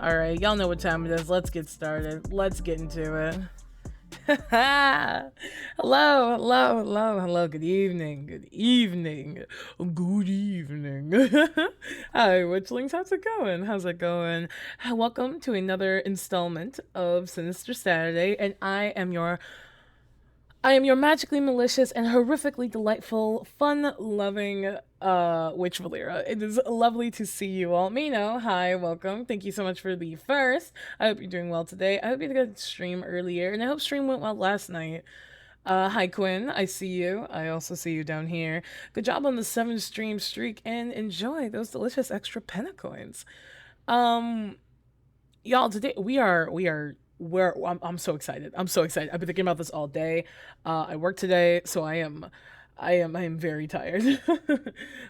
All right, y'all know what time it is. Let's get started. Let's get into it. Hello, hello, hello, hello. Good evening. Good evening. Good evening. Hi, Witchlings. How's it going? How's it going? Welcome to another installment of Sinister Saturday, and I am your magically malicious and horrifically delightful, fun-loving witch Valera. It is lovely to see you all. Mino, hi, welcome. Thank you so much for the first. I hope you're doing well today. I hope you had a good stream earlier, and I hope stream went well last night. Hi Quinn, I see you. I also see you down here. Good job on the 7 stream streak, and enjoy those delicious extra pentacoins. Um, y'all, today I'm so excited. I'm so excited. I've been thinking about this all day. I work today, so I am very tired.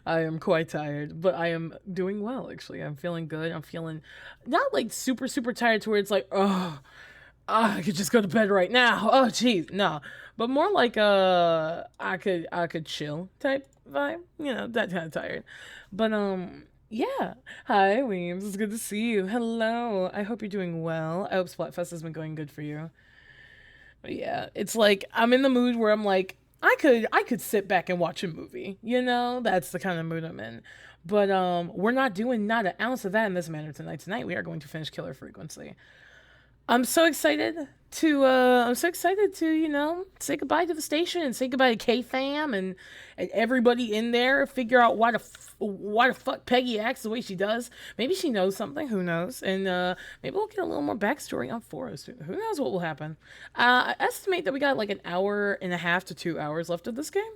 I am quite tired, but I am doing well actually. I'm feeling good. I'm feeling not like super super tired to where it's like, I could just go to bed right now. Oh jeez, no. But more like I could chill type vibe. That kind of tired. But yeah. Hi, Weems. It's good to see you. Hello. I hope you're doing well. I hope Splatfest has been going good for you. But yeah, it's like I'm in the mood where I'm like, I could sit back and watch a movie. That's the kind of mood I'm in. But we're not doing not an ounce of that in this manner tonight. Tonight we are going to finish Killer Frequency. I'm so excited. I'm so excited to, say goodbye to the station and say goodbye to K Fam and everybody in there. Figure out why the fuck Peggy acts the way she does. Maybe she knows something. Who knows? And maybe we'll get a little more backstory on Forrest. Who knows what will happen? I estimate that we got like an hour and a half to 2 hours left of this game.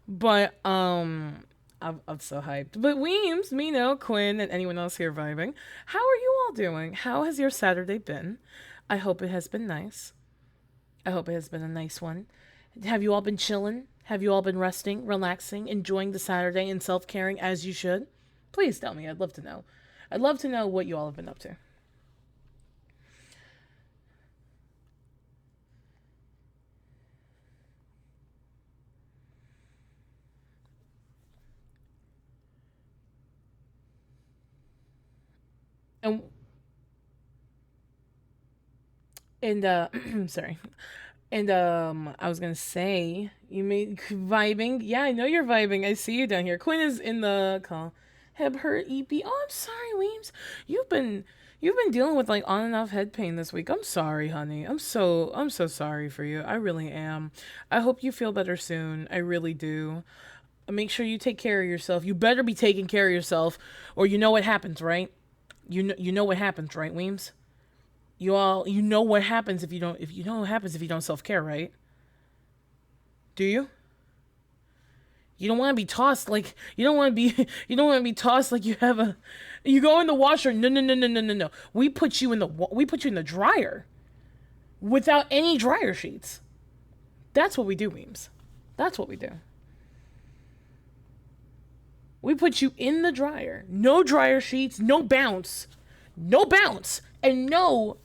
But I'm so hyped. But Weems, Mino, Quinn, and anyone else here vibing, how are you all doing? How has your Saturday been? I hope it has been nice. I hope it has been a nice one. Have you all been chilling? Have you all been resting, relaxing, enjoying the Saturday and self caring as you should? Please tell me. I'd love to know. I'd love to know what you all have been up to. And sorry. And I was gonna say you made vibing. Yeah, I know you're vibing. I see you down here. Quinn is in the call. Heb her EP. Oh, I'm sorry, Weems. You've been you've been dealing with like on and off head pain this week. I'm sorry, honey. I'm so sorry for you. I really am. I hope you feel better soon. I really do. Make sure you take care of yourself. You better be taking care of yourself, or you know what happens, right? You know what happens, right, Weems? You know what happens if you know what happens if you don't self care, right? Do you? You don't want to be tossed like you don't want to be you don't want to be tossed like you have a you go in the washer. No, no, no, no, no, no, no. We put you in the dryer without any dryer sheets. That's what we do, memes. That's what we do. We put you in the dryer. No dryer sheets, no bounce. No bounce. And no,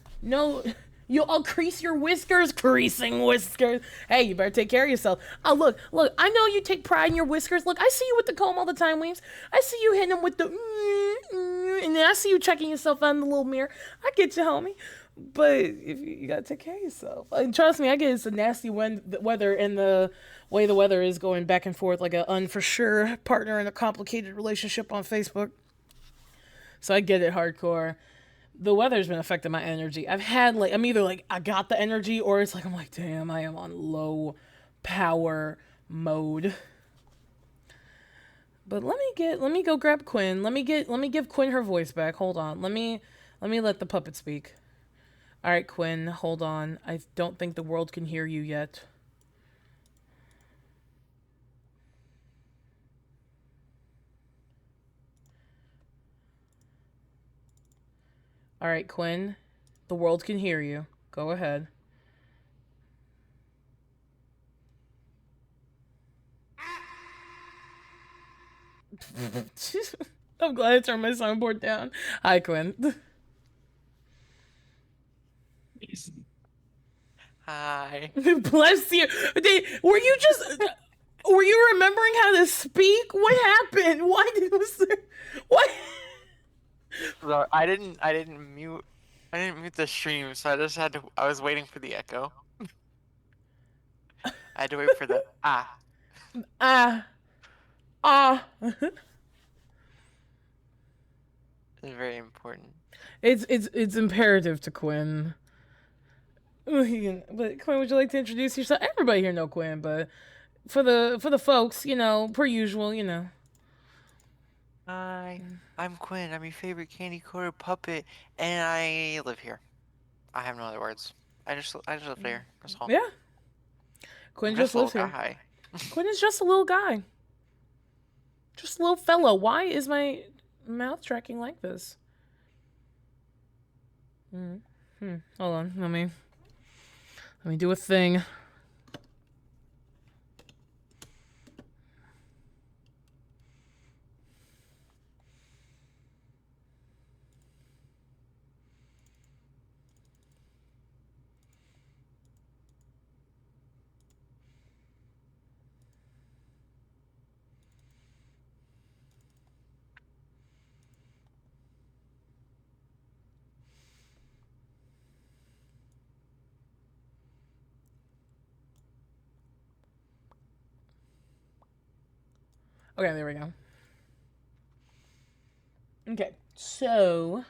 you'll crease your whiskers, creasing whiskers. Hey, you better take care of yourself. Oh, look, I know you take pride in your whiskers. Look, I see you with the comb all the time, Weems. I see you hitting them with the, and then I see you checking yourself out in the little mirror. I get you, homie. But if you gotta take care of yourself. And trust me, I get it's a nasty weather and the way the weather is going back and forth like a for sure partner in a complicated relationship on Facebook. So I get it hardcore. The weather's been affecting my energy. I've had like I'm either like I got the energy or it's like I'm like damn I am on low power mode. But let me go grab Quinn. Let me give Quinn her voice back. Hold on. Let me let the puppet speak. All right, Quinn, hold on. I don't think the world can hear you yet. All right, Quinn, the world can hear you. Go ahead. I'm glad I turned my soundboard down. Hi, Quinn. Hi. Bless you. Were you remembering how to speak? What happened? Why did was there, what? So I didn't mute the stream, so I was waiting for the echo. I had to wait for the Ah, ah. It's very important. It's imperative to Quinn. But Quinn, would you like to introduce yourself? Everybody here know Quinn, but for the folks, per usual, Hi, I'm Quinn. I'm your favorite candy coated puppet, and I live here. I have no other words. I just live there. That's all. Yeah, I'm Quinn just just a little lives here. guy. Quinn is just a little guy, just a little fellow. Why is my mouth tracking like this? Hold on, let me do a thing. Okay, there we go. Okay, so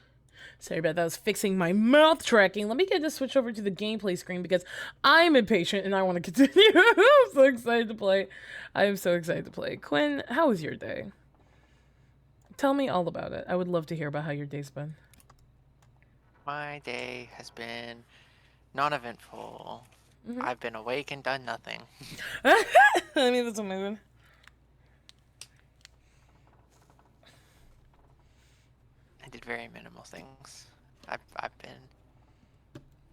Sorry about that. I was fixing my mouth tracking. Let me get this switch over to the gameplay screen because I'm impatient and I want to continue. I'm so excited to play. I am so excited to play. Quinn, how was your day? Tell me all about it. I would love to hear about how your day's been. My day has been non-eventful. I've been awake and done nothing. I mean, that's amazing. I did very minimal things. I've been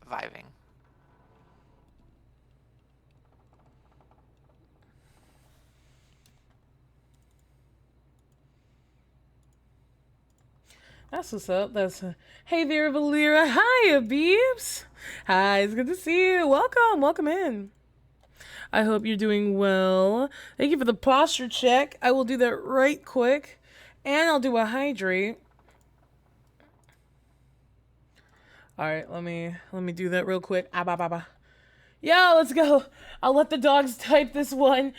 vibing. That's what's up. Hey there, Valera. Hi, Beebs. Hi, it's good to see you. Welcome in. I hope you're doing well. Thank you for the posture check. I will do that right quick, and I'll do a hydrate. All right, let me do that real quick. Yo, let's go. I'll let the dogs type this one.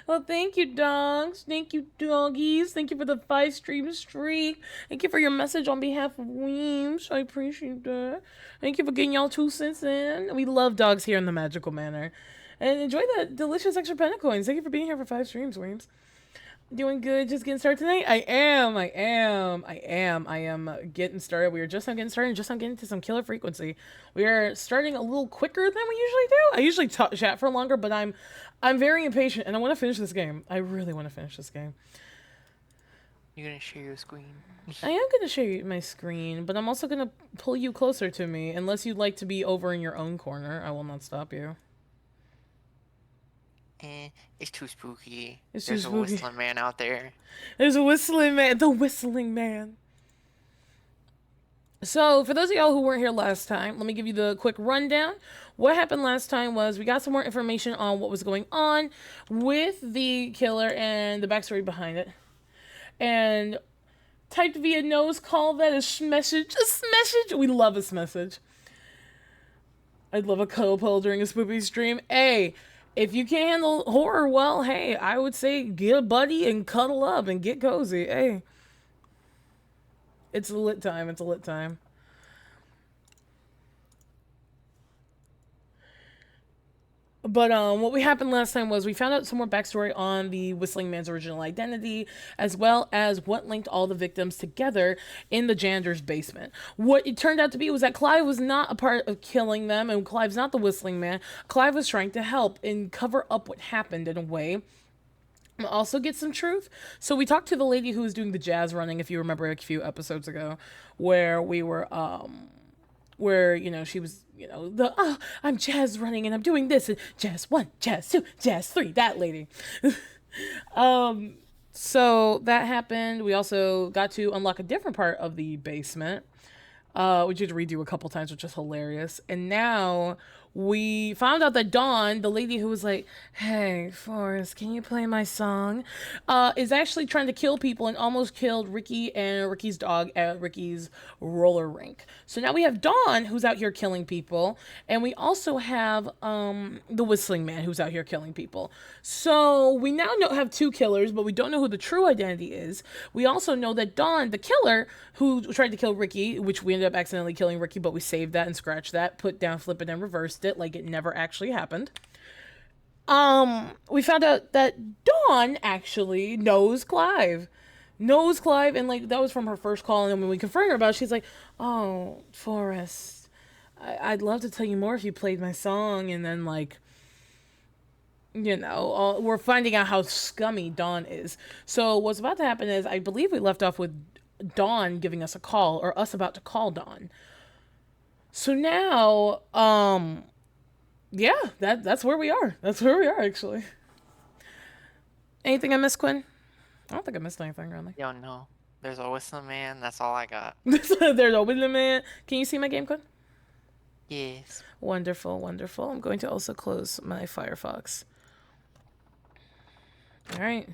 Well, thank you, dogs. Thank you, doggies. Thank you for the 5-stream streak. Thank you for your message on behalf of Weems. I appreciate that. Thank you for getting y'all 2 cents in. We love dogs here in the Magical Manor. And enjoy the delicious extra pentacoins. Thank you for being here for 5 streams, Weems. Doing good, just getting started tonight? I am getting started. We are just now getting started, just now getting to some killer frequency. We are starting a little quicker than we usually do. I usually chat for longer, but I'm very impatient and I want to finish this game. I really want to finish this game. You gonna share your screen? I am gonna share my screen, but I'm also gonna pull you closer to me. Unless you'd like to be over in your own corner, I will not stop you. It's too spooky. There's a whistling man out there. There's a whistling man. The whistling man. So, for those of y'all who weren't here last time, let me give you the quick rundown. What happened last time was we got some more information on what was going on with the killer and the backstory behind it. And typed via nose call that a message. We love a message. I'd love a cuddle pull during a spoopy stream. Hey, if you can't handle horror well, hey, I would say get a buddy and cuddle up and get cozy. Hey. It's a lit time. It's a lit time. But what we happened last time was we found out some more backstory on the Whistling Man's original identity, as well as what linked all the victims together in the janitor's basement. What it turned out to be was that Clive was not a part of killing them, and Clive's not the Whistling Man. Clive was trying to help and cover up what happened in a way. Also get some truth. So we talked to the lady who was doing the jazz running, if you remember a few episodes ago, where we were where, you know, she was, you know, I'm jazz running and I'm doing this and jazz 1, jazz 2, jazz 3, that lady. So that happened. We also got to unlock a different part of the basement, which you had to redo a couple times, which is hilarious. And now we found out that Dawn, the lady who was like, hey, Forrest, can you play my song? Is actually trying to kill people and almost killed Ricky and Ricky's dog at Ricky's roller rink. So now we have Dawn, who's out here killing people. And we also have the Whistling Man, who's out here killing people. So we now have 2 killers, but we don't know who the true identity is. We also know that Dawn, the killer, who tried to kill Ricky, which we ended up accidentally killing Ricky, but we saved that and scratched that, put down, flip it, and reversed it like it never actually happened. We found out that Dawn actually knows Clive, and like that was from her first call. And then when we confronted her about it, she's like, oh, Forrest, I'd love to tell you more if you played my song. And then, like, you know, we're finding out how scummy Dawn is. So what's about to happen is, I believe we left off with Dawn giving us a call, or us about to call Dawn. So now, yeah, that's where we are. That's where we are, actually. Anything I missed, Quinn? I don't think I missed anything, really. Yo, no. There's a Whistling Man. That's all I got. There's a Whistling Man. Can you see my game, Quinn? Yes. Wonderful, wonderful. I'm going to also close my Firefox. All right.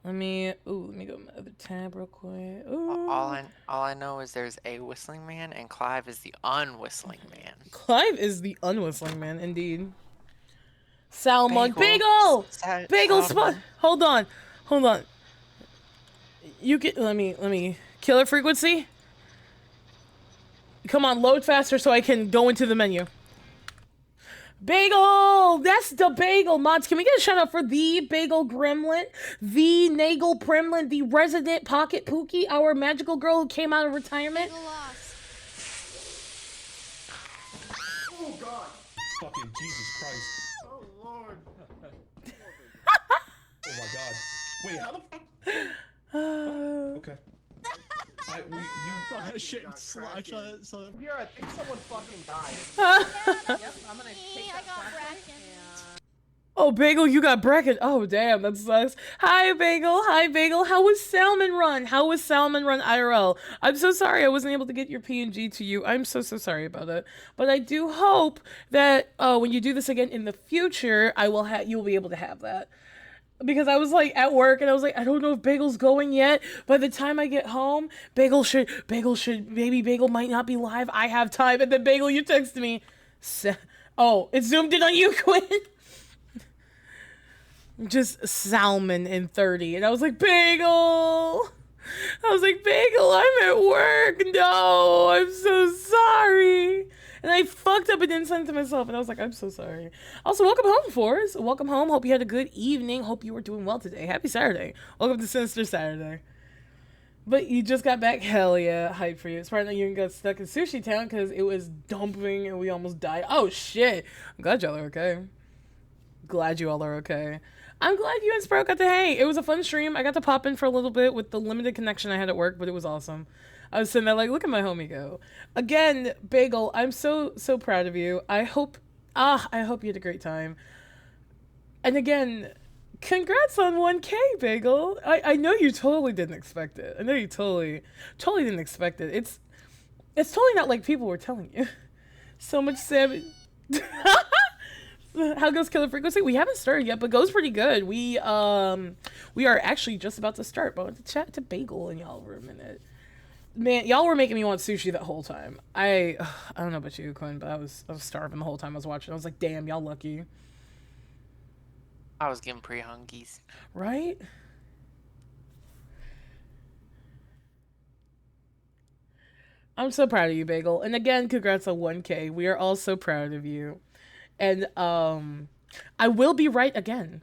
Let me go to my other tab real quick. Ooh. All I know is there's a Whistling Man, and Clive is the unwhistling man. Clive is the unwhistling man, indeed. Salmon. Bagel spot. Hold on. You get. Let me. Killer frequency. Come on, load faster so I can go into the menu. Bagel! That's the Bagel mods. Can we get a shout out for the Bagel Gremlin, the Nagel Premlin, the resident Pocket Pookie, our magical girl who came out of retirement? Oh God! Fucking Jesus Christ! Oh Lord! Oh my God! Wait, how the? Okay. Shit, Here, I think someone fucking died. Yep, I'm gonna take that flashlight. Oh, Bagel, you got bracket. Oh, damn, that sucks. Hi, Bagel. Hi, Bagel. How was Salmon Run? How was Salmon Run IRL? I'm so sorry I wasn't able to get your PNG to you. I'm so sorry about it. But I do hope that when you do this again in the future, you'll be able to have that. Because I was like at work and I was like, I don't know if Bagel's going yet. By the time I get home, maybe Bagel might not be live. I have time. And then Bagel, you text me. Oh, it zoomed in on you, Quinn. Just salmon in 30. And I was like, Bagel. Bagel, I'm at work. No, I'm so sorry. And I fucked up and didn't send it to myself. And I was like, I'm so sorry. Also, welcome home, Forrest. Welcome home. Hope you had a good evening. Hope you were doing well today. Happy Saturday. Welcome to Sinister Saturday. But you just got back. Hell yeah. Hype for you. It's probably not you got stuck in Sushi Town because it was dumping and we almost died. Oh, shit. I'm glad y'all are okay. Glad you all are okay. I'm glad you and Sprout got to hang. It was a fun stream. I got to pop in for a little bit with the limited connection I had at work, but it was awesome. I was sitting there like, look at my homie go. Again, Bagel, I'm so proud of you. I hope you had a great time. And again, congrats on 1K, Bagel. I know you totally didn't expect it. I know you totally didn't expect it. It's totally not like people were telling you. So much savage. How goes Killer Frequency? We haven't started yet, but goes pretty good. We are actually just about to start, but I want to chat to Bagel and y'all for a minute. Man, y'all were making me want sushi that whole time. I don't know about you, Quinn, but I was starving the whole time I was watching. I was like, damn, y'all lucky. I was getting pretty hungies. Right? I'm so proud of you, Bagel. And again, congrats on 1K. We are all so proud of you. And I will be right again.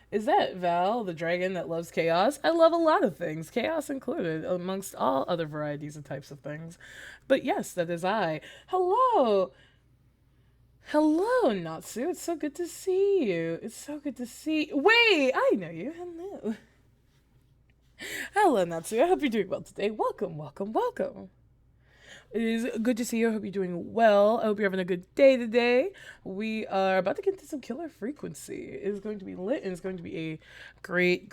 Is that Val, the dragon that loves chaos? I love a lot of things, chaos included, amongst all other varieties and types of things. But yes, that is I. Hello, Natsu. It's so good to see you. Wait, I know you. Hello, Natsu. I hope you're doing well today. Welcome. It is good to see you. I hope you're doing well. I hope you're having a good day today. We are about to get into some Killer Frequency. It is going to be lit and it's going to be a great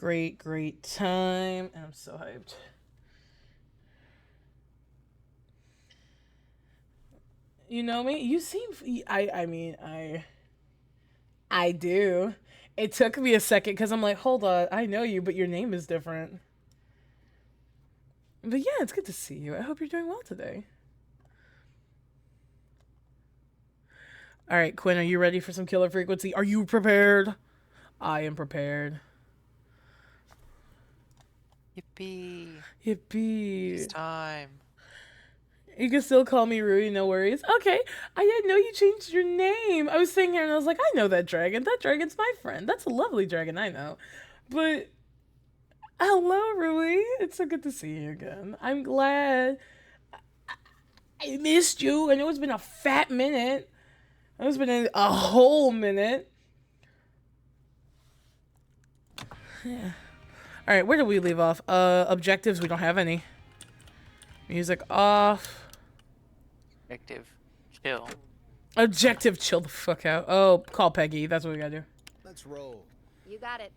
time. And I'm so hyped. You know me? You seem... I do. It took me a second because I'm like, hold on. I know you, but your name is different. But yeah, it's good to see you. I hope you're doing well today. All right, Quinn, are you ready for some Killer Frequency? Are you prepared? I am prepared. Yippee. It's time. You can still call me Rui, no worries. Okay, I didn't know you changed your name. I was sitting here and I was like, I know that dragon. That dragon's my friend. That's a lovely dragon, I know. But, hello, Rui. It's so good to see you again. I'm glad. I missed you. I know it's been a fat minute. It's been a whole minute. Yeah. All right, where did we leave off? Objectives, we don't have any. Music off. Objective, chill the fuck out. Oh, call Peggy. That's what we gotta do. Let's roll. You got it.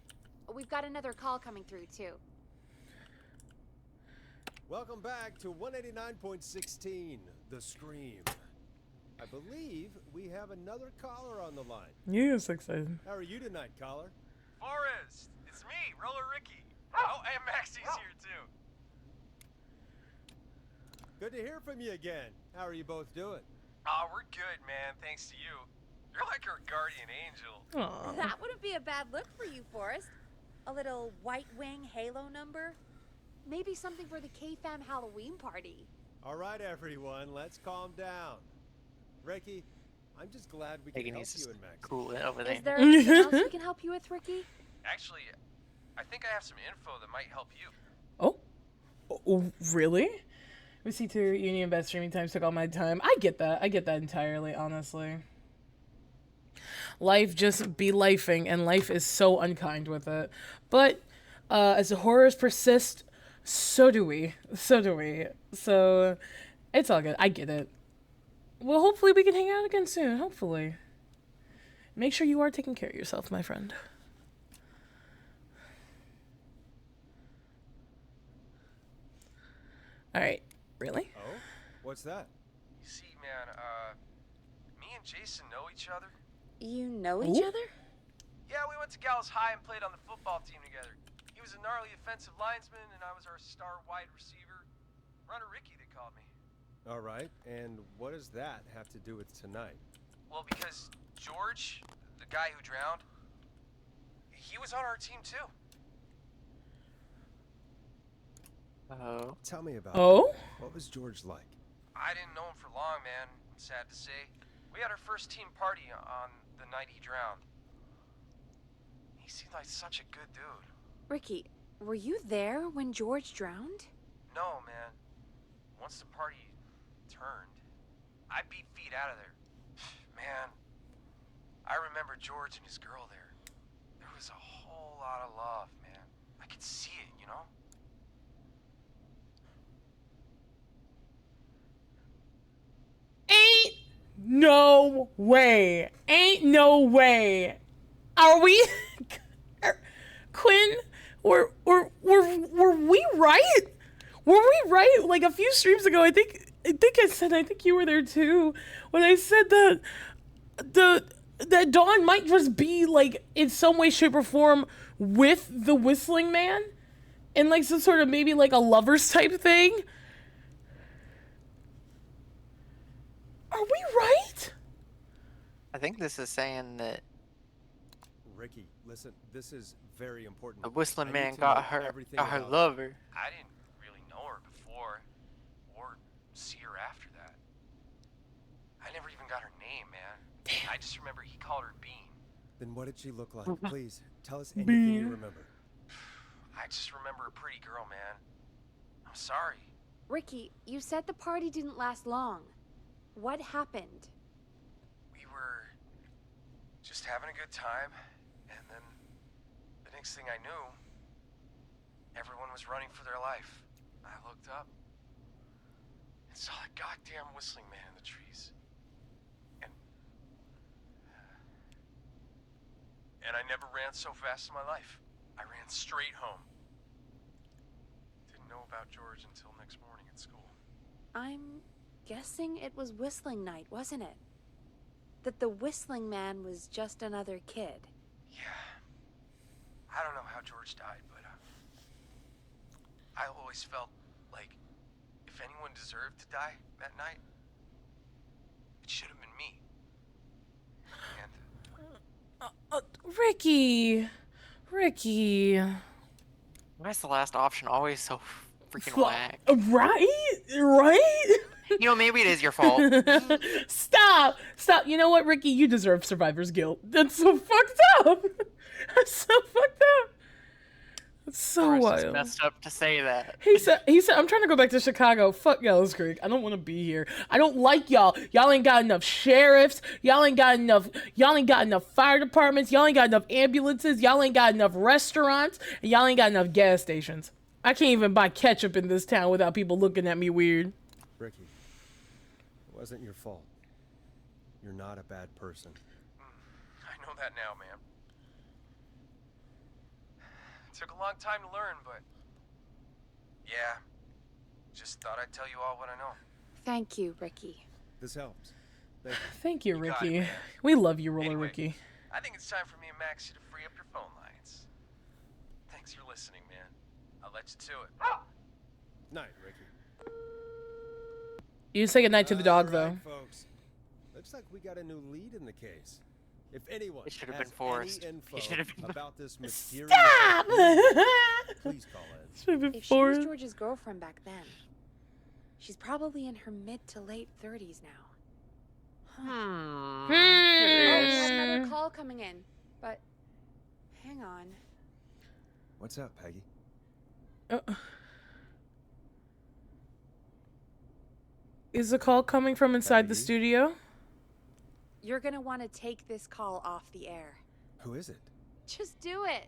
We've got another call coming through, too. Welcome back to 189.16, The Scream. I believe we have another caller on the line. You're so excited. How are you tonight, caller? Forrest, it's me, Roller Ricky. Oh, and Maxie's here too. Good to hear from you again. How are you both doing? Oh, we're good, man, thanks to you. You're like our guardian angel. Aww. That wouldn't be a bad look for you, Forrest. A little White Wing Halo number? Maybe something for the K-Fam Halloween party. All right, everyone, let's calm down. Ricky, I'm just glad we can Megan help needs you to and Max. cool it over there. Is there anything else we can help you with, Ricky? Actually, I think I have some info that might help you. Oh, really? Receipt to Union Best streaming times took all my time. I get that entirely, honestly. Life just be lifing, and life is so unkind with it. But as the horrors persist, so do we. So it's all good. I get it. Well, hopefully we can hang out again soon. Hopefully. Make sure you are taking care of yourself, my friend. All right. Really? Oh? What's that? You see, man, me and Jason know each other. You know each other? Yeah, we went to Gallows High and played on the football team together. He was a gnarly offensive linesman, and I was our star wide receiver. Runner Ricky, they called me. All right, and what does that have to do with tonight? Well, because George, the guy who drowned, he was on our team too. Oh. Tell me about Oh? it. What was George like? I didn't know him for long, man. I'm sad to say. We had our first team party on the night he drowned. He seemed like such a good dude. Ricky, were you there when George drowned? No, man. Once the party turned, I beat feet out of there. Man, I remember George and his girl there. There was a whole lot of love, man. I could see it, you know? No way. Ain't no way. Are we Quinn? Were we right? Were we right? Like a few streams ago, I think I said, I think you were there too, when I said that Dawn might just be like in some way, shape, or form with the Whistling Man, in like some sort of maybe like a lovers type thing. Are we right? I think this is saying that Ricky, listen, this is very important. the Whistling I Man need to got know her everything got her about lover. I didn't really know her before, or see her after that. I never even got her name, man. Damn. I just remember he called her Bean. Then what did she look like? Please, tell us anything you Bean. remember. I just remember a pretty girl, man. I'm sorry. Ricky, you said the party didn't last long. What happened? We were just having a good time, and then the next thing I knew, everyone was running for their life. I looked up and saw that goddamn Whistling Man in the trees. And I never ran so fast in my life. I ran straight home. Didn't know about George until next morning at school. I'm guessing it was Whistling Night, wasn't it? That the Whistling Man was just another kid. Yeah. I don't know how George died, but I always felt like if anyone deserved to die that night, it should have been me. And Ricky. Why is the last option always so freaking Fu- whack? Right? You know, maybe it is your fault. Stop. You know what, Ricky? You deserve survivor's guilt. That's so fucked up. That's so fucked up. That's so Of course, it's wild. messed up to say that. He said, I'm trying to go back to Chicago. Fuck Gallows Creek. I don't want to be here. I don't like y'all. Y'all ain't got enough sheriffs. Y'all ain't got enough fire departments. Y'all ain't got enough ambulances. Y'all ain't got enough restaurants. And y'all ain't got enough gas stations. I can't even buy ketchup in this town without people looking at me weird. Ricky, it wasn't your fault. You're not a bad person. I know that now, man. It took a long time to learn, but yeah, just thought I'd tell you all what I know. Thank you, Ricky. This helps. Thank you. Thank you, You got Ricky. it, man. We love you, Roller Anyway. Ricky. I think it's time for me and Maxie to free up your phone lines. Thanks for listening, man. I'll let you to it. Night, Ricky. You say goodnight to the dog, All though. right, folks. Looks like we got a new lead in the case. If anyone It should have has been Forrest. any info It should have been about this mysterious Stop! please call in. Should have been If she was Forrest. George's girlfriend back then, she's probably in her mid to late 30s now. Oh, we have another Hmm. call coming in, but hang on. What's up, Peggy? Is the call coming from inside the Peggy? studio? You're gonna want to take this call off the air. Who is it? Just do it.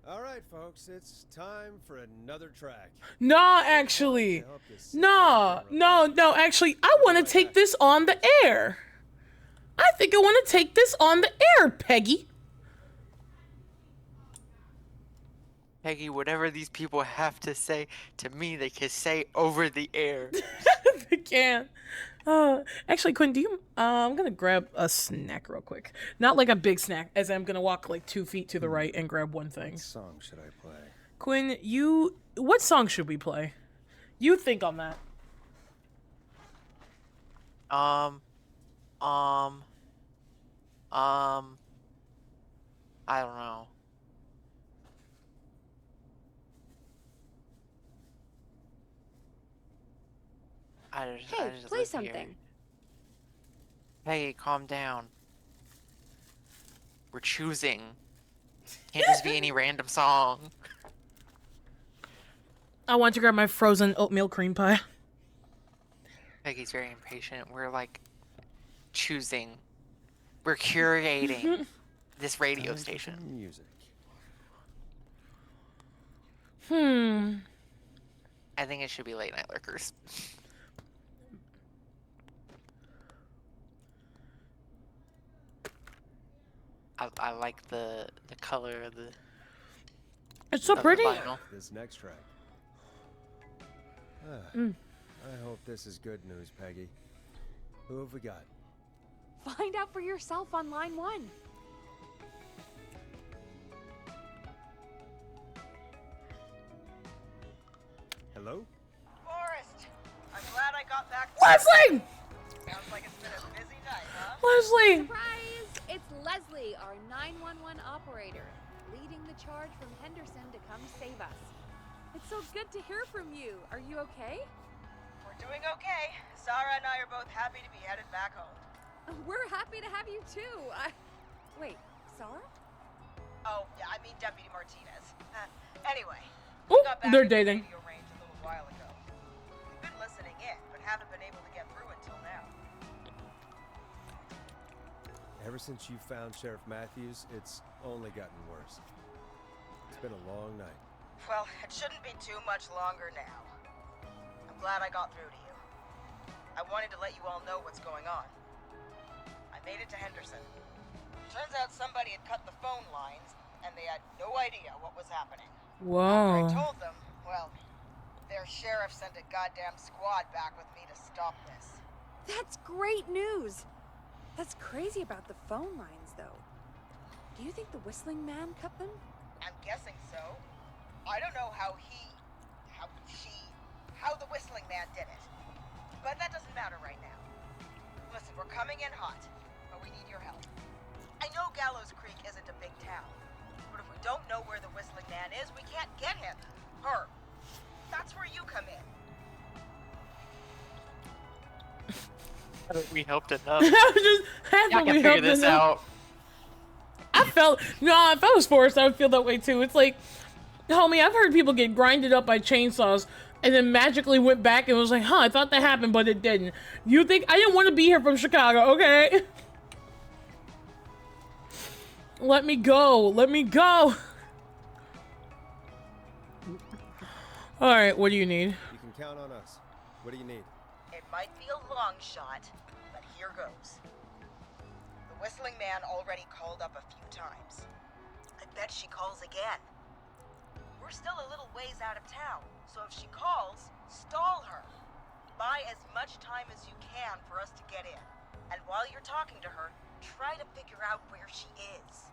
All right, folks, it's time for another track. Nah, actually. To help you sit No, back and no, relax. no, actually, I want to take this on the air. I think I want to take this on the air, Peggy. Peggy, whatever these people have to say to me, they can say over the air. I can't. Actually, Quinn, do you? I'm gonna grab a snack real quick. Not like a big snack, as I'm gonna walk like 2 feet to the right and grab one thing. What song should I play? Quinn, what song should we play? You think on that. I don't know. I just Play live here. something. Hey, calm down. We're choosing. Can't just be any random song. I want to grab my frozen oatmeal cream pie. Peggy's very impatient. We're like choosing. We're curating this radio Time for station. some music. I think it should be Late Night Lurkers. I like the color of the It's so of the pretty. vinyl. This next track. Mm. I hope this is good news, Peggy. Who have we got? Find out for yourself on line 1. Hello? Forrest, I'm glad I got back. Leslie! Sounds like it's been a busy night, huh? Leslie! Surprise! It's Leslie, our 911 operator, leading the charge from Henderson to come save us. It's so good to hear from you. Are you okay? We're doing okay. Sarah and I are both happy to be headed back home. We're happy to have you too. Wait, Sarah? Oh, yeah, I mean Deputy Martinez. Anyway, Ooh, got back they're into dating. radio range a little while ago. We've been listening in, but haven't been able to get through until now. Ever since you found Sheriff Matthews, it's only gotten worse. It's been a long night. Well, it shouldn't be too much longer now. I'm glad I got through to you. I wanted to let you all know what's going on. I made it to Henderson. Turns out somebody had cut the phone lines, and they had no idea what was happening. Whoa. I told them, well, their sheriff sent a goddamn squad back with me to stop this. That's great news. That's crazy about the phone lines, though. Do you think the Whistling Man cut them? I'm guessing so. I don't know how the Whistling Man did it. But that doesn't matter right now. Listen, we're coming in hot, but we need your help. I know Gallows Creek isn't a big town, but if we don't know where the Whistling Man is, we can't get him. Her. That's where you come in. We helped enough. I'm just I happily can figure helping this them. out. If I was Forrest, I would feel that way too. It's like, homie, I've heard people get grinded up by chainsaws and then magically went back and was like, I thought that happened, but it didn't. You think I didn't want to be here from Chicago, okay? Let me go. Let me go. Alright, what do you need? You can count on us. What do you need? It might be a long shot, but here goes. The Whistling Man already called up a few times. I bet she calls again. We're still a little ways out of town, so if she calls, stall her. Buy as much time as you can for us to get in. And while you're talking to her, try to figure out where she is.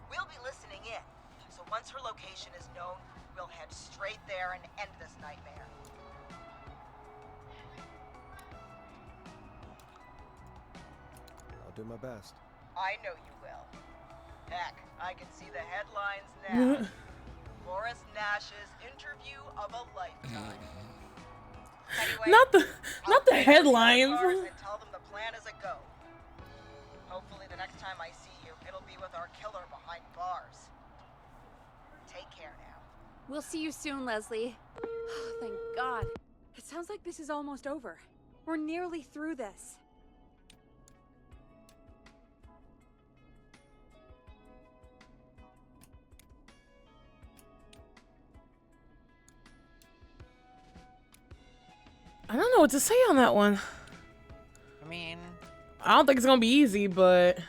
We'll be listening in, so once her location is known, we'll head straight there and end this nightmare. I'll do my best. I know you will. Heck, I can see the headlines now. Forrest Nash's interview of a lifetime. Anyway, Not the I'll headlines. cars and tell them the plan is a go. Hopefully the next time I see you, it'll be with our killer behind bars. Take care now. We'll see you soon, Leslie. Thank God. It sounds like this is almost over. We're nearly through this. I don't know what to say on that one. I mean, I don't think it's gonna be easy, but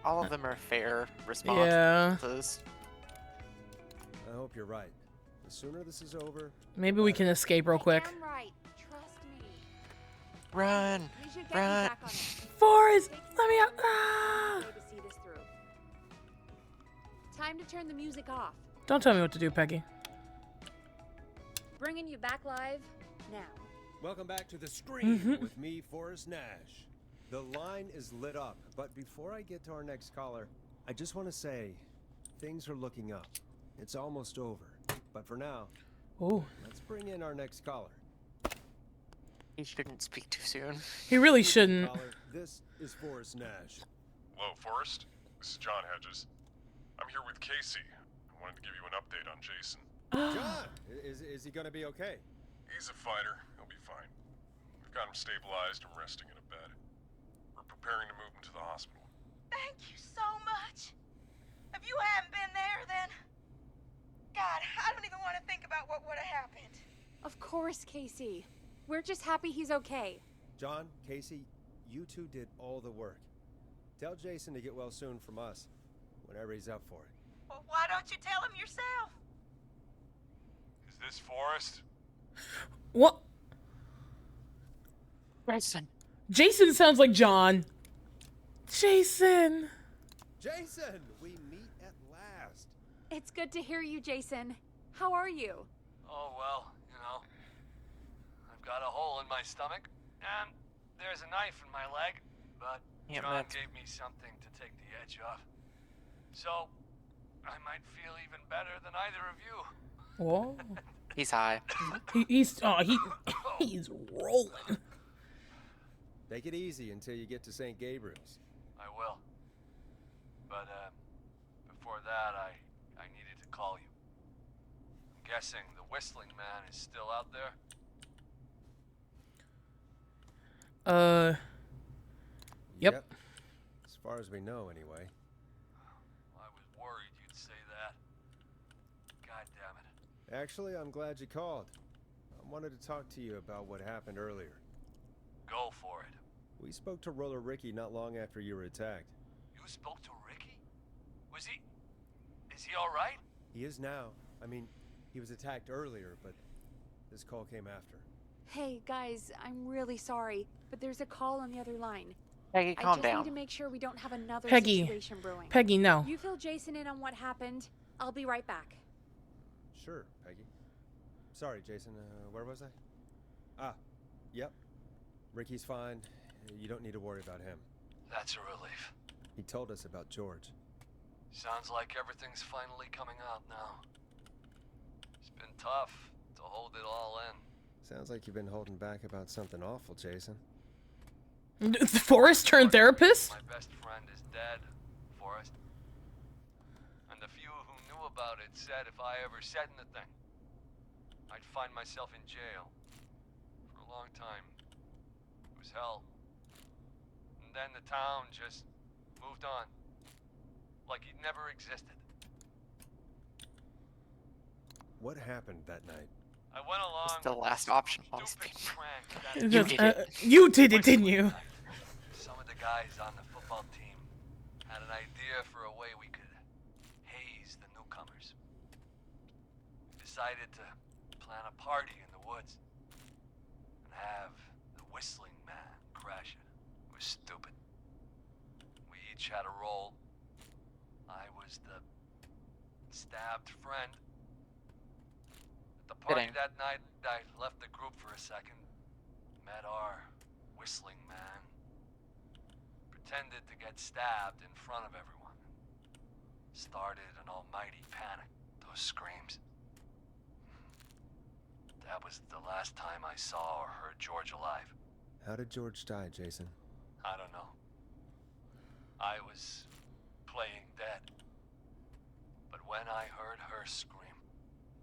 all of them are fair yeah. responses. I hope you're right. The sooner this is over, Maybe we can escape real quick. I'm right. Trust me. Run! We should get Run. you back on it. Forrest, Take let me some out. Ah! way to see this through. Time to turn the music off. Don't tell me what to do, Peggy. Bringing you back live now. welcome back to the Scream with me, Forrest Nash. The line is lit up, but before I get to our next caller, I just want to say things are looking up. It's almost over, but for now, Oh, let's bring in our next caller. He shouldn't speak too soon. he really shouldn't. Caller, this is Forrest Nash. Hello, Forrest. This is John Hedges. I'm here with Casey. I wanted to give you an update on Jason. John, is he gonna be okay? He's a fighter. He'll be fine. We've got him stabilized and resting in a bed. We're preparing to move him to the hospital. Thank you so much. If you hadn't been there, then... God, I don't even want to think about what would have happened. Of course, Casey. We're just happy he's okay. John, Casey, you two did all the work. Tell Jason to get well soon from us, whenever he's up for it. Well, why don't you tell him yourself? Is this Forrest? What? Jason. Jason sounds like John. Jason. Jason, we meet at last. It's good to hear you, Jason. How are you? Oh, well, you know, I've got a hole in my stomach, and there's a knife in my leg, but Yeah, John that's- gave me something to take the edge off. So, I might feel even better than either of you. Whoa. He's high. He's he's rolling. Take it easy until you get to St. Gabriel's. I will. But, before that, I needed to call you. I'm guessing the Whistling Man is still out there? Yep. As far as we know, anyway. I was worried you'd say that. God damn it. Actually, I'm glad you called. I wanted to talk to you about what happened earlier. Go for it. We spoke to Roller Ricky not long after you were attacked. You spoke to Ricky? Is he alright? He is now. I mean, he was attacked earlier, but this call came after. Hey, guys, I'm really sorry, but there's a call on the other line. Peggy, I calm just down. need to make sure we don't have another Peggy. situation brewing. Peggy, no. You fill Jason in on what happened. I'll be right back. Sure, Peggy. Sorry, Jason. Where was I? Ah, yep. Ricky's fine. You don't need to worry about him. That's a relief. He told us about George. Sounds like everything's finally coming out now. It's been tough to hold it all in. Sounds like you've been holding back about something awful, Jason. Forrest turned therapist? My best friend is dead, Forrest. And the few who knew about it said if I ever said anything, I'd find myself in jail. For a long time. It was hell. And then the town just moved on. Like he'd never existed. What happened that night? I went along It's the with last this option, honestly. stupid prank that You did it. You did it, didn't you? Some of the guys on the football team had an idea for a way we could haze the newcomers. We decided to plan a party in the woods and have the Whistling Man crash it. It was stupid. We each had a role. I was the stabbed friend. At the party Fitting. that night, I left the group for a second. Met our whistling man. Pretended to get stabbed in front of everyone. Started an almighty panic. Those screams. That was the last time I saw or heard George alive. How did George die, Jason? I don't know. I was playing dead. But when I heard her scream...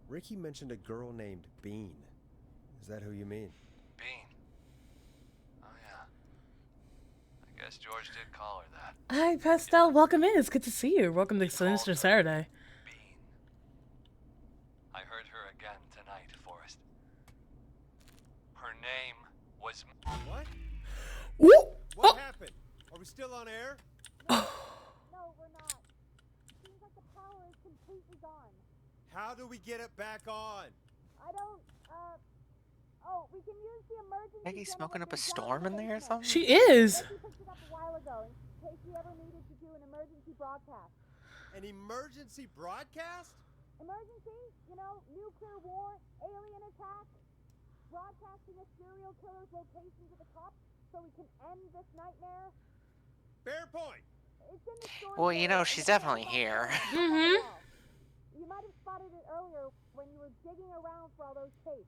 Ricky mentioned a girl named Bean. Is that who you mean? Bean? Oh yeah. I guess George did call her that. Hi, Pastel. Welcome in. It's good to see you. Welcome to He Sinister called her Saturday. Bean. I heard her again tonight, Forrest. Her name was... What? Ooh! What happened? Are we still on air? No, we're not. Seems like the power is completely gone. How do we get it back on? I don't, oh, we can use the emergency... Peggy smoking up a storm in there or something? She is. Reggie picked it up a while ago in case we ever needed to do an emergency broadcast. An emergency broadcast? Emergency? You know, nuclear war, alien attack, broadcasting a serial killer's location to the cops so we can end this nightmare. Fair point. It's in the story. Well, you know, she's definitely here. Mm-hmm. You might have spotted it earlier when you were digging around for all those tapes.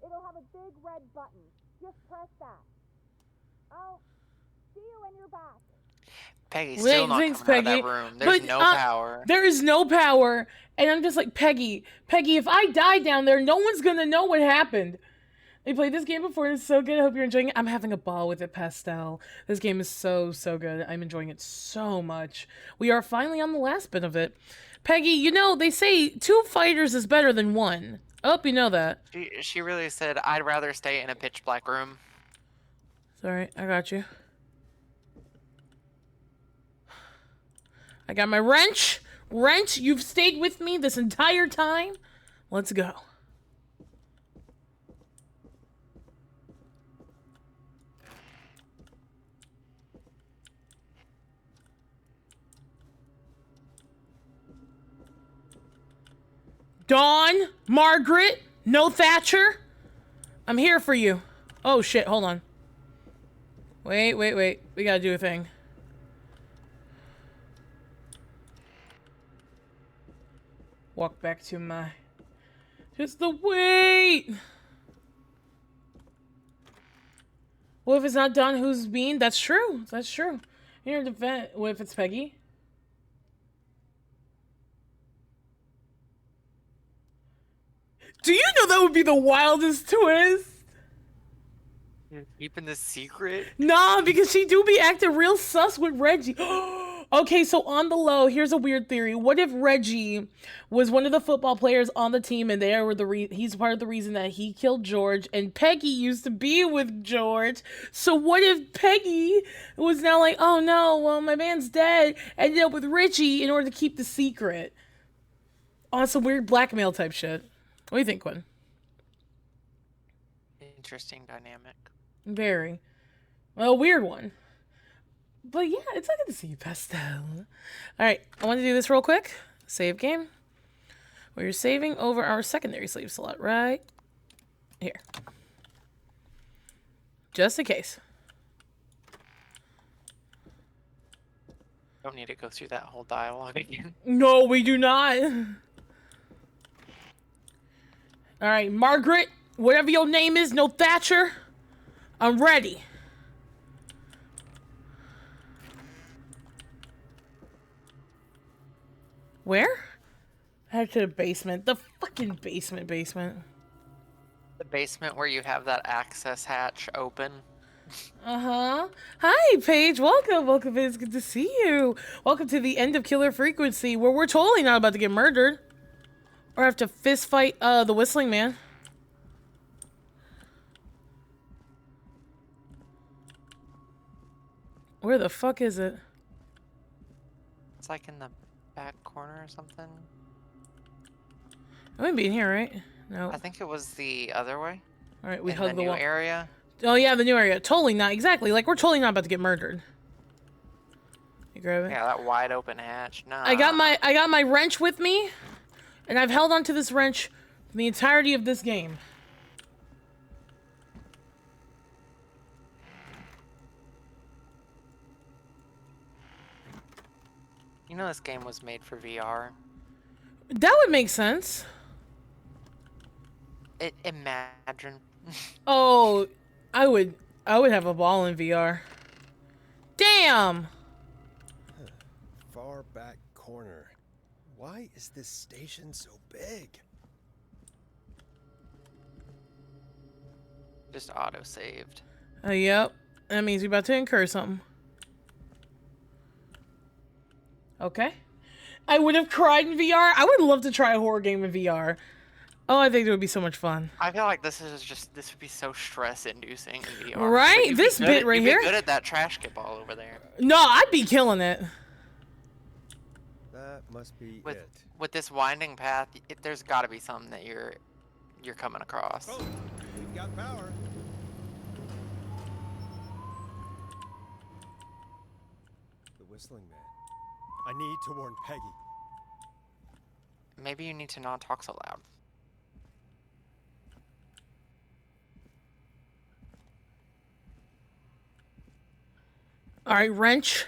It'll have a big red button. Just press that. I'll see you when you're back. Peggy's still not coming out of that room. There's no power. There is no power. And I'm just like, Peggy, if I die down there, no one's going to know what happened. I played this game before. It's so good. I hope you're enjoying it. I'm having a ball with it, Pastel. This game is so, so good. I'm enjoying it so much. We are finally on the last bit of it. Peggy, you know, they say 2 fighters is better than 1. I hope you know that. She really said, I'd rather stay in a pitch black room. Sorry, I got you. I got my wrench. Wrench, you've stayed with me this entire time. Let's go. Dawn, Margaret, no Thatcher. I'm here for you. Oh shit, hold on. Wait. We gotta do a thing. Walk back to my... Just the wait! Well, if it's not Dawn, who's Bean? That's true. That's true. You're defense. What if it's Peggy? Do you know that would be the wildest twist? You're keeping the secret? Nah, because she do be acting real sus with Reggie. Okay, so on the low, here's a weird theory. What if Reggie was one of the football players on the team and they were he's part of the reason that he killed George, and Peggy used to be with George? So what if Peggy was now like, oh no, well, my man's dead, ended up with Richie in order to keep the secret? On some weird blackmail type shit. What do you think, Quinn? Interesting dynamic. Very. Well, a weird one. But yeah, it's not good to see you, Pastel. Alright, I want to do this real quick. Save game. We're saving over our secondary save slot right here. Just in case. Don't need to go through that whole dialogue again. No, we do not. Alright, Margaret, whatever your name is, no Thatcher. I'm ready. Where? Head to the basement. The fucking basement. The basement where you have that access hatch open. Uh-huh. Hi, Paige. Welcome. It's good to see you. Welcome to the end of Killer Frequency, where we're totally not about to get murdered. Or have to fist fight the Whistling Man. Where the fuck is it? It's like in the back corner or something. It wouldn't be in here, right? No. I think it was the other way. All right, we in hug the the new wall. area. Oh yeah, the new area. Totally not. Exactly. Like, we're totally not about to get murdered. You grab it? Yeah, that wide open hatch. Nah. I got my wrench with me, and I've held onto this wrench for the entirety of this game. You know this game was made for VR. That would make sense. Imagine. Oh, I would have a ball in VR. Damn. Far back corner. Why is this station so big? Just auto-saved. Yep. That means we're about to incur something. Okay. I would have cried in VR. I would love to try a horror game in VR. Oh, I think it would be so much fun. I feel like this would be so stress-inducing in VR. Right? This bit right here. You'd be good at that trash can ball over there. No, I'd be killing it. That must be With it. with this winding path, there's got to be something that you're coming across. Oh, we've got power. The whistling man. I need to warn Peggy. Maybe you need to not talk so loud. All right, wrench.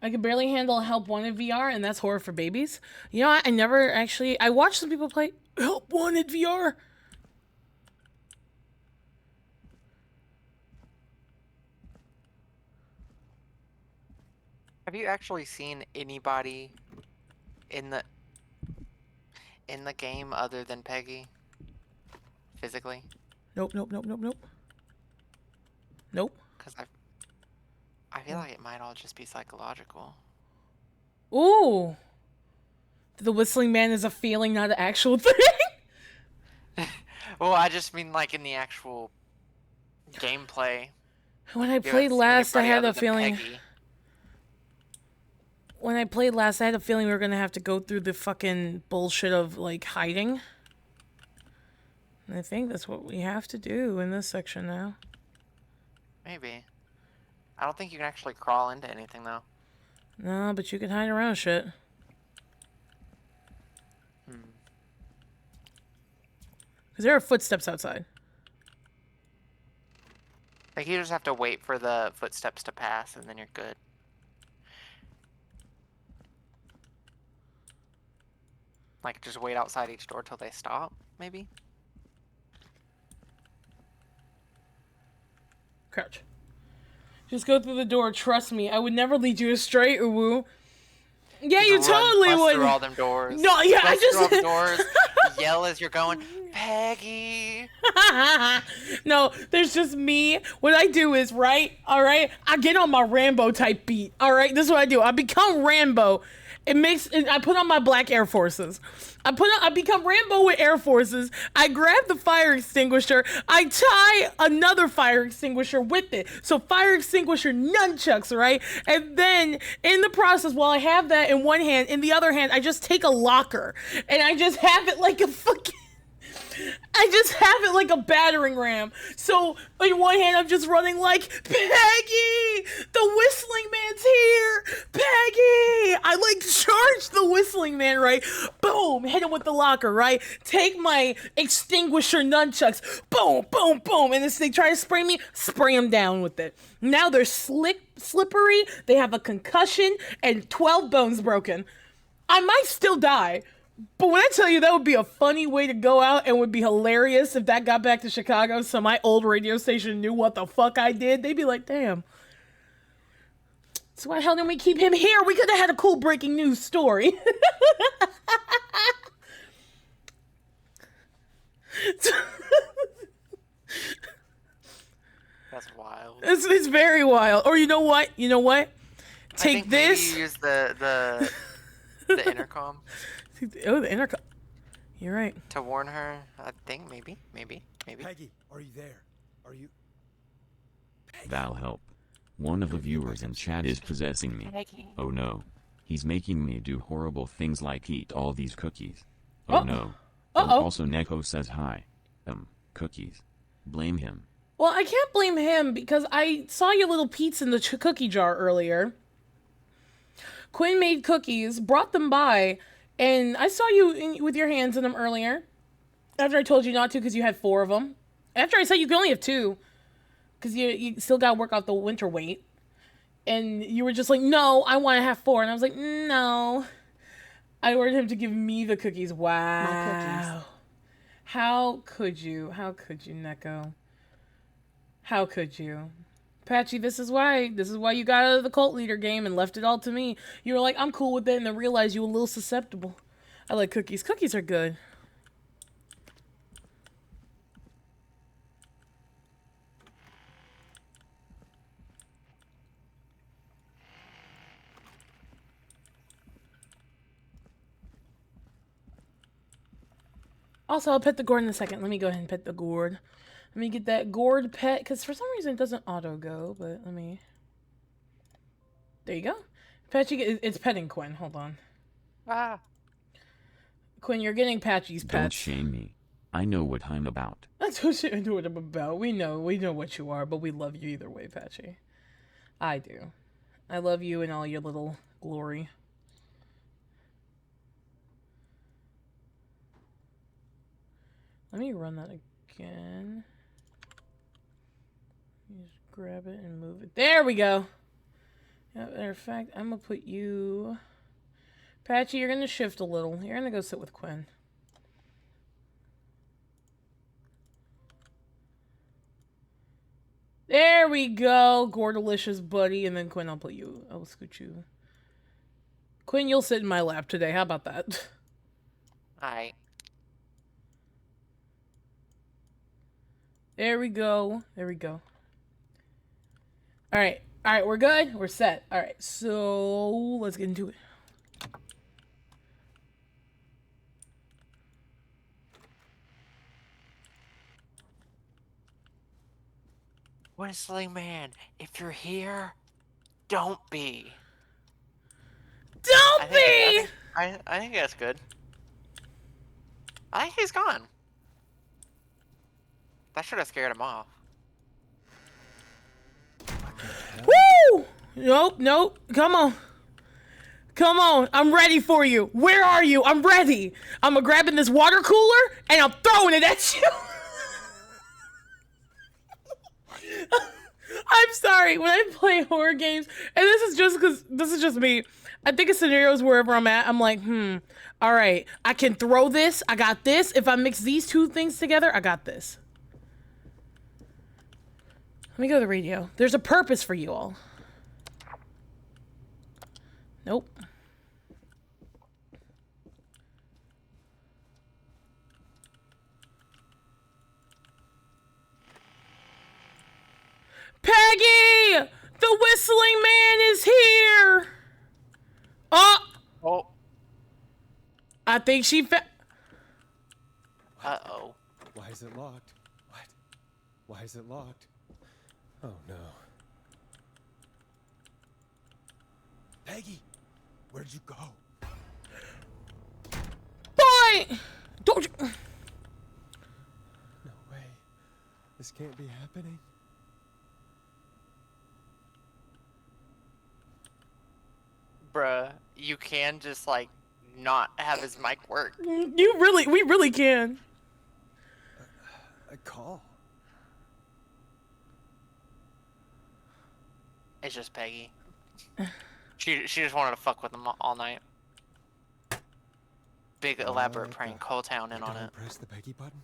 I can barely handle Help Wanted VR, and that's horror for babies. You know what? I watched some people play Help Wanted VR. Have you actually seen anybody in the game other than Peggy? Physically? Nope. Nope. Because I feel like it might all just be psychological. Ooh. The whistling man is a feeling, not an actual thing. Well, I just mean like in the actual gameplay. When I You played haven't seen last, I anybody had other a than feeling. Peggy. When I played last, I had a feeling we were gonna have to go through the fucking bullshit of like hiding. And I think that's what we have to do in this section now. Maybe. I don't think you can actually crawl into anything though. No, but you can hide around shit. Because there are footsteps outside. Like you just have to wait for the footsteps to pass and then you're good. Like just wait outside each door till they stop, maybe? Crouch. Just go through the door. Trust me, I would never lead you astray, Uwu. Yeah, you totally bust would. through all them doors. No, yeah, I Bust through all just the doors. Yell as you're going, Peggy. No, there's just me. What I do is, right, all right, I get on my Rambo type beat. All right, this is what I do. I become Rambo. I put on my black Air Forces. I become Rambo with Air Forces. I grab the fire extinguisher. I tie another fire extinguisher with it. So fire extinguisher nunchucks, right? And then in the process, while I have that in one hand, in the other hand, I just take a locker and I just have it like a fucking... I just have it like a battering ram. So in one hand, I'm just running like, Peggy, the whistling man's here. Peggy, I like charge the whistling man, right? Boom, hit him with the locker, right? Take my extinguisher nunchucks, boom, boom, boom. And as they try to spray me, spray them down with it. Now they're slippery. They have a concussion and 12 bones broken. I might still die. But when I tell you that would be a funny way to go out and would be hilarious if that got back to Chicago so my old radio station knew what the fuck I did, they'd be like, damn. So why the hell didn't we keep him here? We could have had a cool breaking news story. That's wild. It's very wild. Or you know what? Take this. Maybe you use the intercom. Oh, the intercom. You're right. To warn her, I think maybe. Peggy, are you there? Are you? Peggy. Val, help. One of the viewers in chat is possessing me. Peggy. Oh no. He's making me do horrible things like eat all these cookies. Oh no. Uh-oh. Also Neko says hi. Cookies. Blame him. Well, I can't blame him because I saw your little Pete's in the cookie jar earlier. Quinn made cookies, brought them by, and I saw you with your hands in them earlier. After I told you not to because you had 4 of them. After I said you can only have 2 because you still got to work out the winter weight. And you were just like, no, I want to have 4. And I was like, no. I ordered him to give me the cookies. Wow. My cookies. How could you? How could you, Neko? How could you? Patchy, this is why you got out of the cult leader game and left it all to me. You were like, I'm cool with it, and then realized you were a little susceptible. I like cookies. Cookies are good. Also, I'll pet the gourd in a second. Let me go ahead and pet the gourd. Let me get that gourd pet, because for some reason it doesn't auto-go, but let me... There you go. Patchy, it's petting Quinn. Hold on. Ah. Quinn, you're getting Patchy's pets. Don't shame me. I know what I'm about. That's what you know what I'm about. We know what you are, but we love you either way, Patchy. I do. I love you in all your little glory. Let me run that again. Just grab it and move it. There we go. Yeah, matter of fact, I'm gonna put you... Patchy, you're gonna shift a little. You're gonna go sit with Quinn. There we go, Gordalicious buddy. And then Quinn, I'll scoot you. Quinn, you'll sit in my lap today. How about that? Alright. There we go. There we go. Alright. Alright, we're good. We're set. Alright, so let's get into it. Whistling man, if you're here, don't be. Don't be! I think that's good. I think he's gone. That should have scared him off. Woo! Nope. Come on. Come on. I'm ready for you. Where are you? I'm ready. I'm grabbing this water cooler and I'm throwing it at you. I'm sorry. When I play horror games, and this is just me. I think of scenarios wherever I'm at. I'm like, all right, I can throw this. I got this. If I mix these two things together, I got this. Let me go to the radio. There's a purpose for you all. Nope. Peggy! The whistling man is here! Oh. I think she Uh-oh. Why is it locked? What? Why is it locked? Oh no. Peggy! Where'd you go? Boy! Don't you... No way. This can't be happening. Bruh, you can just, like, not have his mic work. We really can. A call. It's just Peggy. She just wanted to fuck with him all night. Big elaborate prank, whole town in on it. Press the Peggy button?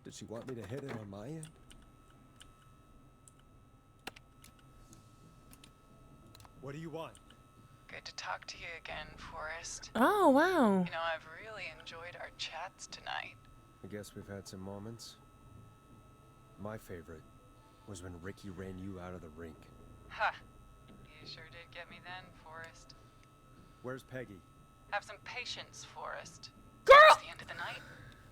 Did she want me to hit it on my end? What do you want? Good to talk to you again, Forrest. Oh, wow. You know, I've really enjoyed our chats tonight. I guess we've had some moments. My favorite was when Ricky ran you out of the rink. Ha! You sure did get me then, Forrest. Where's Peggy? Have some patience, Forrest. Girl! It's the end of the night.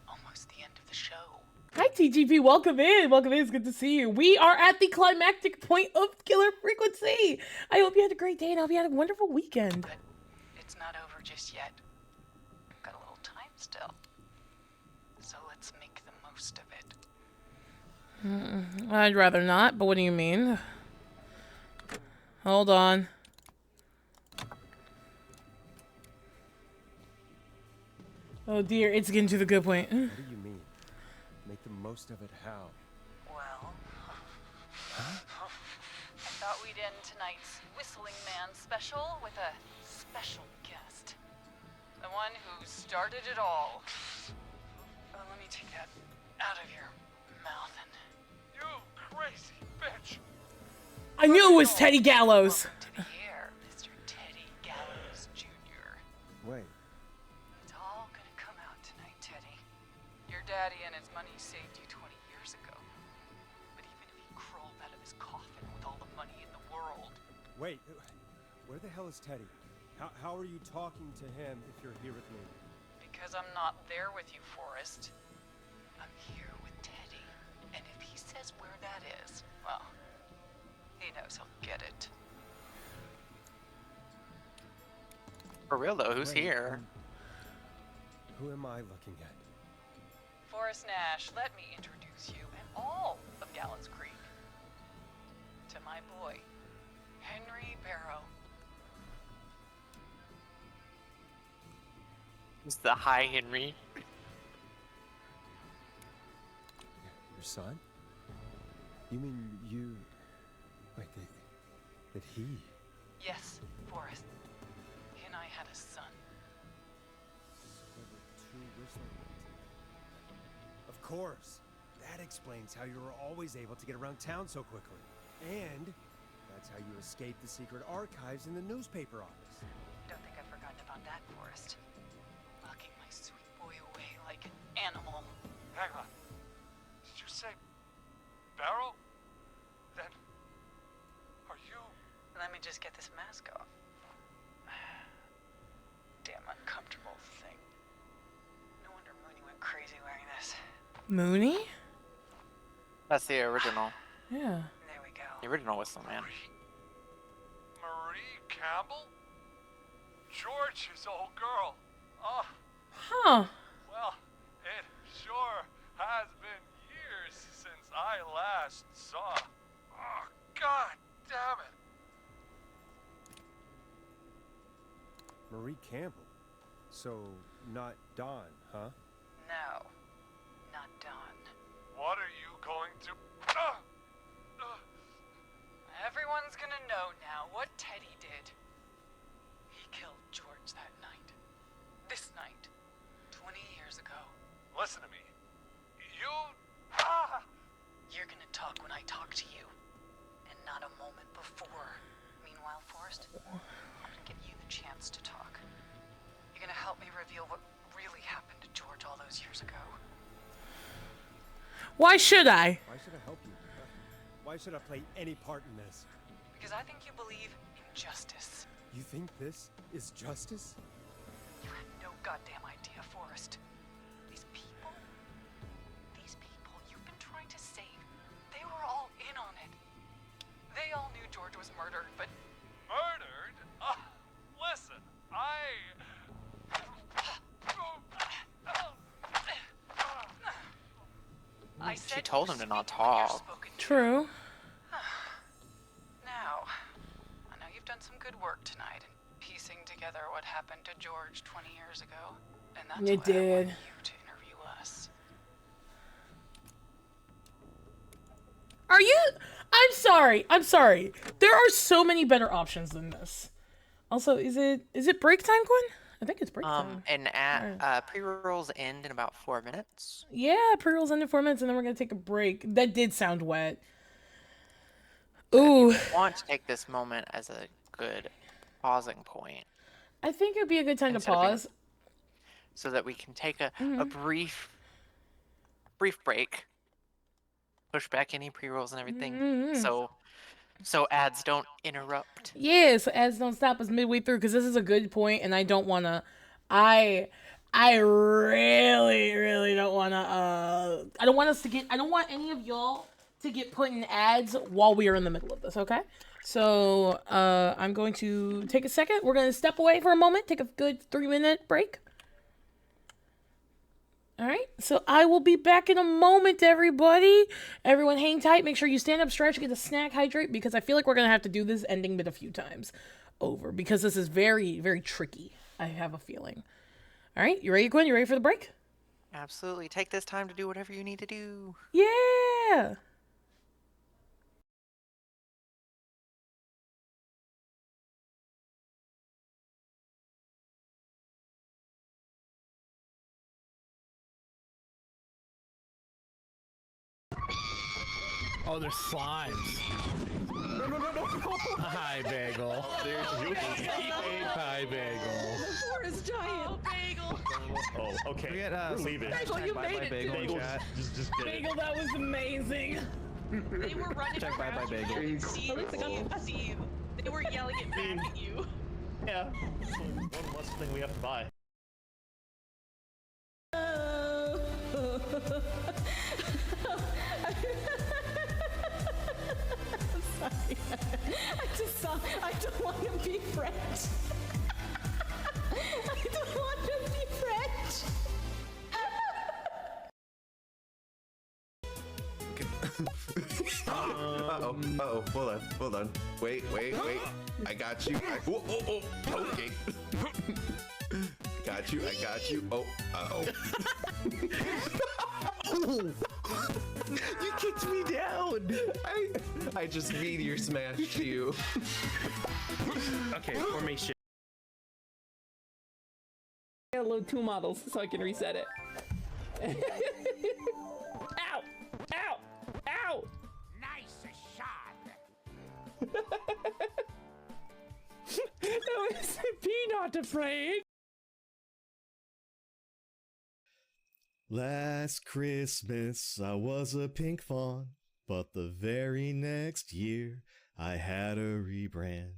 Almost the end of the show. Hi, TGP. Welcome in. Welcome in. It's good to see you. We are at the climactic point of Killer Frequency. I hope you had a great day and I hope you had a wonderful weekend. But it's not over just yet. Got a little time still. So let's make the most of it. I'd rather not, but what do you mean? Hold on. Oh dear, it's getting to the good point. What do you mean? Make the most of it how? Well, Huh? I thought thought we'd end tonight's Whistling Man special with a special guest. The one who started it all. Let me take that out of your mouth and... You crazy bitch! I knew it was Teddy Gallows. Welcome to the air, Mr. Teddy Gallows Jr. Wait. It's all gonna come out tonight, Teddy. Your daddy and his money saved you 20 years ago. But even if he crawled out of his coffin with all the money in the world... Wait. Where the hell is Teddy? How are you talking to him if you're here with me? Because I'm not there with you, Forrest. I'm here with Teddy. And if he says where that is, well, he knows he'll get it. For real though, who's Wait, here? Who am I looking at? Forrest Nash, let me introduce you and all of Gallows Creek to my boy, Henry Barrow. It's the Hi Henry. Your son? You mean you... Wait, that he... Yes, Forrest. He and I had a son. So there were two whistling ones. Of course. That explains how you were always able to get around town so quickly. And that's how you escaped the secret archives in the newspaper office. Don't think I've forgotten about that, Forrest. Locking my sweet boy away like an animal. Hang on. Did you say Barrow? Then are you? Let me just get this mask off. Damn uncomfortable thing. No wonder Mooney went crazy wearing this. Mooney? That's the original. Yeah. There we go. The original Whistling Man. Marie Campbell? George's old girl. Oh, Huh. well, it sure has been years since I last saw. Oh, God damn it. Marie Campbell. So, not Dawn, huh? No, not Dawn. What are you going to... Everyone's gonna know now what Teddy did. He killed George that night. This night. 20 years ago. Listen to me. You... You're gonna talk when I talk to you. And not a moment before. Meanwhile, Forrest, I'm gonna give you the chance to talk. You're gonna help me reveal what really happened to George all those years ago. Why should I? Why should I help you? Why should I play any part in this? Because I think you believe in justice. You think this is justice? You have no goddamn idea, Forrest. These people you've been trying to save, they were all in on it. They all knew George was murdered, but... Murdered? Listen, I She said told you him to not speak when you're talk. spoken to. True. Now, I know you've done some good work tonight in piecing together what happened to George 20 years ago, and that's You why I did. want you to interview us. Are you? I'm sorry. There are so many better options than this. Also, is it break time, Quinn? I think it's break time. Pre-rolls end in about 4 minutes. Yeah, pre-rolls end in 4 minutes, and then we're gonna take a break. That did sound wet. If Ooh. you want to take this moment as a good pausing point. I think it'd be a good time to Instead of being- pause. So that we can take a brief break. Push back any pre-rolls and everything. So ads don't interrupt. Yeah, so ads don't stop us midway through, because this is a good point, and I don't want to... I really don't want to... I don't want us to get... I don't want any of y'all to get put in ads while we are in the middle of this, okay? So, I'm going to take a second. We're going to step away for a moment, take a good 3-minute break. All right, so I will be back in a moment, everybody. Everyone hang tight. Make sure you stand up, stretch, get a snack, hydrate, because I feel like we're going to have to do this ending bit a few times over, because this is very, very tricky. I have a feeling. All right, you ready, Quinn? You ready for the break? Absolutely. Take this time to do whatever you need to do. Yeah. Oh, there's slimes. No. Hi, Bagel. Hi, Bagel. The floor is giant. Oh, Bagel. Oh, okay. We're leaving. Bagel, you made it. Bagel, just get Bagel, that was amazing. They were running Check around. bye Bagel. See. They were yelling it back at you. Yeah. One less thing we have to buy. I'm sorry. I don't want to be French. I don't want to be French. Uh-oh, hold on. Wait. I got you. Okay. I got you. Oh, uh-oh. You kicked me down. I just meteor smashed you. Okay, formation. I gotta load 2 models so I can reset it. Ow! Nice shot. No, be not afraid. Last Christmas I was a pink fawn, but the very next year I had a rebrand.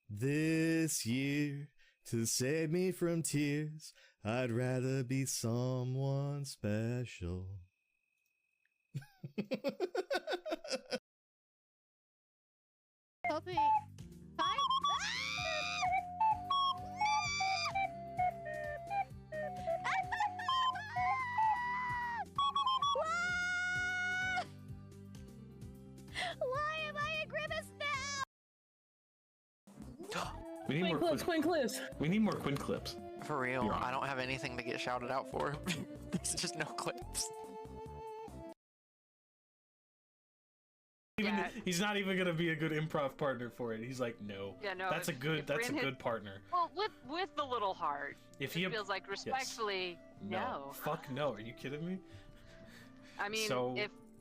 This year, to save me from tears, I'd rather be someone special. Healthy. Hi. Why am I a grimace now? We need more Quinn clips. We need more Quinn clips. For real, I don't have anything to get shouted out for. There's just no clips. He's not even gonna be a good improv partner for it. He's like, no. Yeah, no. That's a good partner. Well, with the little heart. If it he feels like respectfully, no. Fuck no. Are you kidding me? I mean, So-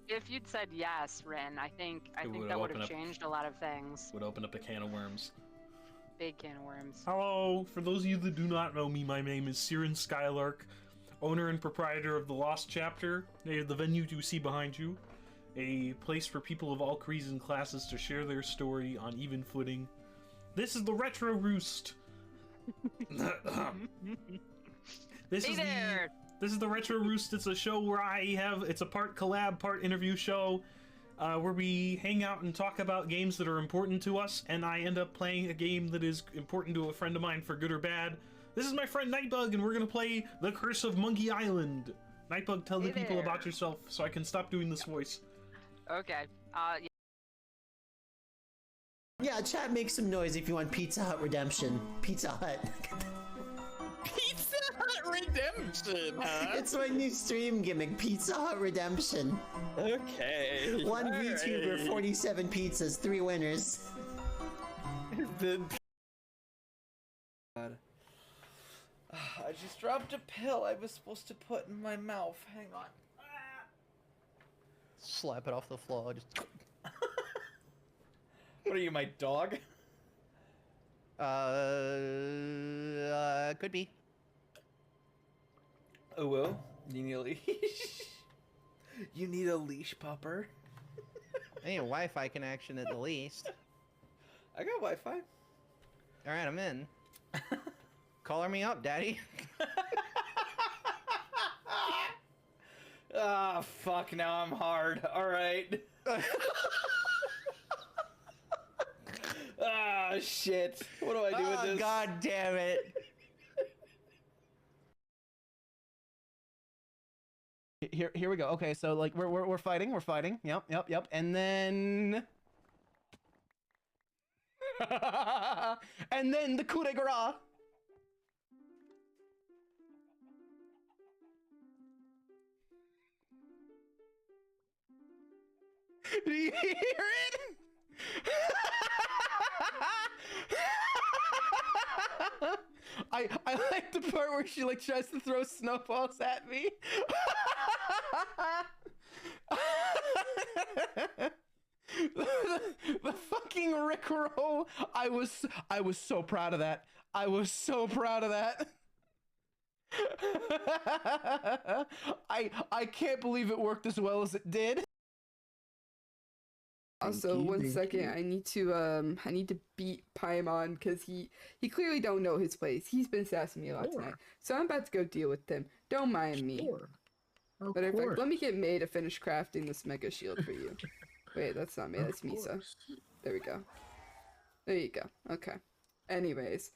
if you'd said yes, Rin, I think would that would open have up- changed a lot of things. Would open up a can of worms. Big can of worms. Hello, for those of you that do not know me, my name is Siren Skylark, owner and proprietor of the Lost Chapter, the venue you see behind you, a place for people of all creeds and classes to share their story on even footing. This is the Retro Roost. This is the Retro Roost. It's a show where it's a part collab, part interview show. Where we hang out and talk about games that are important to us, and I end up playing a game that is important to a friend of mine for good or bad. This is my friend Nightbug, and we're gonna play The Curse of Monkey Island. Nightbug, tell the people about yourself so I can stop doing this voice. Okay. Yeah, chat, make some noise if you want Pizza Hut Redemption. Pizza Hut. Pizza Hut Redemption, huh? It's my new stream gimmick, Pizza Hut Redemption. Okay. One VTuber, 47 pizzas, 3 winners. God. I just dropped a pill I was supposed to put in my mouth. Hang on. Slap it off the floor. Just. What are you, my dog? Could be. Oh well. You need a leash. You need a leash, pupper. Hey, Wi-Fi connection at the least. I got Wi-Fi. All right, I'm in. Collar me up, Daddy. Ah, fuck, now I'm hard. Alright. Ah, shit. What do I do with this? God damn it. Here we go. Okay, so like we're fighting. Yep. And then and then the coup de grace. Do you hear it? I like the part where she like tries to throw snowballs at me. fucking Rickroll. I was so proud of that. I was so proud of that. I can't believe it worked as well as it did. Also, one second, I need to beat Paimon because he clearly don't know his place. He's been sassing me a lot tonight, so I'm about to go deal with him. Don't mind me. Matter of fact, let me get May to finish crafting this mega shield for you. Wait, that's not May, that's Misa. There we go. There you go. Okay. Anyways.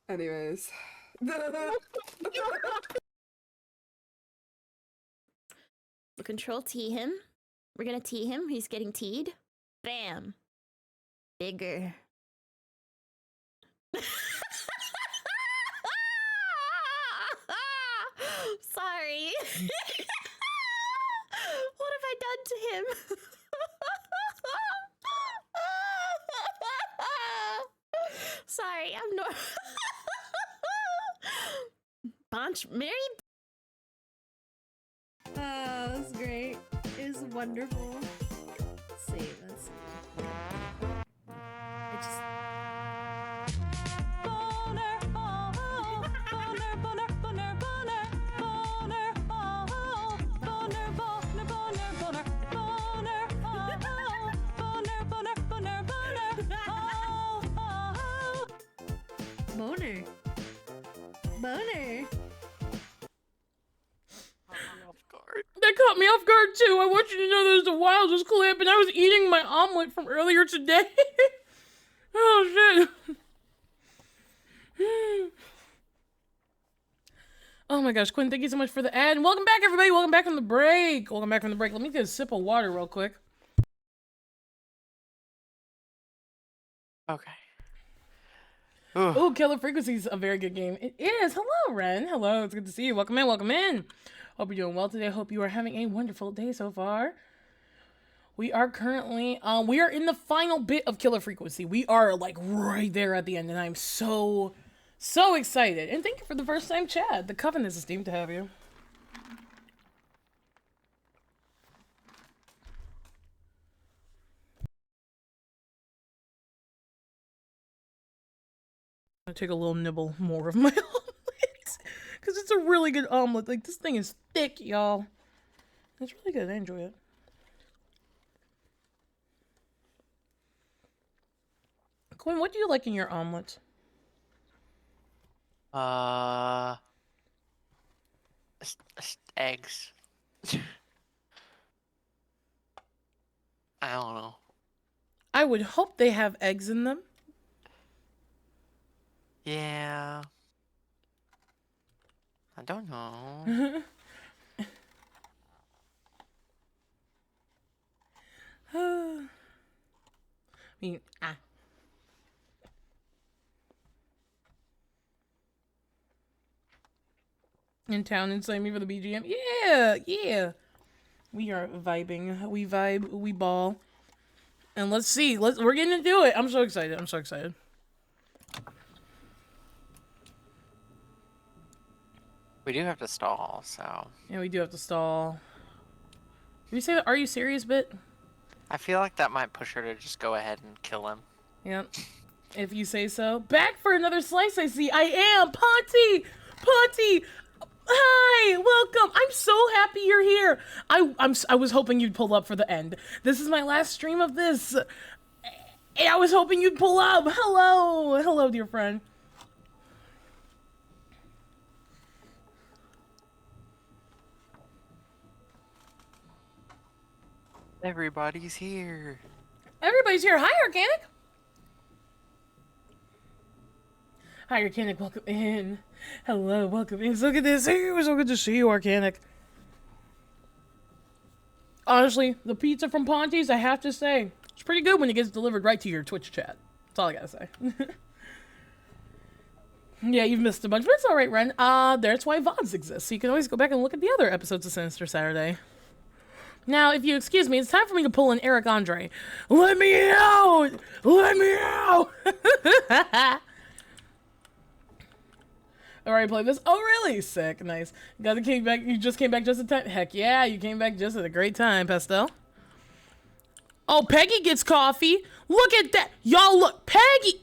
Anyways. We'll control T him. We're gonna T him. He's getting T'd. Bam. Bigger. Sorry. What have I done to him? Sorry, I'm not. Bunch Mary. That's great. It was wonderful. Let's see. I just. Boner. Boner. That caught me off guard too. I want you to know there's the wildest clip, and I was eating my omelet from earlier today. Oh shit. Oh my gosh, Quinn, thank you so much for the ad. And welcome back, everybody. Welcome back from the break. Welcome back from the break. Let me get a sip of water real quick. Okay. Oh, Killer Frequency is a very good game. It is. Hello, Ren. Hello. It's good to see you. Welcome in. Welcome in. Hope you're doing well today. Hope you are having a wonderful day so far. We are currently, we are in the final bit of Killer Frequency. We are like right there at the end, and I'm so excited. And thank you for the first time, Chad. The Coven is esteemed to have you. I'm gonna take a little nibble more of my omelet because it's a really good omelet. Like, this thing is thick, y'all. It's really good. I enjoy it. Quinn, what do you like in your omelets? Eggs. I don't know. I would hope they have eggs in them. Yeah. I don't know. I mean, in town and sign me for the BGM. Yeah. We are vibing. We vibe. We ball. And let's see. We're getting to do it. I'm so excited. We do have to stall, so. Yeah, we do have to stall. Did we say the "Are you serious" bit? I feel like that might push her to just go ahead and kill him. Yep. If you say so. Back for another slice, I see. I am Ponty. Hi, welcome. I'm so happy you're here. I was hoping you'd pull up for the end. This is my last stream of this. And I was hoping you'd pull up. Hello, dear friend. Everybody's here. Everybody's here. Hi, Organic. Hi, Organic. Welcome in. Hello, welcome in. Look at this. It was so good to see you, Organic. Honestly, the pizza from Ponty's, I have to say, it's pretty good when it gets delivered right to your Twitch chat. That's all I gotta say. Yeah, you've missed a bunch, but it's alright, Ren. That's why VODs exist, so you can always go back and look at the other episodes of Sinister Saturday. Now, if you excuse me, it's time for me to pull in Eric Andre. Let me out! Let me out! already played this. Oh, really? Sick. Nice. You just came back just in time. Heck yeah, you came back just at a great time, Pastel. Oh, Peggy gets coffee. Look at that. Y'all look. Peggy.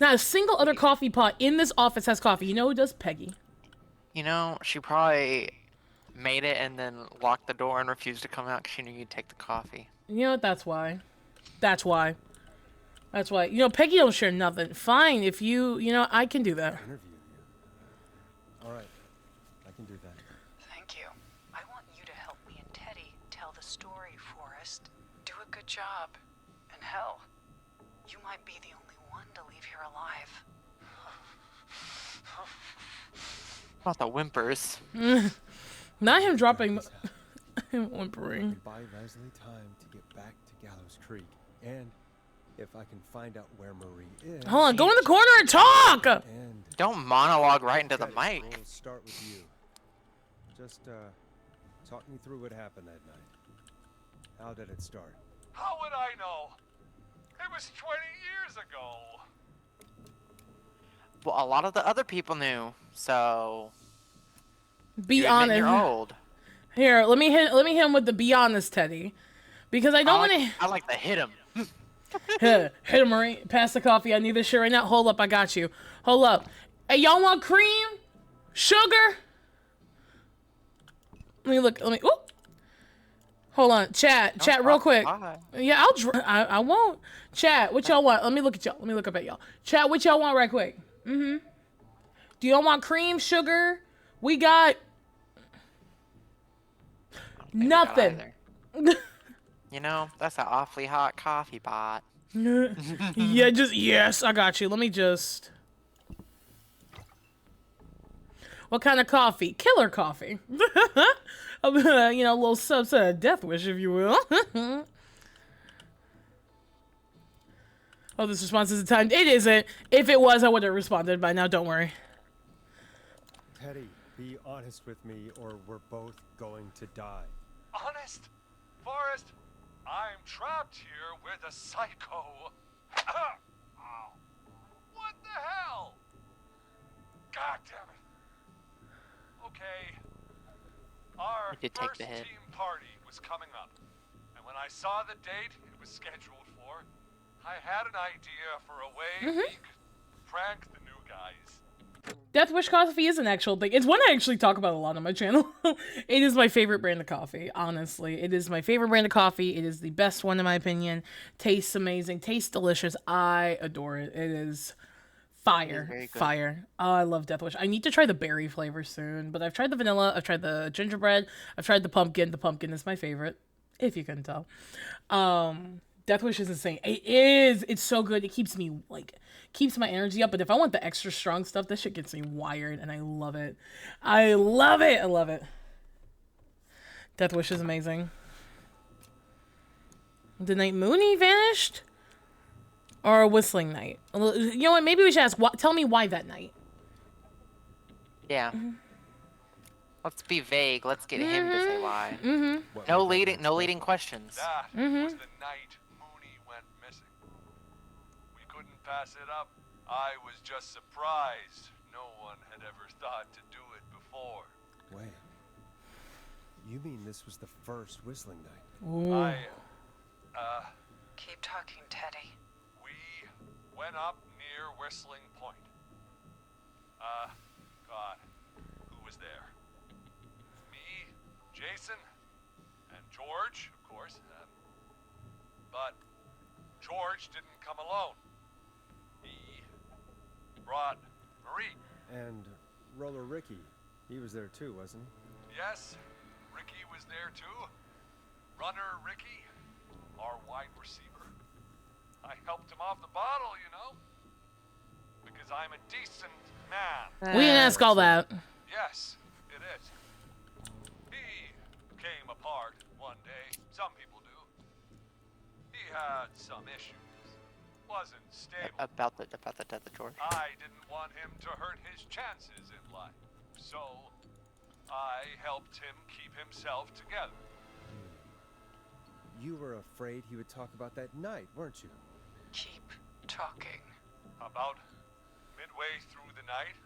Not a single other coffee pot in this office has coffee. You know who does? Peggy. You know, she probably made it and then locked the door and refused to come out because she knew you'd take the coffee. You know what? That's why. That's why. That's why. You know, Peggy don't share nothing. Fine, if you know, I can do that. All right, I can do that. Thank you. I want you to help me and Teddy tell the story, Forrest. Do a good job. And hell, you might be the only one to leave here alive. About the whimpers. Not him dropping. Him whimpering. Buy Leslie time to get back to Gallows Creek, and if I can find out where Marie is. Hold on, go in the corner and talk. And don't monologue right into the mic. We'll start with you. Just talk me through what happened that night. How did it start? How would I know? It was 20 years ago. Well, a lot of the other people knew, so. Be honest. You're old. Here, let me hit him with the be honest, Teddy, because I don't want to. I like to hit him. Hit him, Marie. Pass the coffee. I need this shit right now. Hold up, I got you. Hold up. Hey, y'all want cream? Sugar? Let me look. Ooh. Hold on, chat, real quick. Yeah, I won't. Chat, what y'all want? Let me look at y'all. Let me look up at y'all. Chat, what y'all want right quick? Do y'all want cream, sugar? We got nothing. You know, that's an awfully hot coffee pot. Yeah, yes, I got you. Let me just. What kind of coffee? Killer coffee. You know, a little subset of Death Wish, if you will. Oh, this response isn't timed. It isn't. If it was, I would have responded by now. Don't worry. Teddy, be honest with me, or we're both going to die. Honest? Forrest, I'm trapped here with a psycho. What the hell? God damn it. Okay. Our did take first the hit. team party was coming up. And when I saw the date it was scheduled for, I had an idea for a way we could prank the new guys. Death Wish coffee is an actual thing. It's one I actually talk about a lot on my channel. It is my favorite brand of coffee, honestly. It is my favorite brand of coffee. It is the best one in my opinion. Tastes amazing. Tastes delicious. I adore it. It is fire. Fire. Oh, I love Death Wish. I need to try the berry flavor soon, but I've tried the vanilla. I've tried the gingerbread. I've tried the pumpkin. The pumpkin is my favorite, if you couldn't tell. Death Wish is insane. It is. It's so good. It keeps me keeps my energy up. But if I want the extra strong stuff, this shit gets me wired, and I love it. I love it. I love it. Death Wish is amazing. The night Mooney vanished, or a whistling night. You know what? Maybe we should ask. Tell me why that night. Yeah. Let's be vague. Let's get him to say why. No leading questions. That was the night Mooney went missing. We couldn't pass it up. I was just surprised. No one had ever thought to do it before. Wait. You mean this was the first whistling night? Ooh. Keep talking, Teddy. We went up near Whistling Point. God, who was there? Me, Jason, and George, of course. But George didn't come alone. He brought Marie. And Roller Ricky, he was there too, wasn't he? Yes, Ricky was there too. Runner Ricky, our wide receiver. I helped him off the bottle, you know, because I'm a decent man. We didn't ask all that. Yes, it is. He came apart one day. Some people do. He had some issues. Wasn't stable. About the death of George. I didn't want him to hurt his chances in life, so I helped him keep himself together. You were afraid he would talk about that night, weren't you? Keep talking. About Midway through the night,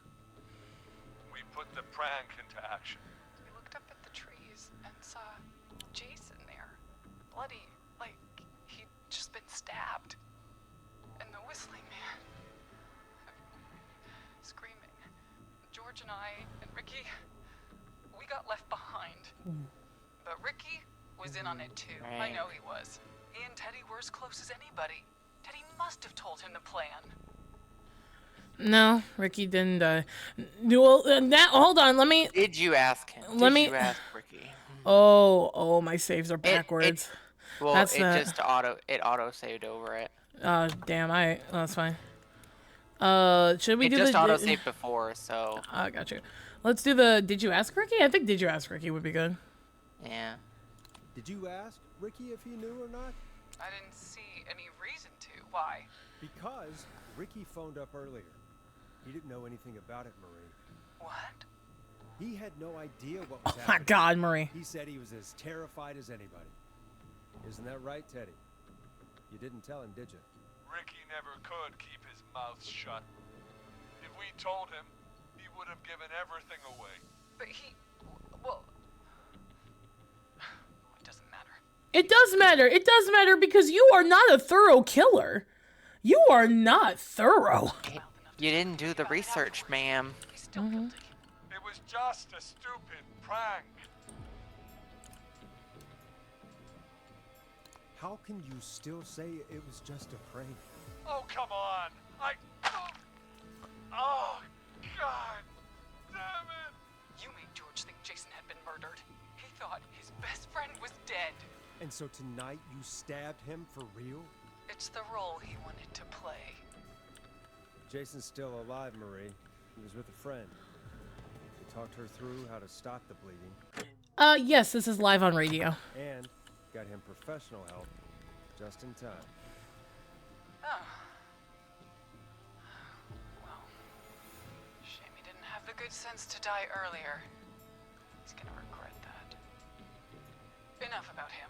we put the prank into action. We looked up at the trees and saw Jason there, bloody, like he'd just been stabbed. And the whistling man, screaming. George and I and Ricky, we got left behind. But Ricky was in on it too. I know he was. He and Teddy were as close as anybody. Teddy must have told him the plan. No, Ricky didn't. Well, hold on. Let me. Did you ask him? Let me. Did you ask Ricky? Oh, my saves are backwards. Well, That's it not... just auto saved over it. Damn. That's fine. Should we it do just the? Auto saved before, so. I got you. Let's do the. Did you ask Ricky? I think did you ask Ricky would be good. Yeah. Did you ask Ricky if he knew or not? I didn't see any reason to. Why? Because Ricky phoned up earlier. He didn't know anything about it, Marie. What? He had no idea what was Oh my happening. God, Marie. He said he was as terrified as anybody. Isn't that right, Teddy? You didn't tell him, did you? Ricky never could keep his mouth shut. If we told him, he would have given everything away. But he... Well... It doesn't matter. It does matter. It does matter because you are not a thorough killer. You are not thorough. You didn't do the research, ma'am. It was just a stupid prank. How can you still say it was just a prank? Oh, come on. Oh, God damn it. You made George think Jason had been murdered. He thought his best friend was dead. And so tonight you stabbed him for real? It's the role he wanted to play. Jason's still alive, Marie. He was with a friend. We talked her through how to stop the bleeding. Yes, this is live on radio. And got him professional help just in time. Oh. Well, shame he didn't have the good sense to die earlier. He's gonna regret that. Enough about him.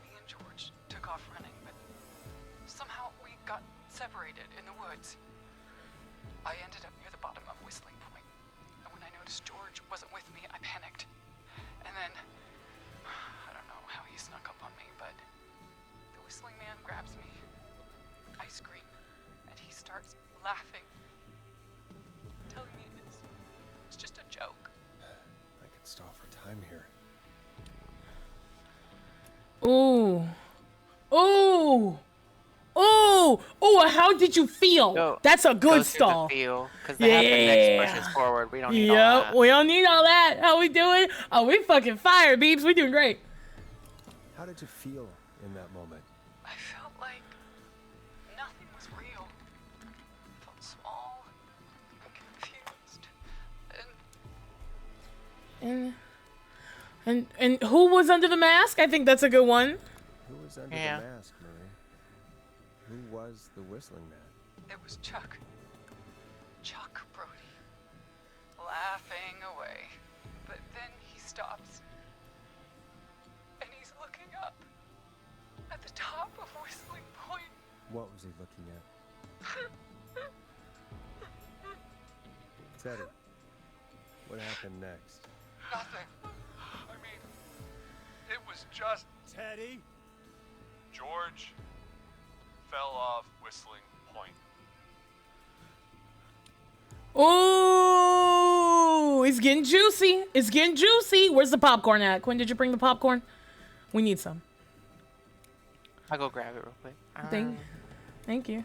Me and George took off running, but somehow we got separated in the woods. I ended up near the bottom of Whistling Point, and when I noticed George wasn't with me, I panicked. And then, I don't know how he snuck up on me, but the whistling man grabs me. I scream, and he starts laughing, telling me it's just a joke. I could stall for time here. Ooh. Ooh. Ooh. Ooh, how did you feel? That's a good stall. Because the happen next pushes forward. We don't need all that. We don't need all that. How we doing? Oh, we fucking fire, beeps. We doing great. How did you feel in that moment? I felt like nothing was real. I felt small and confused. And who was under the mask? I think that's a good one. Who was under the mask, Marie? Who was the whistling man? It was Chuck. Chuck Brody. Laughing away. But then he stops. And he's looking up. At the top of Whistling Point. What was he looking at? Teddy, what happened next? Nothing. I mean, it was just... Teddy? George fell off Whistling Point. Ooh, it's getting juicy. It's getting juicy. Where's the popcorn at? Quinn, did you bring the popcorn? We need some. I'll go grab it real quick. Thank you.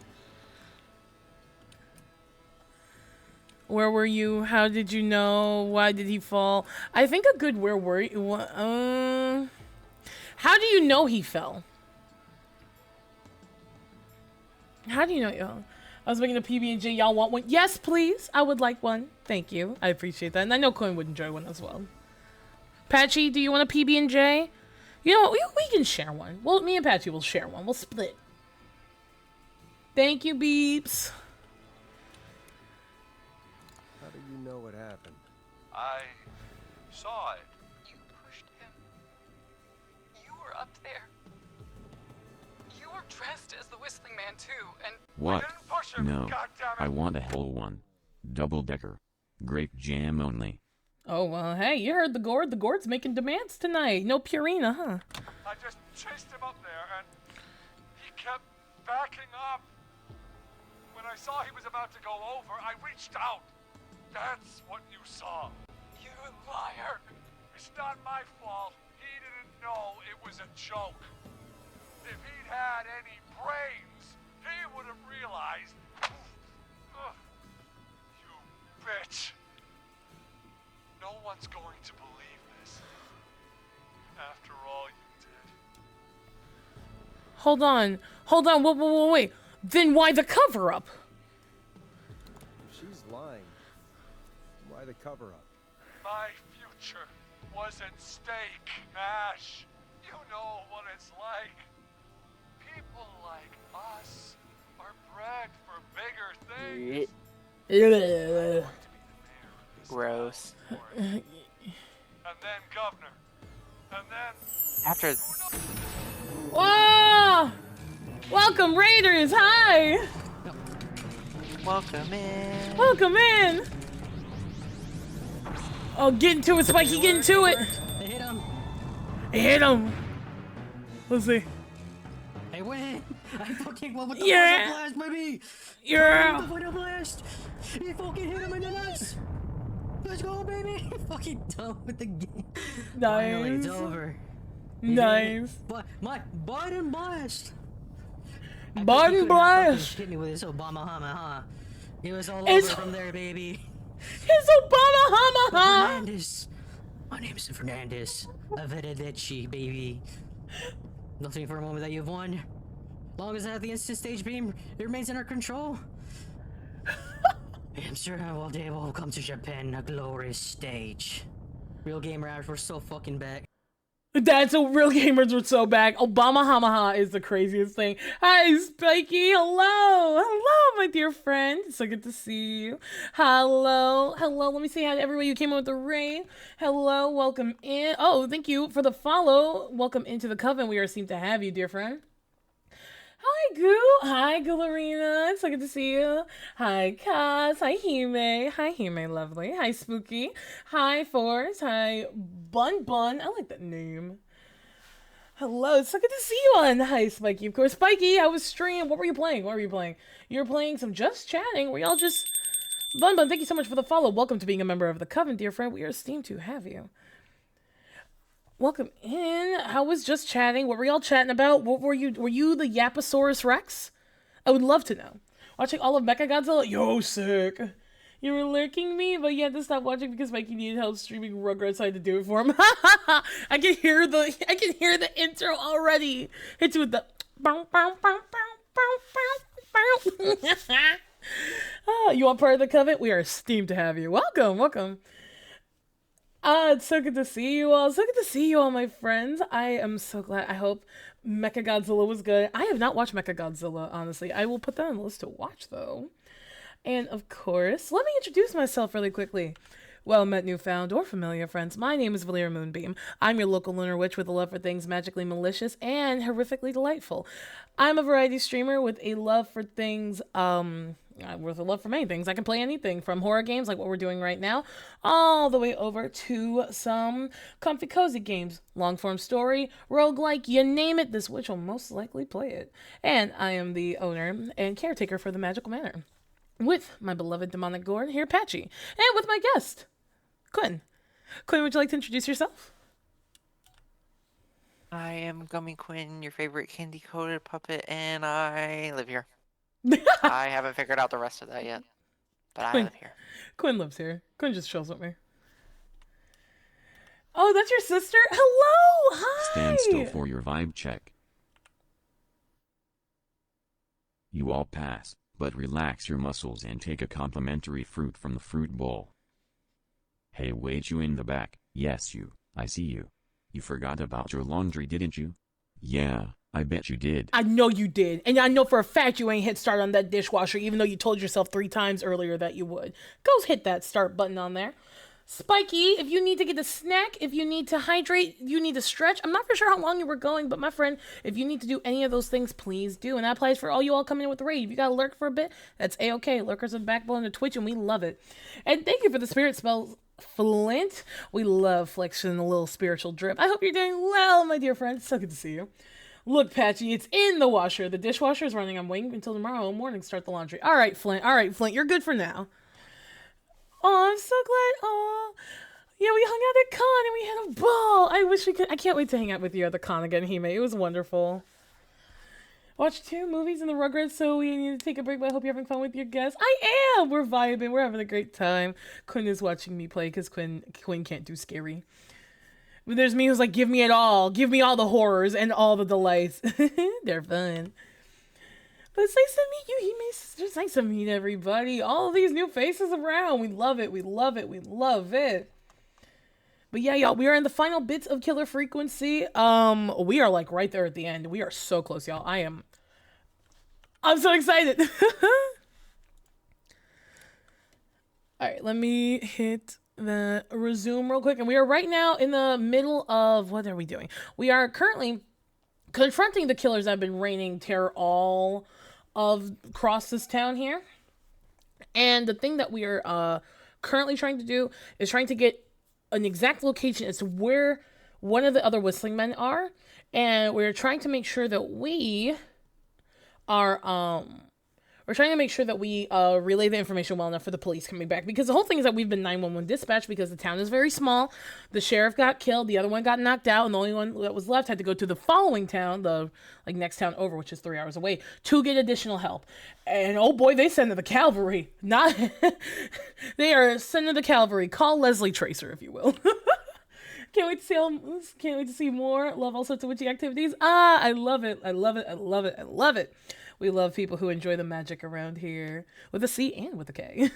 Where were you? How did you know? Why did he fall? I think a good where were you? How do you know he fell? How do you know? I was making a PB&J. Y'all want one? Yes, please. I would like one. Thank you. I appreciate that. And I know Quinn would enjoy one as well. Patchy, do you want a PB&J? You know what? We can share one. Well, me and Patchy will share one. We'll split. Thank you, Beeps. How do you know what happened? I saw it. You pushed him. You were up there. You were dressed as the Whistling Man too, and What? No. I want a whole one. Double-decker. Grape jam only. Oh, well, hey, you heard the Gourd. The Gourd's making demands tonight. No Purina, huh? I just chased him up there, and he kept backing up. When I saw he was about to go over, I reached out. That's what you saw. you liar. It's not my fault. He didn't know it was a joke. If he'd had any brains, he would have realized. Ugh, you bitch. No one's going to believe this. After all you did. Hold on. Wait. Then why the cover-up? If she's lying, why the cover-up? My future was at stake, Ash. You know what it's like. People like us are bred for bigger things. Gross. And then governor. And then... After... Whoa! Welcome, Raiders! Hi! Welcome in. Welcome in! Oh, get into it, Spiky, get into it! They hit him. It hit him! Let's see. I win! I fucking won with the Yeah. final blast, baby! Yeah. The final blast! He fucking hit him in the nuts! Let's go, baby! Fucking done with the game. Finally, it's Nice. over. Nice. But my Biden blast! Biden blast! Hit me with this Obama hammer, huh? It was all It's- over from there, baby. It's Obama hammer, huh? Fernandez. My name is Fernandez. Avedeci, baby. Nothing for a moment that you've won. Long as I have the instant stage beam, it remains in our control. I'm sure one day we'll come to Japan, a glorious stage. Real gamer hours, we're so fucking back. That's a real gamers were so back. Obama Hamaha is the craziest thing. Hi, Spiky. Hello, my dear friend. It's so good to see you. Hello. Let me say hi to everybody who came in with the raid. Hello, welcome in. Oh, thank you for the follow. Welcome into the coven. We are seem to have you, dear friend. Hi, Goo. Hi, Gularina. It's so good to see you. Hi, Kaz. Hi, Hime, lovely. Hi, Spooky. Hi, Force. Hi, Bun. I like that name. Hello. It's so good to see you on. Hi, Spiky. Of course, Spiky. I was streaming. What were you playing? You were playing some Just Chatting. Were y'all just... Bun, thank you so much for the follow. Welcome to being a member of the Coven, dear friend. We are esteemed to have you. Welcome in. How was Just Chatting? What were y'all chatting about? What were you the Yaposaurus Rex? I would love to know. Watching all of Mechagodzilla? Yo, sick. You were lurking me, but you had to stop watching because Mikey needed help streaming Rugrats, so I had to do it for him. I can hear the intro already. Hits with the you want part of the coven? We are esteemed to have you. Welcome. It's so good to see you all. So good to see you all, my friends. I am so glad. I hope Mechagodzilla was good. I have not watched Mechagodzilla, honestly. I will put that on the list to watch, though. And, of course, let me introduce myself really quickly. Well met, newfound, or familiar friends. My name is Valera Moonbeam. I'm your local lunar witch with a love for things magically malicious and horrifically delightful. I'm a variety streamer with a love for things, with a love for many things. I can play anything from horror games like what we're doing right now, all the way over to some comfy cozy games, long form story, roguelike, you name it, this witch will most likely play it. And I am the owner and caretaker for the Magical Manor, with my beloved demonic Gord here, Patchy, and with my guest, Quinn. Quinn, would you like to introduce yourself? I am GummyQuinng, your favorite candy-coated puppet, and I live here. I haven't figured out the rest of that yet, but I live here. Quinn lives here. Quinn just chills with me. Oh, that's your sister? Hello! Hi! Stand still for your vibe check. You all pass, but relax your muscles and take a complimentary fruit from the fruit bowl. Hey, wait, you in the back. Yes, you. I see you. You forgot about your laundry, didn't you? Yeah, I bet you did. I know you did. And I know for a fact you ain't hit start on that dishwasher, even though you told yourself 3 times earlier that you would. Go hit that start button on there. Spiky, if you need to get a snack, if you need to hydrate, you need to stretch. I'm not for sure how long you were going, but my friend, if you need to do any of those things, please do. And that applies for all you all coming in with the raid. If you gotta lurk for a bit, that's A-okay. Lurkers are the backbone of Twitch, and we love it. And thank you for the spirit spells, Flint. We love flexing a little spiritual drip. I hope you're doing well, my dear friend. So good to see you. Look, Patchy, it's in the washer. The dishwasher is running. I'm waiting until tomorrow morning to start the laundry. All right, Flint. You're good for now. Oh, I'm so glad. Oh, yeah, we hung out at con and we had a ball. I wish we could. I can't wait to hang out with you at the con again, Hime. It was wonderful. Watch 2 movies in the Rugrats, so we need to take a break, but I hope you're having fun with your guests. I am! We're vibing. We're having a great time. Quinn is watching me play because Quinn can't do scary. But there's me who's like, give me it all. Give me all the horrors and all the delights. They're fun. But it's nice to meet you, Hime. It's just nice to meet everybody. All of these new faces around. We love it. We love it. We love it. But yeah, y'all, we are in the final bits of Killer Frequency. We are like right there at the end. We are so close, y'all. I'm so excited. All right, let me hit the resume real quick. And we are right now in the middle of, what are we doing? We are currently confronting the killers that have been raining terror all across this town here. And the thing that we are currently trying to do is trying to get an exact location as to where one of the other whistling men are. And we're trying to make sure that we are, relay the information well enough for the police coming back. Because the whole thing is that we've been 911 dispatched because the town is very small. The sheriff got killed. The other one got knocked out. And the only one that was left had to go to the following town, the next town over, which is 3 hours away, to get additional help. And oh boy, they send the cavalry. They are sending the cavalry. Call Leslie Tracer, if you will. Can't wait to see more. Love all sorts of witchy activities. I love it. I love it. I love it. I love it. We love people who enjoy the magic around here. With a C and with a K.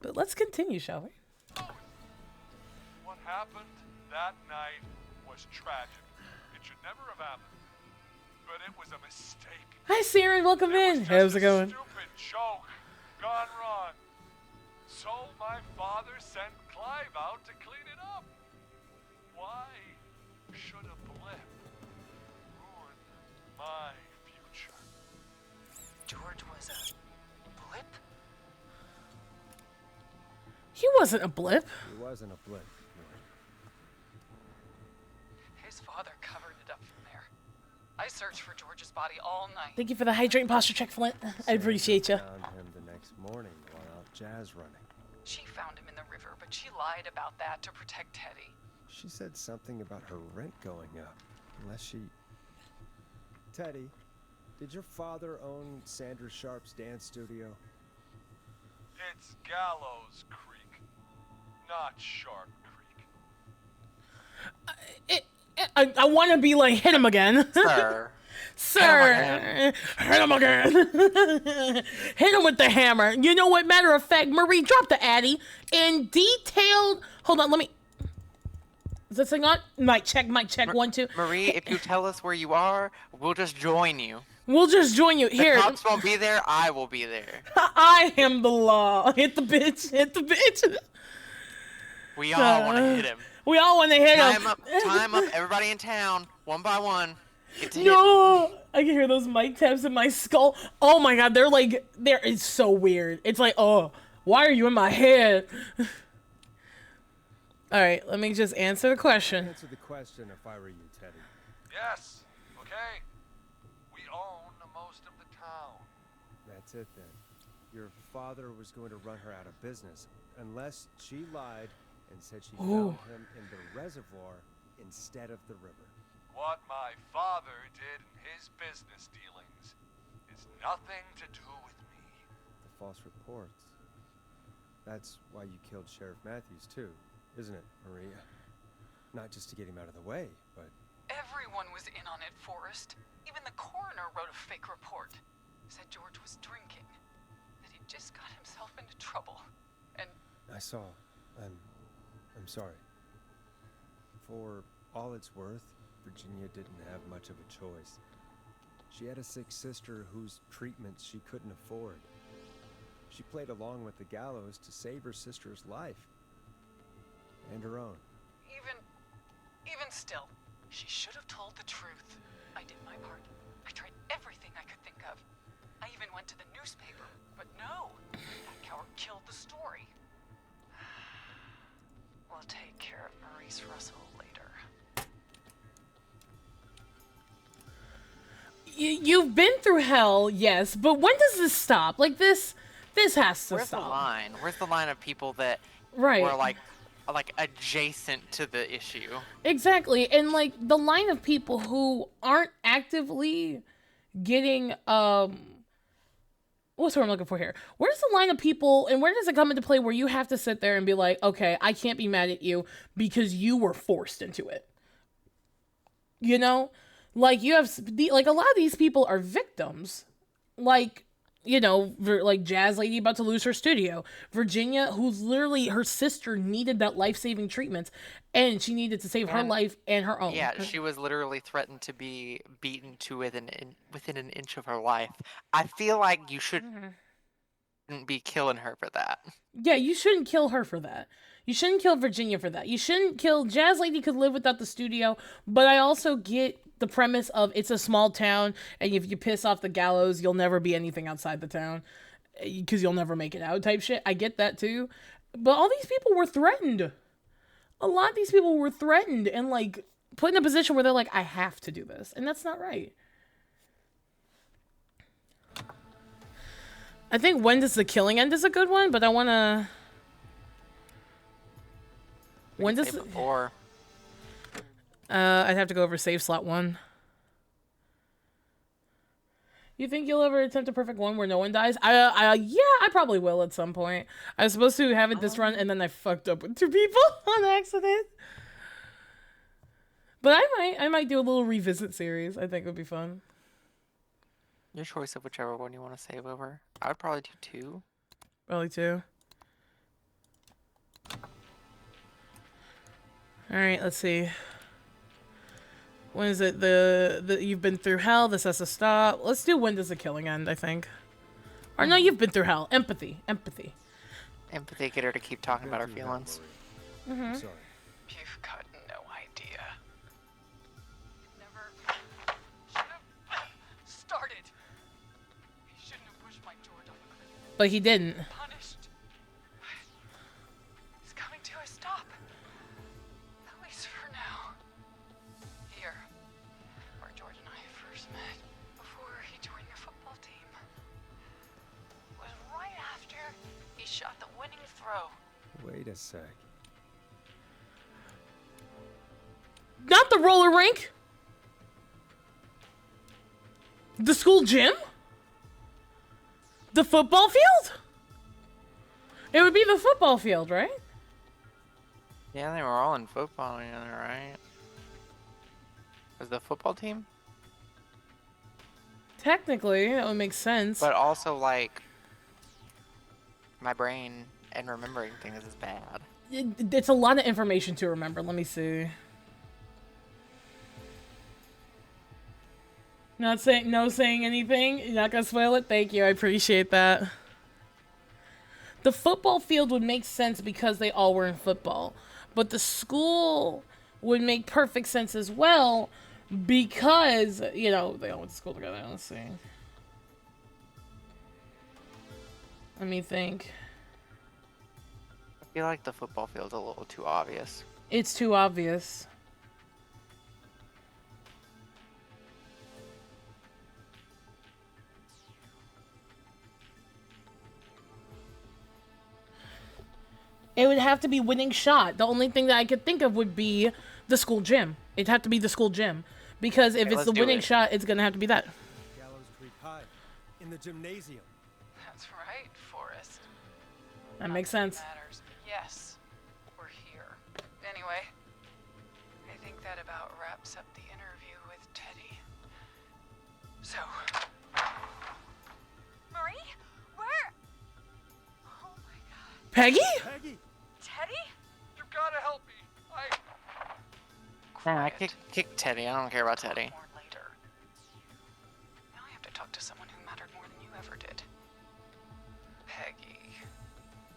But let's continue, shall we? What happened that night was tragic. It should never have happened. But it was a mistake. Hi, Siren. Welcome in. How's it going? Stupid joke gone wrong. So my father sent Clive out to clean it up. Why should a blip ruin my future? George was a blip? He wasn't a blip. He wasn't a blip. His father covered it up from there. I searched for George's body all night. Thank you for the hydrate posture check, Flint. I appreciate you. Found him the next morning while out jazz running. She found him in the river, but she lied about that to protect Teddy. She said something about her rent going up. Unless she... Teddy, did your father own Sandra Sharp's dance studio? It's Gallows Creek, not Sharp Creek. I want to be like, hit him again. Sir. Sir. Hit him again. Hit him with the hammer. You know what? Matter of fact, Marie, drop the Addy in detailed... Hold on, let me... Is this thing on? Mic check, 1, 2. Marie, if you tell us where you are, we'll just join you. We'll just join you. Here. The cops won't be there, I will be there. I am the law. Hit the bitch. Hit the bitch. We all want to hit him. We all want to hit him. Time up, everybody in town, one by one. Get to No! I can hear those mic taps in my skull. Oh my god, it's so weird. It's like, oh, why are you in my head? Alright, let me just answer the question. Answer the question if I were you, Teddy. Yes, okay? We own most of the town. That's it then. Your father was going to run her out of business unless she lied and said she found him in the reservoir instead of the river. What my father did in his business dealings is nothing to do with me. The false reports. That's why you killed Sheriff Matthews too, isn't it, Maria? Not just to get him out of the way, but... Everyone was in on it, Forrest. Even the coroner wrote a fake report. Said George was drinking. That he just got himself into trouble. And... I saw. I'm sorry. For all it's worth, Virginia didn't have much of a choice. She had a sick sister whose treatments she couldn't afford. She played along with the gallows to save her sister's life. And her own. Even still, she should have told the truth. I did my part. I tried everything I could think of. I even went to the newspaper, but no, that coward killed the story. We'll take care of Maurice Russell later. You've been through hell, yes, but when does this stop? Like this has to Where's stop. the line? Where's the line of people that Right. were like adjacent to the issue? Exactly, and like the line of people who aren't actively getting what's what I'm looking for here? Where's the line of people, and where does it come into play where you have to sit there and be like, okay, I can't be mad at you because you were forced into it? You know, like you have like a lot of these people are victims, like. You know, like Jazz Lady about to lose her studio. Virginia, who's literally, her sister needed that life-saving treatment, and she needed to save her life and her own. Yeah, she was literally threatened to be beaten to within an inch of her life. I feel like you shouldn't be killing her for that. Yeah, you shouldn't kill her for that. You shouldn't kill Virginia for that. You shouldn't kill... Jazz Lady could live without the studio, but I also get the premise of it's a small town, and if you piss off the gallows, you'll never be anything outside the town, because you'll never make it out type shit. I get that too. But all these people were threatened. A lot of these people were threatened and, like, put in a position where they're like, I have to do this. And that's not right. I think When Does the Killing End is a good one, but I want to... When does... Before. I'd have to go over save slot 1. You think you'll ever attempt a perfect one where no one dies? Yeah, I probably will at some point. I was supposed to have it this run, and then I fucked up with 2 people on accident. But I might do a little revisit series. I think it would be fun. Your choice of whichever one you want to save over. I would probably do 2. Probably 2. All right, let's see. When is it? The you've been through hell. This has to stop. Let's do When Does the Killing End, I think. Or no, you've been through hell. Empathy. Empathy, get her to keep talking about her feelings. Mm-hmm. Sorry. You've got no idea. Never should have started. He shouldn't have pushed my George off a cliff. But he didn't. Punished. It's coming to a stop. At least for now. Here, where George and I first met, before he joined your football team, was right after he shot the winning throw. Wait a sec. Not the roller rink. The school gym? The football field? It would be the football field, right? Yeah, they were all in football together, right? Was the football team? Technically, that would make sense. But also, like, my brain and remembering things is bad. It's a lot of information to remember. Let me see. No saying anything. You're not gonna spoil it. Thank you. I appreciate that. The football field would make sense because they all were in football, but the school would make perfect sense as well because, you know, they all went to school together. Let's see. Let me think. I feel like the football field's a little too obvious. It's too obvious. It would have to be winning shot. The only thing that I could think of would be the school gym. It'd have to be the school gym. Because if it's the winning shot, it's going to have to be that. Gallows Creek High, in the gymnasium. That's right, Forrest. That makes sense. Matters. Yes, we're here. Anyway, I think that about wraps up the interview with Teddy. So, Marie, where? Oh my God. Peggy? Peggy! Teddy? You gotta help me. Nah, I kick Teddy. I don't care about Teddy. More later. Now I have to talk to someone who mattered more than you ever did. Peggy.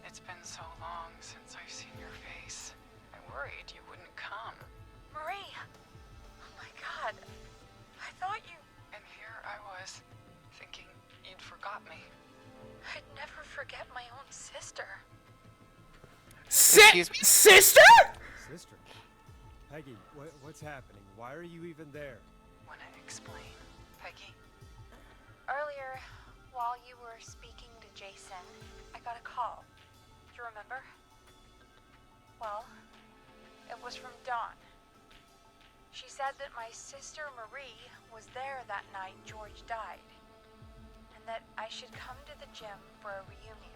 It's been so long since I've seen your face. I worried you wouldn't come. Marie! Oh my god. I thought you... And here I was, thinking you'd forgot me. I'd never forget my own sister. Sister? Sister? Peggy, what's happening? Why are you even there? Wanna explain, Peggy? Earlier, while you were speaking to Jason, I got a call. Do you remember? Well, it was from Dawn. She said that my sister Marie was there that night George died, and that I should come to the gym for a reunion.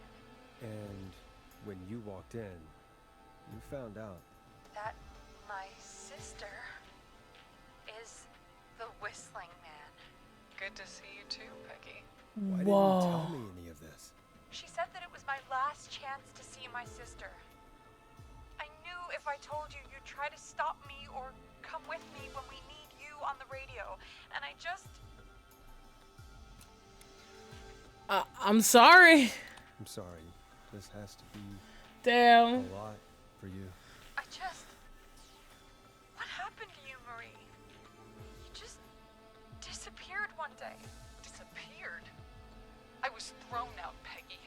And when you walked in, you found out. That my sister is the Whistling Man. Good to see you too, Peggy. Why didn't you tell me any of this? She said that it was my last chance to see my sister. I knew if I told you, you'd try to stop me or come with me when we need you on the radio. And I just... I'm sorry. I'm sorry. This has to be Damn. a lot for you. I just... What happened to you, Marie? You just disappeared one day. Disappeared? I was thrown out, Peggy.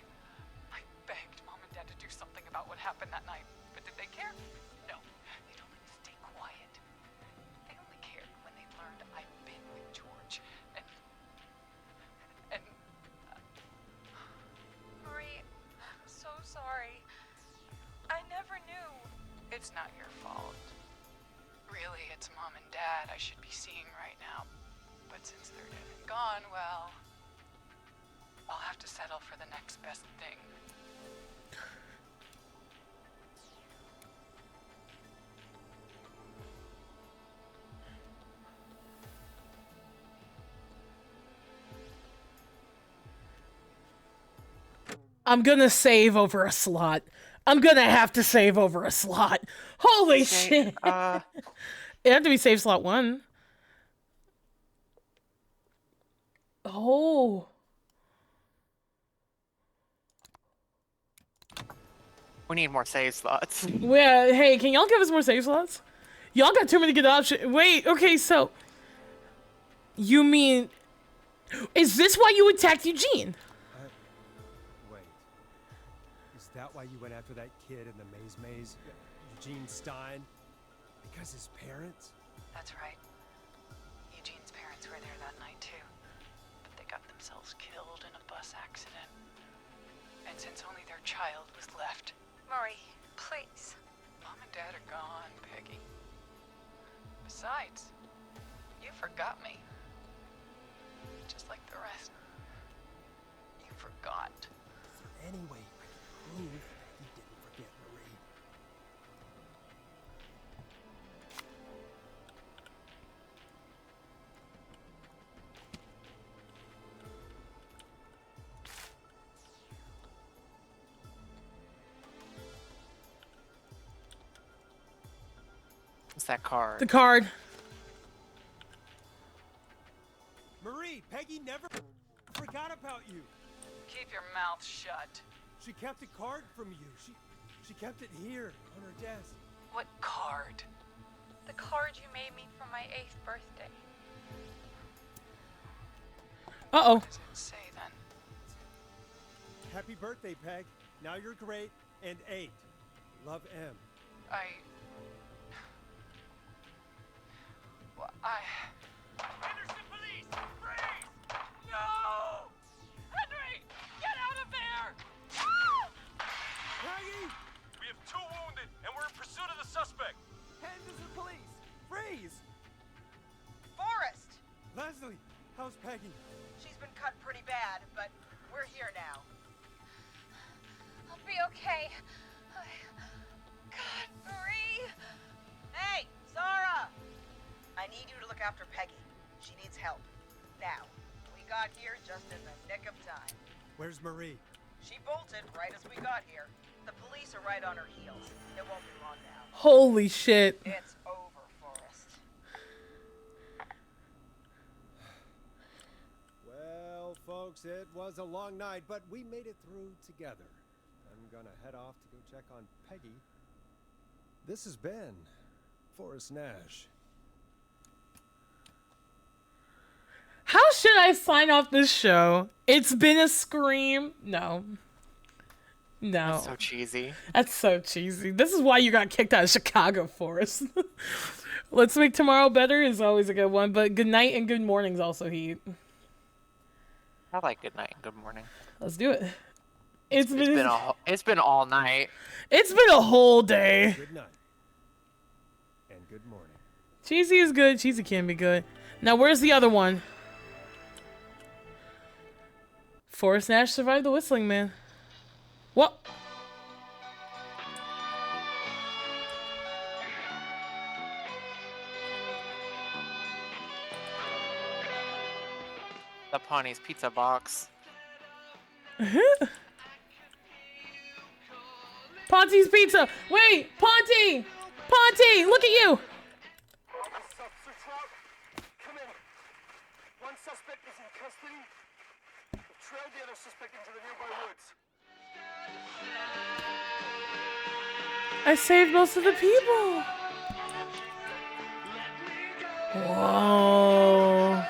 I begged Mom and Dad to do something about what happened that night, but did they care? No. They told me to stay quiet. They only cared when they learned I'd been with George. And Marie, I'm so sorry. I never knew. it's not your fault. Really, it's Mom and Dad I should be seeing right now. But since they're dead and gone, well, I'll have to settle for the next best thing. I'm gonna save over a slot. I'm gonna have to save over a slot. Holy shit. It had to be save slot 1. Oh. We need more save slots. Yeah, hey, can y'all give us more save slots? Y'all got too many good options. Wait, okay, so... You mean... Is this why you attacked Eugene? Wait. Is that why you went after that kid in the maze? Eugene Stein? Because his parents? That's right. Eugene's parents were there that night too. But they got themselves killed in a bus accident. And since only their child was left... Marie, please. Mom and Dad are gone, Peggy. Besides, you forgot me. Just like the rest. You forgot. Is there any way I can prove he didn't forget Marie? What's that card? The card. Marie, Peggy never forgot about you. Keep your mouth shut. She kept a card from you. She kept it here on her desk. What card? The card you made me for my 8th birthday. Uh-oh. What does it say then? Happy birthday, Peg. Now you're great and 8. Love, M. Henderson police! Freeze! No! Henry! Get out of there! Peggy! We have 2 wounded, and we're in pursuit of the suspect. Henderson police! Freeze! Forrest! Leslie, how's Peggy? She's been cut pretty bad, but we're here now. I'll be okay. God, Marie! Hey, Zara! I need you to look after Peggy. She needs help. Now. We got here just in the nick of time. Where's Marie? She bolted right as we got here. The police are right on her heels. It won't be long now. Holy shit. It's over, Forrest. Well, folks, it was a long night, but we made it through together. I'm gonna head off to go check on Peggy. This has been Forrest Nash. How should I sign off this show? It's been a scream. No. No. That's so cheesy. That's so cheesy. This is why you got kicked out of Chicago, Forrest. Let's make tomorrow better is always a good one, but good night and good morning's also heat. I like good night and good morning. Let's do it. It's been all night. It's been a whole day. Good night and good morning. Cheesy is good. Cheesy can be good. Now, where's the other one? Forrest Nash survived the Whistling Man. What? The Pawnee's Pizza Box. Ponty's Pizza. Wait, Ponty! Ponty, look at you! Come in. One suspect is in custody. We've trailed the other suspect into the nearby woods. I saved most of the people. Whoa.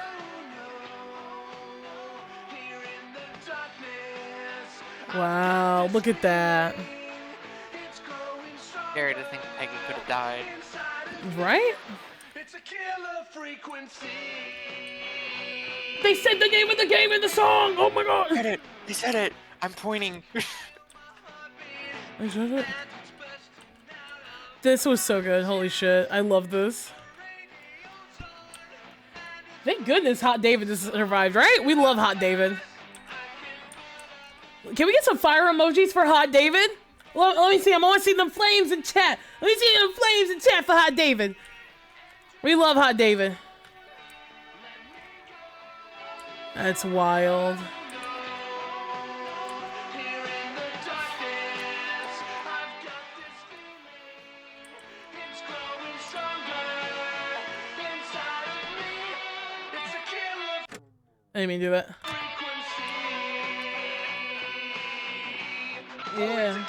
Wow, look at that. Scary to think Peggy could have died. Right? They said the name of the game in the song! Oh my god! They said it! I'm pointing. They said it? This was so good. Holy shit. I love this. Thank goodness Hot David has survived, right? We love Hot David. Can we get some fire emojis for Hot David? Let me see. I want to see them flames in chat. Let me see them flames in chat for Hot David. We love Hot David. That's wild. I didn't mean to do that. Yeah.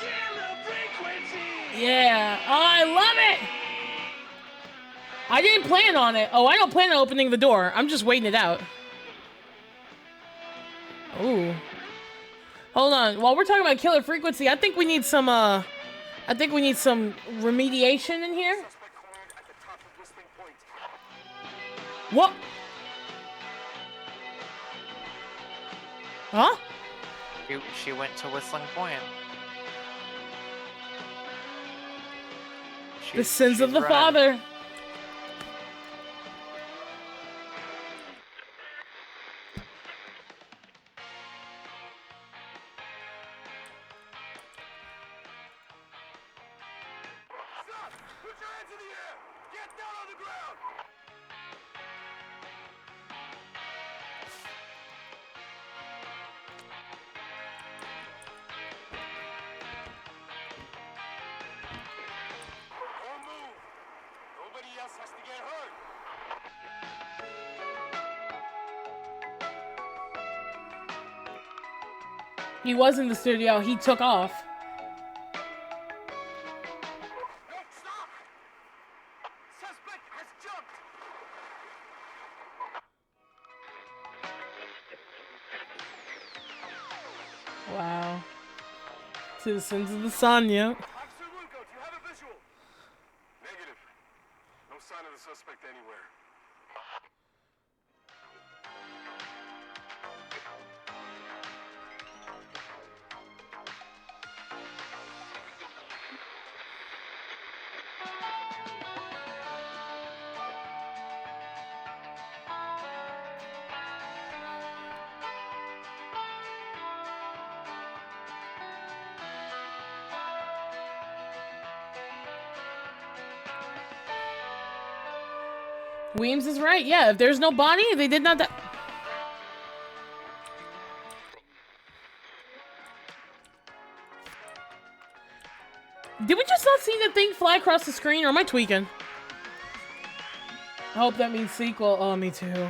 Yeah. Oh, I love it! I didn't plan on it. Oh, I don't plan on opening the door. I'm just waiting it out. Ooh. Hold on. While we're talking about killer frequency, I think we need some, remediation in here. What? Huh? She went to Whistling Point. The sins of the red. father. He was in the studio. He took off. Wow. Citizens of the sun, yeah. Negative. No sign of the suspect anywhere. Weems is right. Yeah, if there's no body, they did not die. Did we just not see the thing fly across the screen, or am I tweaking? I hope that means sequel. Oh, me too.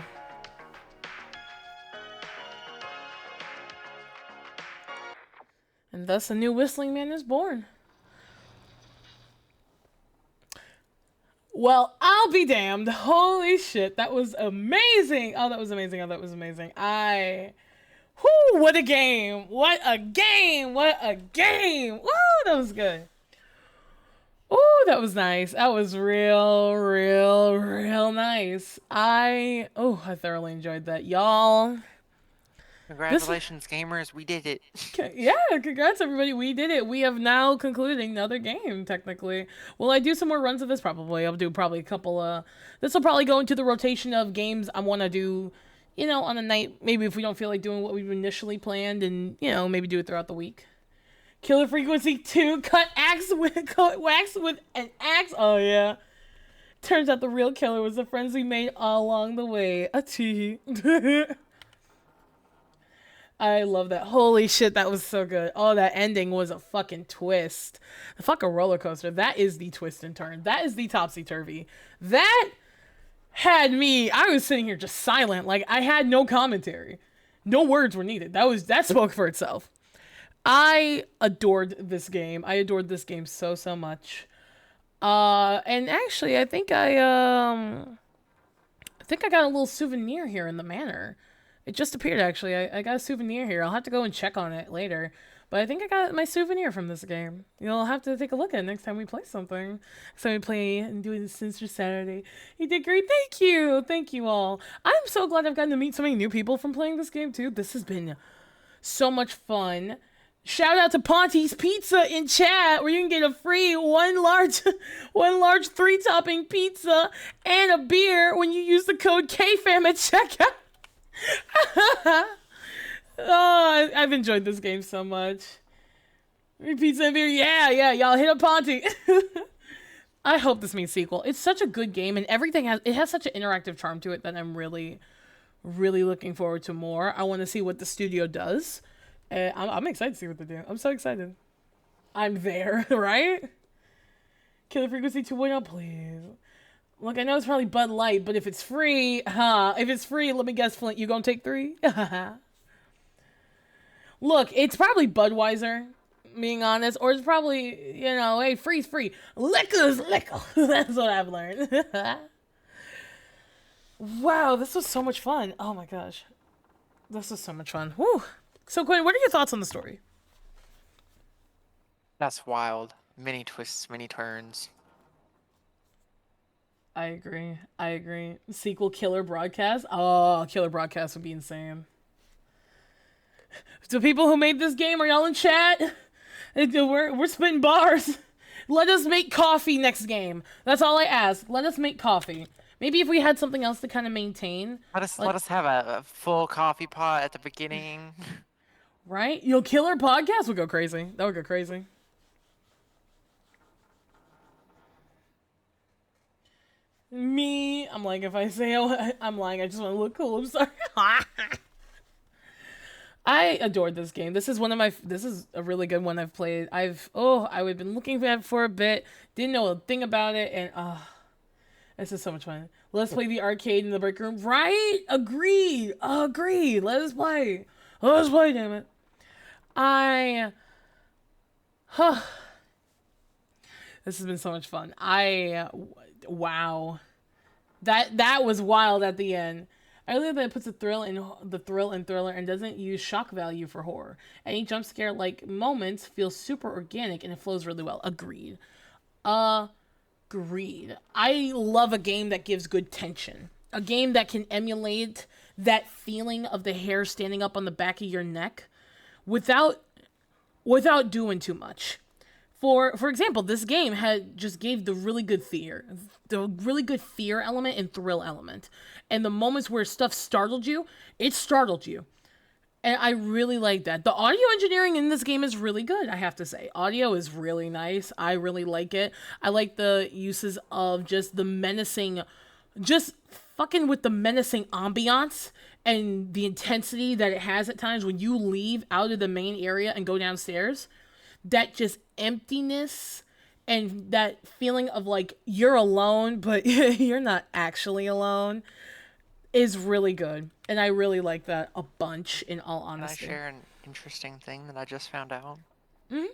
And thus a new Whistling Man is born. Well, I'll be damned. Holy shit, that was amazing. Oh, that was amazing. Oh, that was amazing. Whoo, what a game. What a game. What a game. Woo, that was good. Ooh, that was nice. That was real nice. I thoroughly enjoyed that. Y'all. Congratulations, gamers. We did it. Yeah, congrats, everybody. We did it. We have now concluded another game, technically. Will I do some more runs of this? Probably. I'll do probably a couple, this will probably go into the rotation of games I want to do, on a night, maybe if we don't feel like doing what we've initially planned, and, maybe do it throughout the week. Killer Frequency 2, cut wax with an axe. Oh, yeah. Turns out the real killer was the friends we made all along the way. A tee. I love that. Holy shit, that was so good. Oh, that ending was a fucking twist. The fucking roller coaster. That is the twist and turn. That is the topsy-turvy. That had me, I was sitting here just silent. Like, I had no commentary. No words were needed. That spoke for itself. I adored this game. I adored this game so much. And actually, I think I got a little souvenir here in the manor. It just appeared, actually. I got a souvenir here. I'll have to go and check on it later. But I think I got my souvenir from this game. You'll have to take a look at it next time we play something. Next time we play and do it Sinister Saturday. You did great. Thank you. Thank you all. I'm so glad I've gotten to meet so many new people from playing this game, too. This has been so much fun. Shout out to Ponty's Pizza in chat, where you can get a free one large 3-topping pizza and a beer when you use the code KFAM at checkout. Oh, I've enjoyed this game so much. Pizza and beer, yeah, y'all hit up Ponty. I hope this means sequel. It's such a good game, and it has such an interactive charm to it that I'm really looking forward to more. I want to see what the studio does. I'm excited to see what they do. I'm so excited. I'm there, right? Killer Frequency 2.0, please. Look, I know it's probably Bud Light, but if it's free, if it's free, let me guess, Flint, you gonna take 3? Look, it's probably Budweiser, being honest, or it's probably, hey, free's free. Liquor's liquor. That's what I've learned. Wow, this was so much fun. Oh my gosh. This was so much fun. Whew. So, Quinn, what are your thoughts on the story? That's wild. Many twists, many turns. I agree. Sequel Killer Broadcast? Oh, Killer Broadcast would be insane. The people who made this game, are y'all in chat? We're spitting bars. Let us make coffee next game. That's all I ask. Let us make coffee. Maybe if we had something else to kind of maintain. Let us have a full coffee pot at the beginning. Right? Killer Podcast would go crazy. That would go crazy. Me, I'm like, if I say I'm lying, I just want to look cool. I'm sorry. I adored this game. This is a really good one I've played. I've been looking at it for a bit. Didn't know a thing about it, and this is so much fun. Let's play the arcade in the break room. Right? Agreed. Let us play. Damn it. This has been so much fun. Wow. That was wild at the end. I love that it puts the thrill in thriller and doesn't use shock value for horror. Any jump scare like moments feel super organic and it flows really well. Agreed. I love a game that gives good tension. A game that can emulate that feeling of the hair standing up on the back of your neck without doing too much. For example, this game gave the really good fear element and thrill element. And the moments where stuff startled you, it startled you. And I really like that. The audio engineering in this game is really good, I have to say. Audio is really nice. I really like it. I like the uses of just the menacing, just fucking with the menacing ambiance and the intensity that it has at times when you leave out of the main area and go downstairs. That just emptiness and that feeling of like you're alone, but you're not actually alone is really good. And I really like that a bunch, in all honesty. Can I share an interesting thing that I just found out? Mm-hmm.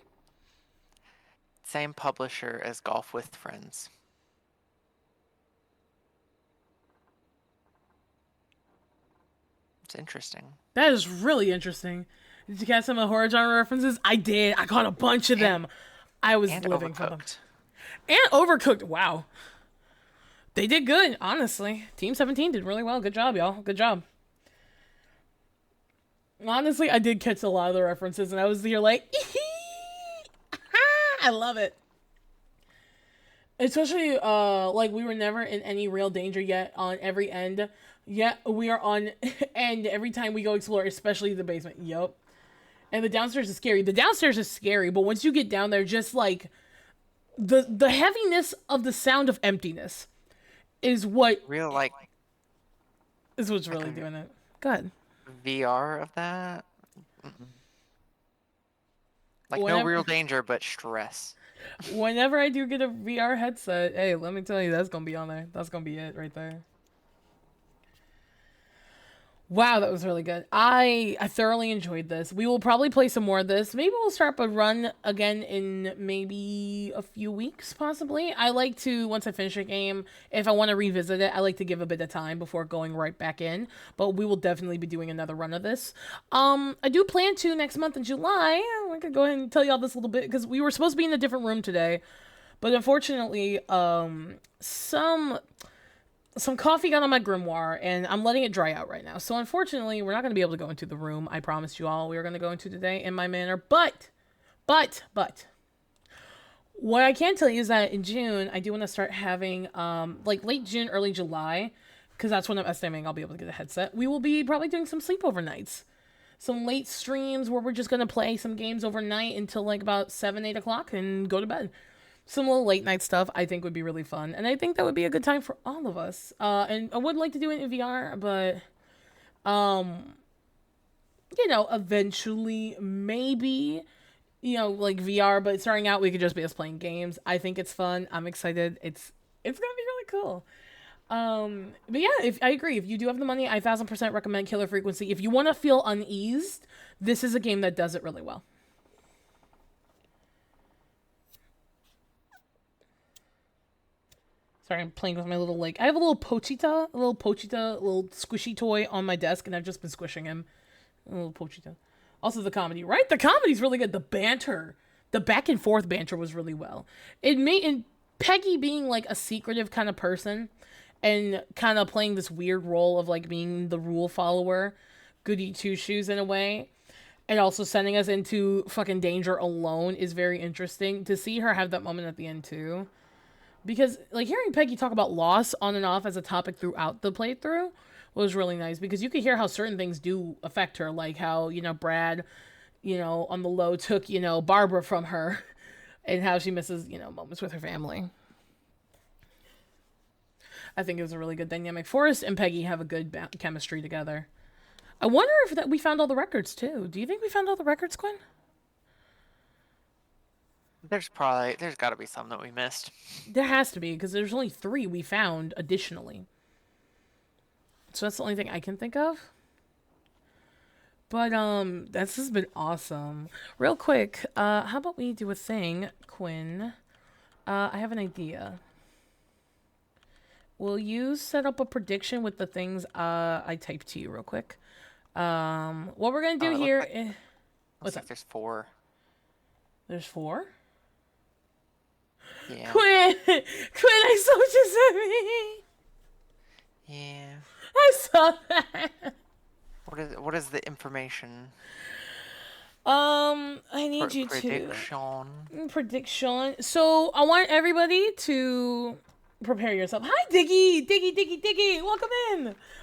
Same publisher as Golf with Friends. It's interesting. That is really interesting. Did you catch some of the horror genre references? I did. I caught a bunch of them. I was living for them. And Overcooked. Wow. They did good, honestly. Team 17 did really well. Good job, y'all. Good job. Honestly, I did catch a lot of the references, and I was here like, I love it. Especially, like, we were never in any real danger yet on every end. Yet, we are on end every time we go explore, especially the basement. Yup. And the downstairs is scary. The downstairs is scary, but once you get down there, just, like, the heaviness of the sound of emptiness is what... Real, like... Is what's really doing it. Go ahead. VR of that? Like, Whenever, no real danger, but stress. Whenever I do get a VR headset, hey, let me tell you, that's gonna be on there. That's gonna be it right there. Wow, that was really good. I thoroughly enjoyed this. We will probably play some more of this. Maybe we'll start a run again in maybe a few weeks, possibly. I like to, once I finish a game, if I want to revisit it, I like to give a bit of time before going right back in. But we will definitely be doing another run of this. I do plan to next month in July. I could go ahead and tell you all this a little bit, because we were supposed to be in a different room today. But unfortunately, some coffee got on my grimoire, and I'm letting it dry out right now. So unfortunately, we're not going to be able to go into the room I promised you all we were going to go into today in my manner. But, what I can tell you is that in June, I do want to start having, like late June, early July, because that's when I'm estimating I'll be able to get a headset. We will be probably doing some sleepover nights. Some late streams where we're just going to play some games overnight until like about 7, 8 o'clock and go to bed. Some little late night stuff I think would be really fun. And I think that would be a good time for all of us. And I would like to do it in VR, but, you know, eventually, maybe, you know, like VR, but starting out, we could just be us playing games. I think it's fun. I'm excited. It's going to be really cool. But yeah, I agree. If you do have the money, I 1000% recommend Killer Frequency. If you want to feel uneased, this is a game that does it really well. Sorry, I'm playing with my little, like, I have a little pochita, little squishy toy on my desk, and I've just been squishing him. A little pochita. Also, the comedy, right? The comedy's really good. The banter, the back and forth banter was really well. And Peggy being, like, a secretive kind of person, and kind of playing this weird role of, like, being the rule follower, goody two-shoes in a way, and also sending us into fucking danger alone is very interesting. To see her have that moment at the end, too. Because, like, hearing Peggy talk about loss on and off as a topic throughout the playthrough was really nice. Because you could hear how certain things do affect her. Like how, you know, Brad, you know, on the low took, you know, Barbara from her. And how she misses, you know, moments with her family. I think it was a really good dynamic. Forrest and Peggy have a good chemistry together. I wonder if we found all the records, too. Do you think we found all the records, Quinn? There's got to be some that we missed. There has to be, because there's only 3 we found additionally. So that's the only thing I can think of. But, this has been awesome. Real quick, how about we do a thing, Quinn? I have an idea. Will you set up a prediction with the things I typed to you real quick? What we're going to do here is... What's that? There's 4. There's 4? Yeah. Quinn, I saw what you sent me. Yeah. I saw that. What is the information? I need you to prediction. So I want everybody to prepare yourself. Hi, Diggy.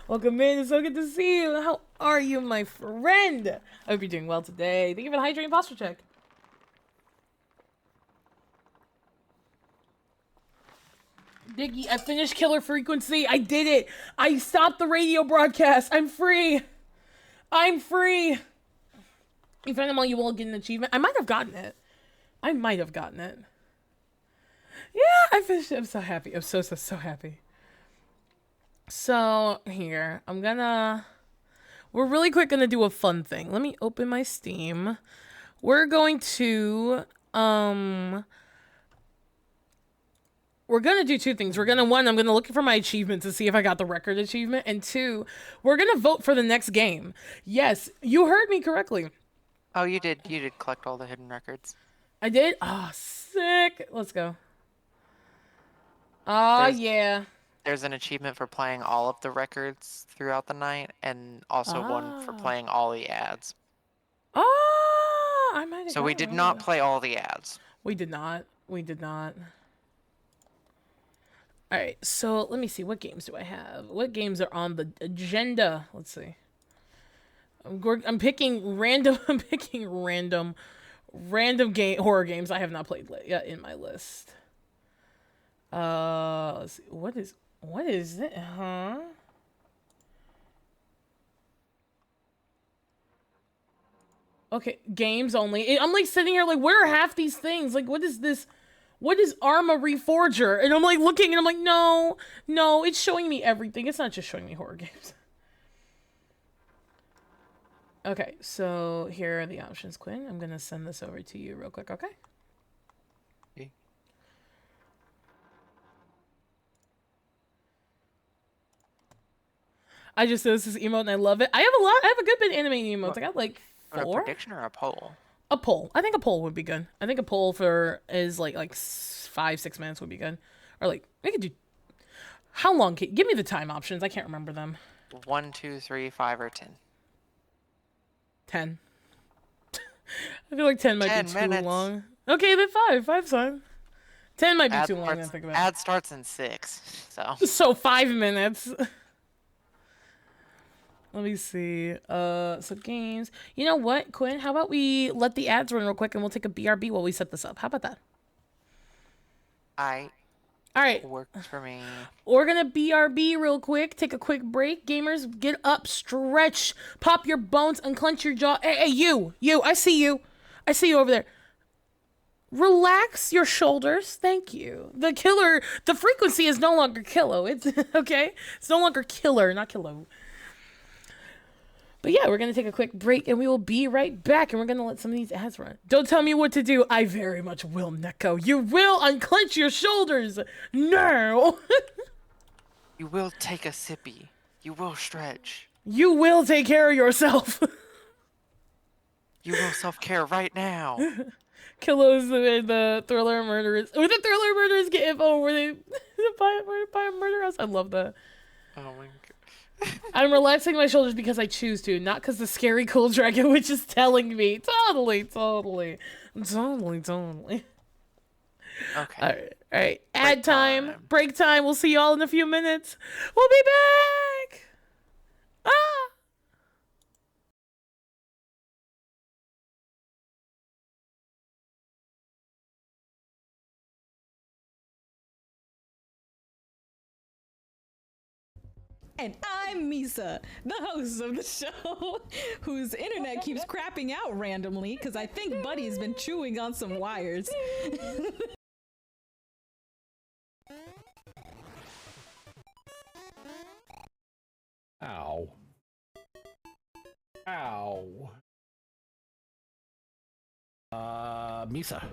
Welcome in. It's so good to see you. How are you, my friend? I hope you're doing well today. Thank you for the hydrating posture check. Diggy, I finished Killer Frequency. I did it. I stopped the radio broadcast. I'm free. If I'm all, you will get an achievement. I might have gotten it. Yeah, I finished it. I'm so happy. I'm so happy. So, here. We're really quick gonna do a fun thing. Let me open my Steam. We're going to, we're gonna do two things. We're gonna, one, I'm gonna look for my achievement to see if I got the record achievement, and two, we're gonna vote for the next game. Yes, you heard me correctly. Oh, you did collect all the hidden records. I did? Oh, sick. Let's go. Oh, yeah. There's an achievement for playing all of the records throughout the night, and also one for playing all the ads. Oh, I might have. So we did not play all the ads. We did not. We did not. All right, so let me see. What games do I have? What games are on the agenda? Let's see. I'm picking random. I'm picking random horror games I have not played yet in my list. Let's see. What is it? Huh? Okay, games only. I'm like sitting here like, where are half these things? Like, what is this? What is Arma Reforger? And I'm like looking and I'm like, no, it's showing me everything. It's not just showing me horror games. Okay, so here are the options, Quinn. I'm gonna send this over to you real quick, okay? Okay. I just noticed this emote and I love it. I have a good bit of animating emotes. I got like 4. A prediction or a poll? A poll. I think a poll would be good. I think a poll is like 5-6 minutes would be good. Or like, we could do, how long? Give me the time options. I can't remember them. 1, 2, 3, 5, or 10. 10. I feel like 10 might 10 be minutes. too long. Okay, then 5. 5's fine. 10 might be too long. I think about it. Ad starts in 6, so. So 5 minutes. Let me see. So games. You know what, Quinn? How about we let the ads run real quick and we'll take a BRB while we set this up. How about that? All right. Works for me. We're gonna BRB real quick. Take a quick break. Gamers, get up, stretch, pop your bones, unclench your jaw. Hey, you. I see you. I see you over there. Relax your shoulders. Thank you. The frequency is no longer kilo. It's okay. It's no longer killer, not kilo. But yeah, we're going to take a quick break and we will be right back. And we're going to let some of these ads run. Don't tell me what to do. I very much will, Neko. You will unclench your shoulders. No. You will take a sippy. You will stretch. You will take care of yourself. You will self-care right now. Kilos the thriller murderers. Or the thriller murderers get info where they buy a murder house. I love that. Oh my god. I'm relaxing my shoulders because I choose to, not because the scary cool dragon witch is telling me. Totally. Okay. All right. Ad time. Break time. We'll see y'all in a few minutes. We'll be back. Ah. And I'm Misa, the host of the show, whose internet keeps crapping out randomly because I think Buddy's been chewing on some wires. Ow. Ow. Misa.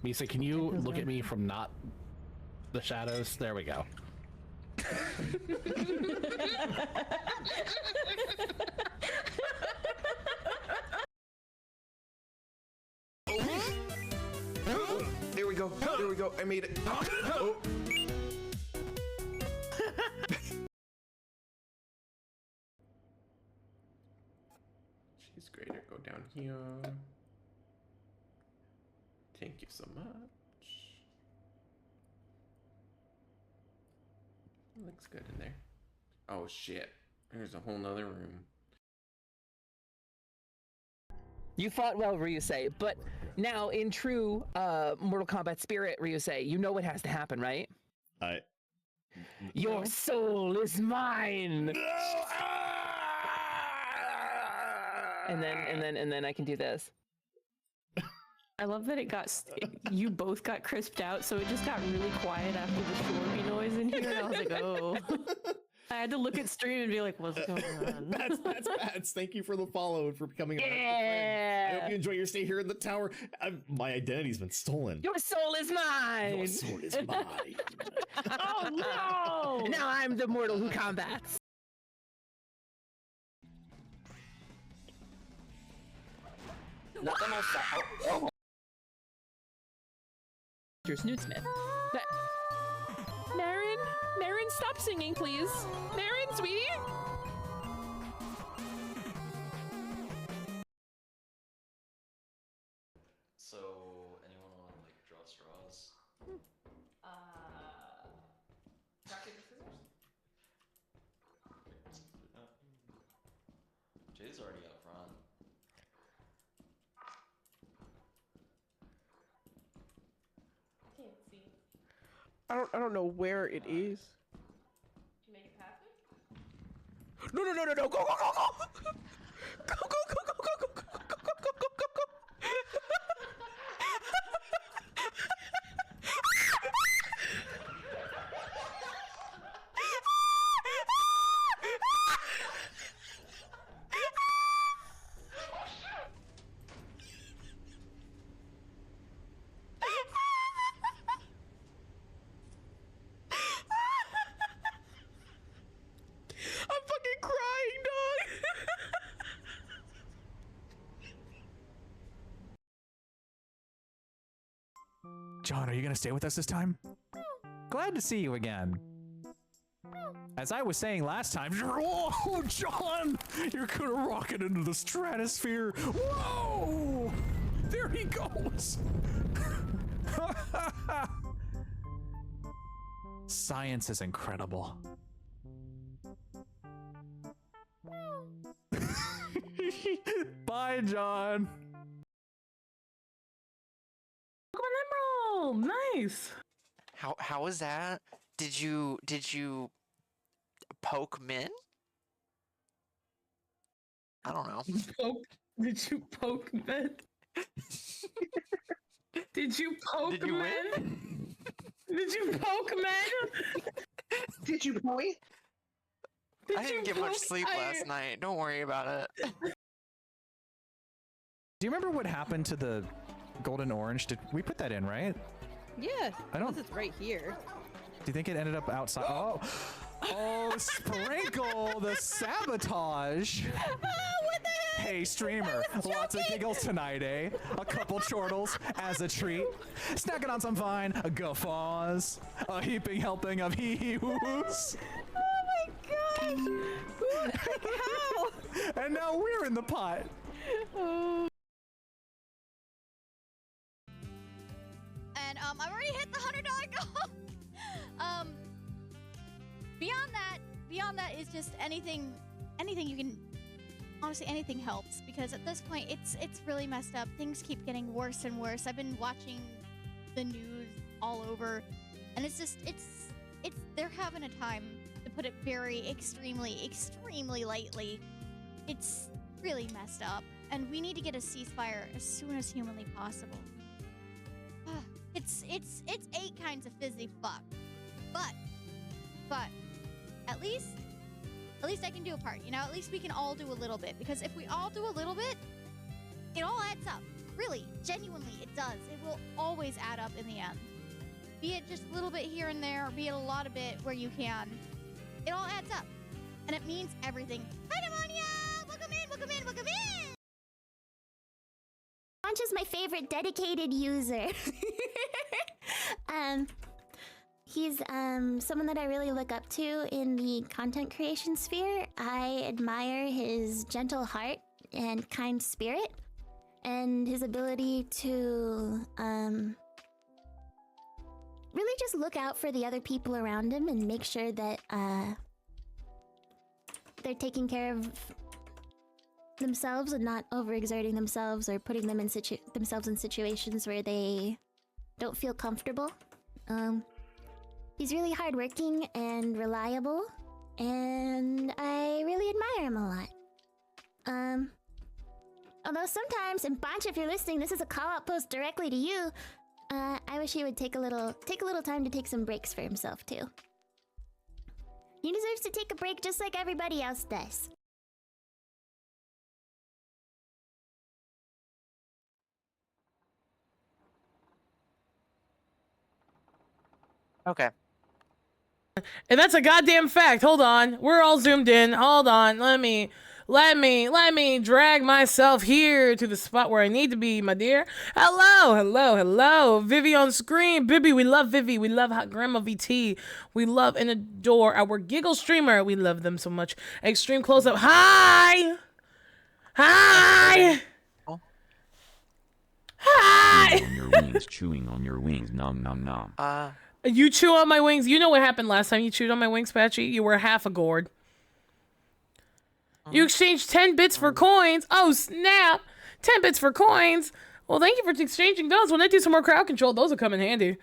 Misa, can you look at me from not the shadows? There we go. There we go. There we go. I made it. Oh. She's greater. Go down here. Thank you so much. Looks good in there. Oh shit. There's a whole nother room. You fought well, Ryusei, but now in true Mortal Kombat spirit, Ryusei, you know what has to happen, right? Your soul is mine. And then I can do this. I love that you both got crisped out, so it just got really quiet after the Shorby noise in here, and I was like, oh. I had to look at stream and be like, what's going on? That's Bats. Thank you for the follow and for becoming a friend. I hope you enjoy your stay here in the tower. My identity's been stolen. Your soul is mine. Your soul is mine. Oh no! Now I'm the mortal who combats. Not the most. Your Snootsmith. Marin, stop singing, please. Marin, sweetie. So, anyone want to like draw straws? Rock, paper, scissors? Jay's already up front. I can't see. I don't know where it is. Did you make it past me? No, go, go, go, go! Go, go, go, go, go, go, go, go, go, go, go, go, go! I'm fucking crying, dog! John, are you gonna stay with us this time? Glad to see you again. As I was saying last time, whoa, John! You're gonna rocket into the stratosphere! Whoa! There he goes! Science is incredible. Bye, John. Pokemon Emerald, nice. How was that? Did you poke Min? I don't know. Did you poke men? Did you poke Did you men? win? Did you poke men? Did you boy? I didn't get much sleep last night. Don't worry about it. Do you remember what happened to the golden orange? Did we put that in, right? Yeah, I don't- unless it's right here. Do you think it ended up outside? Oh, Sprinkle, the sabotage. What the heck? Hey, streamer, lots of giggles tonight, eh? A couple chortles as a treat. Snacking on some fine guffaws. A heaping helping of hee-hee-hoos. Oh my gosh! How? And now we're in the pot. Oh. And I've already hit the $100 goal. Beyond that is just anything you can. Honestly, anything helps, because at this point it's really messed up. Things keep getting worse and worse. I've been watching the news all over, and it's they're having a time, to put it very extremely lightly. It's really messed up, and we need to get a ceasefire as soon as humanly possible. It's 8 kinds of fizzy fuck, but at least I can do a part, you know? At least we can all do a little bit, because if we all do a little bit, it all adds up. Really, genuinely, it does. It will always add up in the end. Be it just a little bit here and there, or be it a lot of it where you can. It all adds up, and it means everything. Hi, Demonia! Welcome in, welcome in, welcome in! Launch is my favorite dedicated user. He's someone that I really look up to in the content creation sphere. I admire his gentle heart and kind spirit, and his ability to really just look out for the other people around him and make sure that they're taking care of themselves and not overexerting themselves or putting them in themselves in situations where they don't feel comfortable. He's really hardworking and reliable, and I really admire him a lot. Although sometimes, and Bancha, if you're listening, this is a call-out post directly to you. I wish he would take a little time to take some breaks for himself too. He deserves to take a break just like everybody else does. Okay. And that's a goddamn fact. Hold on. We're all zoomed in. Hold on. Let me drag myself here to the spot where I need to be, my dear. Hello. Vivi on screen. Bibby, we love Vivi. We love Hot Grandma VT. We love and adore our Giggle streamer. We love them so much. Extreme close-up. Hi! Chewing on your wings, nom nom nom. You chew on my wings. You know what happened last time you chewed on my wings, Patchy? You were half a gourd. You exchanged 10 bits for coins. Oh, snap. 10 bits for coins. Well, thank you for exchanging those. When I do some more crowd control, those will come in handy.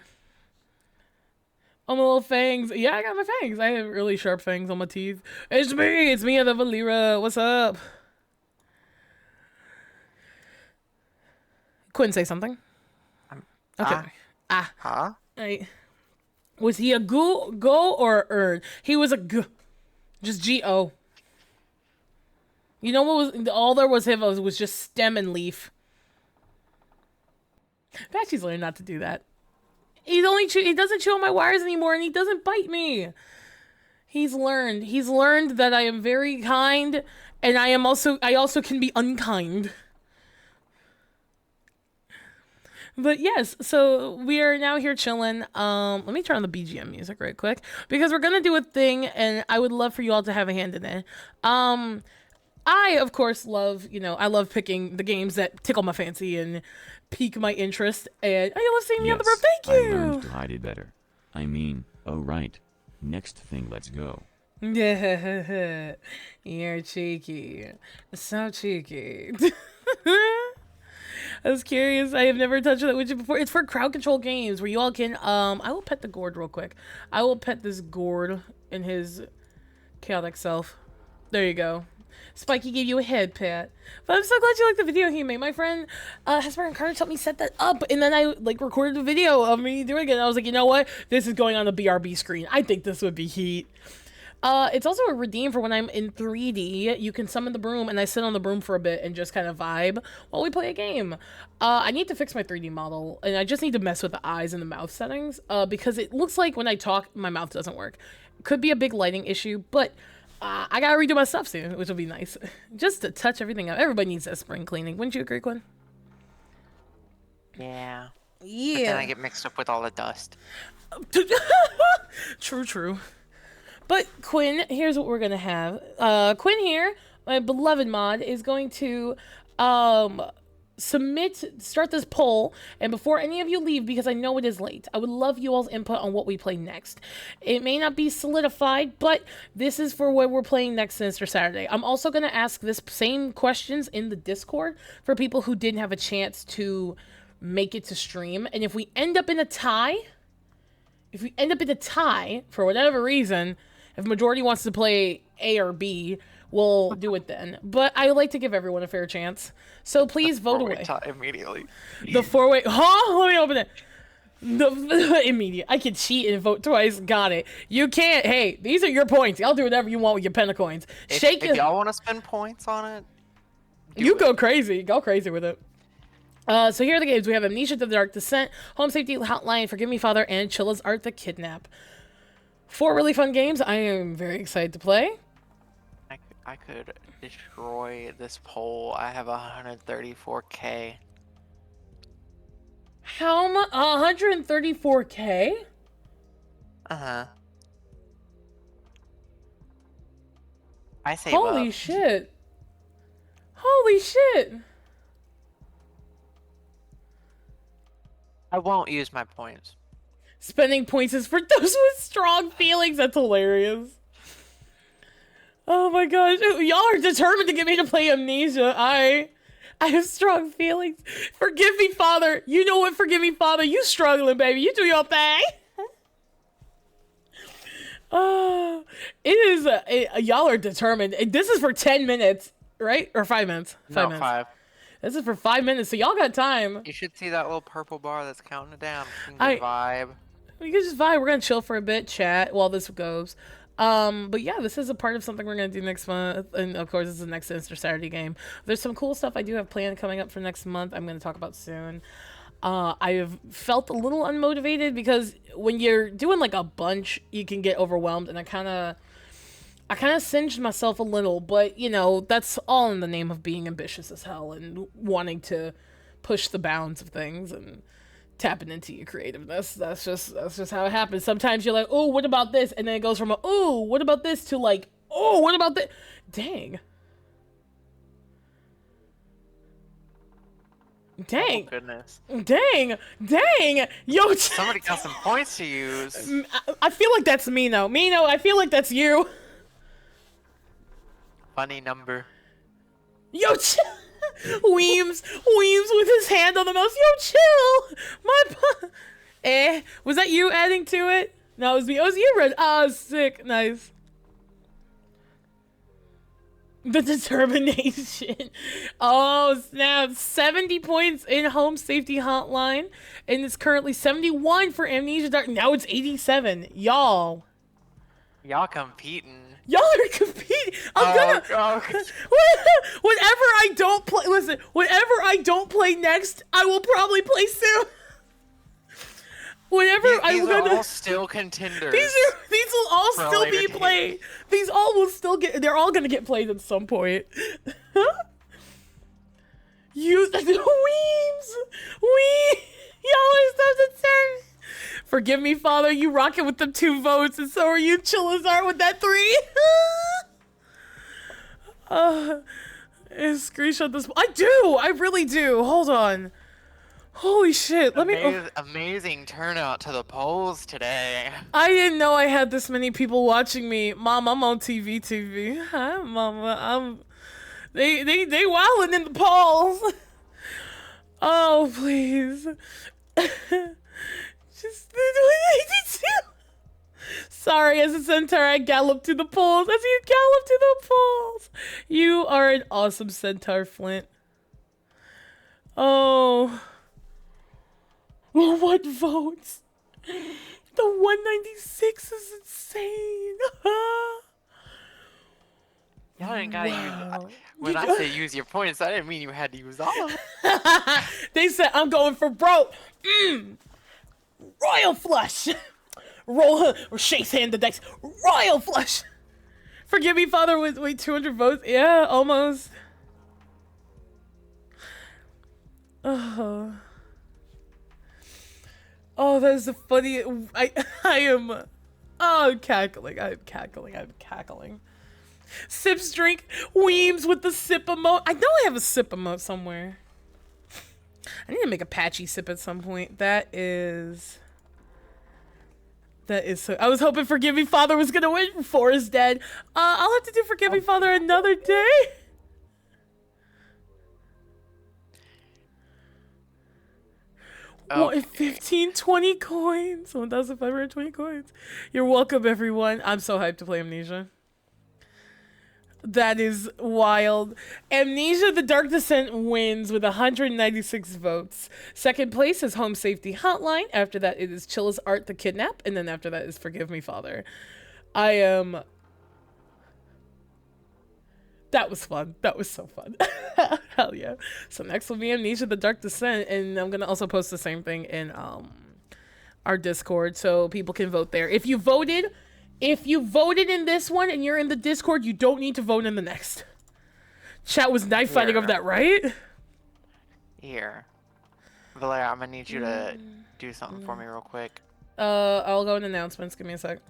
Oh, my little fangs. Yeah, I got my fangs. I have really sharp fangs on my teeth. It's me, the Valera. What's up? Quinn, say something. Okay. Huh? Was he a go or earn? He was a g. Just G-O. You know what was all there was him was just stem and leaf. Patchy's learned not to do that. He doesn't chew on my wires anymore, and he doesn't bite me. He's learned that I am very kind, and I also can be unkind. But yes, so we are now here chilling. Let me turn on the BGM music right quick because we're gonna do a thing, and I would love for you all to have a hand in it. I of course love, I love picking the games that tickle my fancy and pique my interest, and I love seeing me on the road. Thank you. I learned to hide it better. I mean, oh right. Next thing, let's go. Yeah, you're cheeky, so cheeky. I was curious. I have never touched that widget before. It's for crowd control games where you all can, I will pet the gourd real quick. I will pet this gourd in his chaotic self. There you go. Spiky gave you a head pat. But I'm so glad you liked the video he made. My friend, Hesper and Carter helped me set that up. And then I, recorded a video of me doing it. And I was like, you know what? This is going on the BRB screen. I think this would be heat. It's also a redeem for when I'm in 3D. You can summon the broom, and I sit on the broom for a bit and just kind of vibe while we play a game. I need to fix my 3D model, and I just need to mess with the eyes and the mouth settings, because it looks like when I talk, my mouth doesn't work. Could be a big lighting issue, but I gotta redo my stuff soon, which will be nice. Just to touch everything up. Everybody needs that spring cleaning. Wouldn't you agree, Quinn? Yeah. Yeah. But then I get mixed up with all the dust. True. But Quinn, here's what we're gonna have. Quinn here, my beloved mod, is going to start this poll, and before any of you leave, because I know it is late, I would love you all's input on what we play next. It may not be solidified, but this is for what we're playing next Sinister Saturday. I'm also gonna ask this same questions in the Discord for people who didn't have a chance to make it to stream, and if we end up in a tie, for whatever reason, if majority wants to play A or B, we'll do it then. But I like to give everyone a fair chance. So please vote away. Immediately. The four-way... Huh? Let me open it. The immediate. I can cheat and vote twice. Got it. You can't. Hey, these are your points. Y'all do whatever you want with your pentacoins. If y'all want to spend points on it, you go crazy. Go crazy with it. So here are the games. We have Amnesia to the Dark Descent, Home Safety Hotline, Forgive Me Father, and Chilla's Art the Kidnap. 4 really fun games. I am very excited to play. I could destroy this poll. I have 134k. How much? 134k? Uh-huh. I say Holy shit. Holy shit. I won't use my points. Spending points is for those with strong feelings. That's hilarious. Oh my gosh. Y'all are determined to get me to play Amnesia. I have strong feelings. Forgive me, Father. You know what? Forgive me, Father. You struggling, baby. You do your thing. It is. Y'all are determined. This is for 10 minutes, right? Or 5 minutes? 5 minutes. 5. This is for 5 minutes, so y'all got time. You should see that little purple bar that's counting it down. You can vibe. We can just vibe. We're gonna chill for a bit, chat while this goes. But yeah, this is a part of something we're gonna do next month, and of course, it's the next Insta Saturday game. There's some cool stuff I do have planned coming up for next month. I'm gonna talk about soon. I have felt a little unmotivated because when you're doing like a bunch, you can get overwhelmed, and I kind of singed myself a little, but you know, that's all in the name of being ambitious as hell and wanting to push the bounds of things and tapping into your creativeness. That's just how it happens. Sometimes you're like, oh, what about this? And then it goes from oh, what about this to like, oh, what about this? Dang. Dang. Oh, goodness. Dang. Yo, somebody got some points to use. I feel like that's Mino. Mino, I feel like that's you. Funny number. Yo, Weems with his hand on the mouse. Yo, chill. Was that you adding to it? No, it was me. It was you, Red. Sick. Nice. The determination. Oh, snap. 70 points in home safety hotline. And it's currently 71 for Amnesia Dark. Now it's 87. Y'all competing. Y'all are competing. Whenever I don't play, listen, whenever I don't play next, I will probably play soon. Whenever these are all still contenders. These will all still be played. These all will still they're all gonna get played at some point. Use the Weems. Y'all are so determined. Forgive me, Father, you rocking with them 2 votes, and so are you, Chillazar, with that 3. Screenshot this. I do. I really do. Hold on. Holy shit. Let me. Amazing turnout to the polls today. I didn't know I had this many people watching me. Mom, I'm on TV. Hi, Mama. They wilding in the polls. Oh, please. Just 82. Sorry, as a centaur, I gallop to the polls. As you gallop to the polls. You are an awesome centaur, Flint. Oh. What votes? The 196 is insane. Y'all didn't gotta use. When I say use your points, I didn't mean you had to use all of them. They said I'm going for broke. Royal flush. Roll or shakes hand the dice. Royal flush. Forgive me, Father. Wait, 200 votes. Yeah, almost. Oh, that is the funny. I am. Oh, I'm cackling. I'm cackling. Sips drink. Weems with the sip emote. I know I have a sip emote somewhere. I need to make a patchy sip at some point. That is so. I was hoping Forgive Me Father was gonna win. 4 is dead. I'll have to do Forgive Me Father another day. Okay. 15, 20 coins. 1,520 coins. You're welcome, everyone. I'm so hyped to play Amnesia. That is wild. Amnesia The Dark Descent wins with 196 votes. Second place is Home Safety Hotline. After that, it is Chilla's Art to Kidnap. And then after that is Forgive Me, Father. That was fun. That was so fun. Hell yeah. So next will be Amnesia The Dark Descent. And I'm going to also post the same thing in our Discord so people can vote there. If you voted in this one and you're in the Discord, you don't need to vote in the next. Chat was knife fighting over that, right? Here. Valera, I'm gonna need you to do something for me real quick. I'll go in announcements. Give me a sec.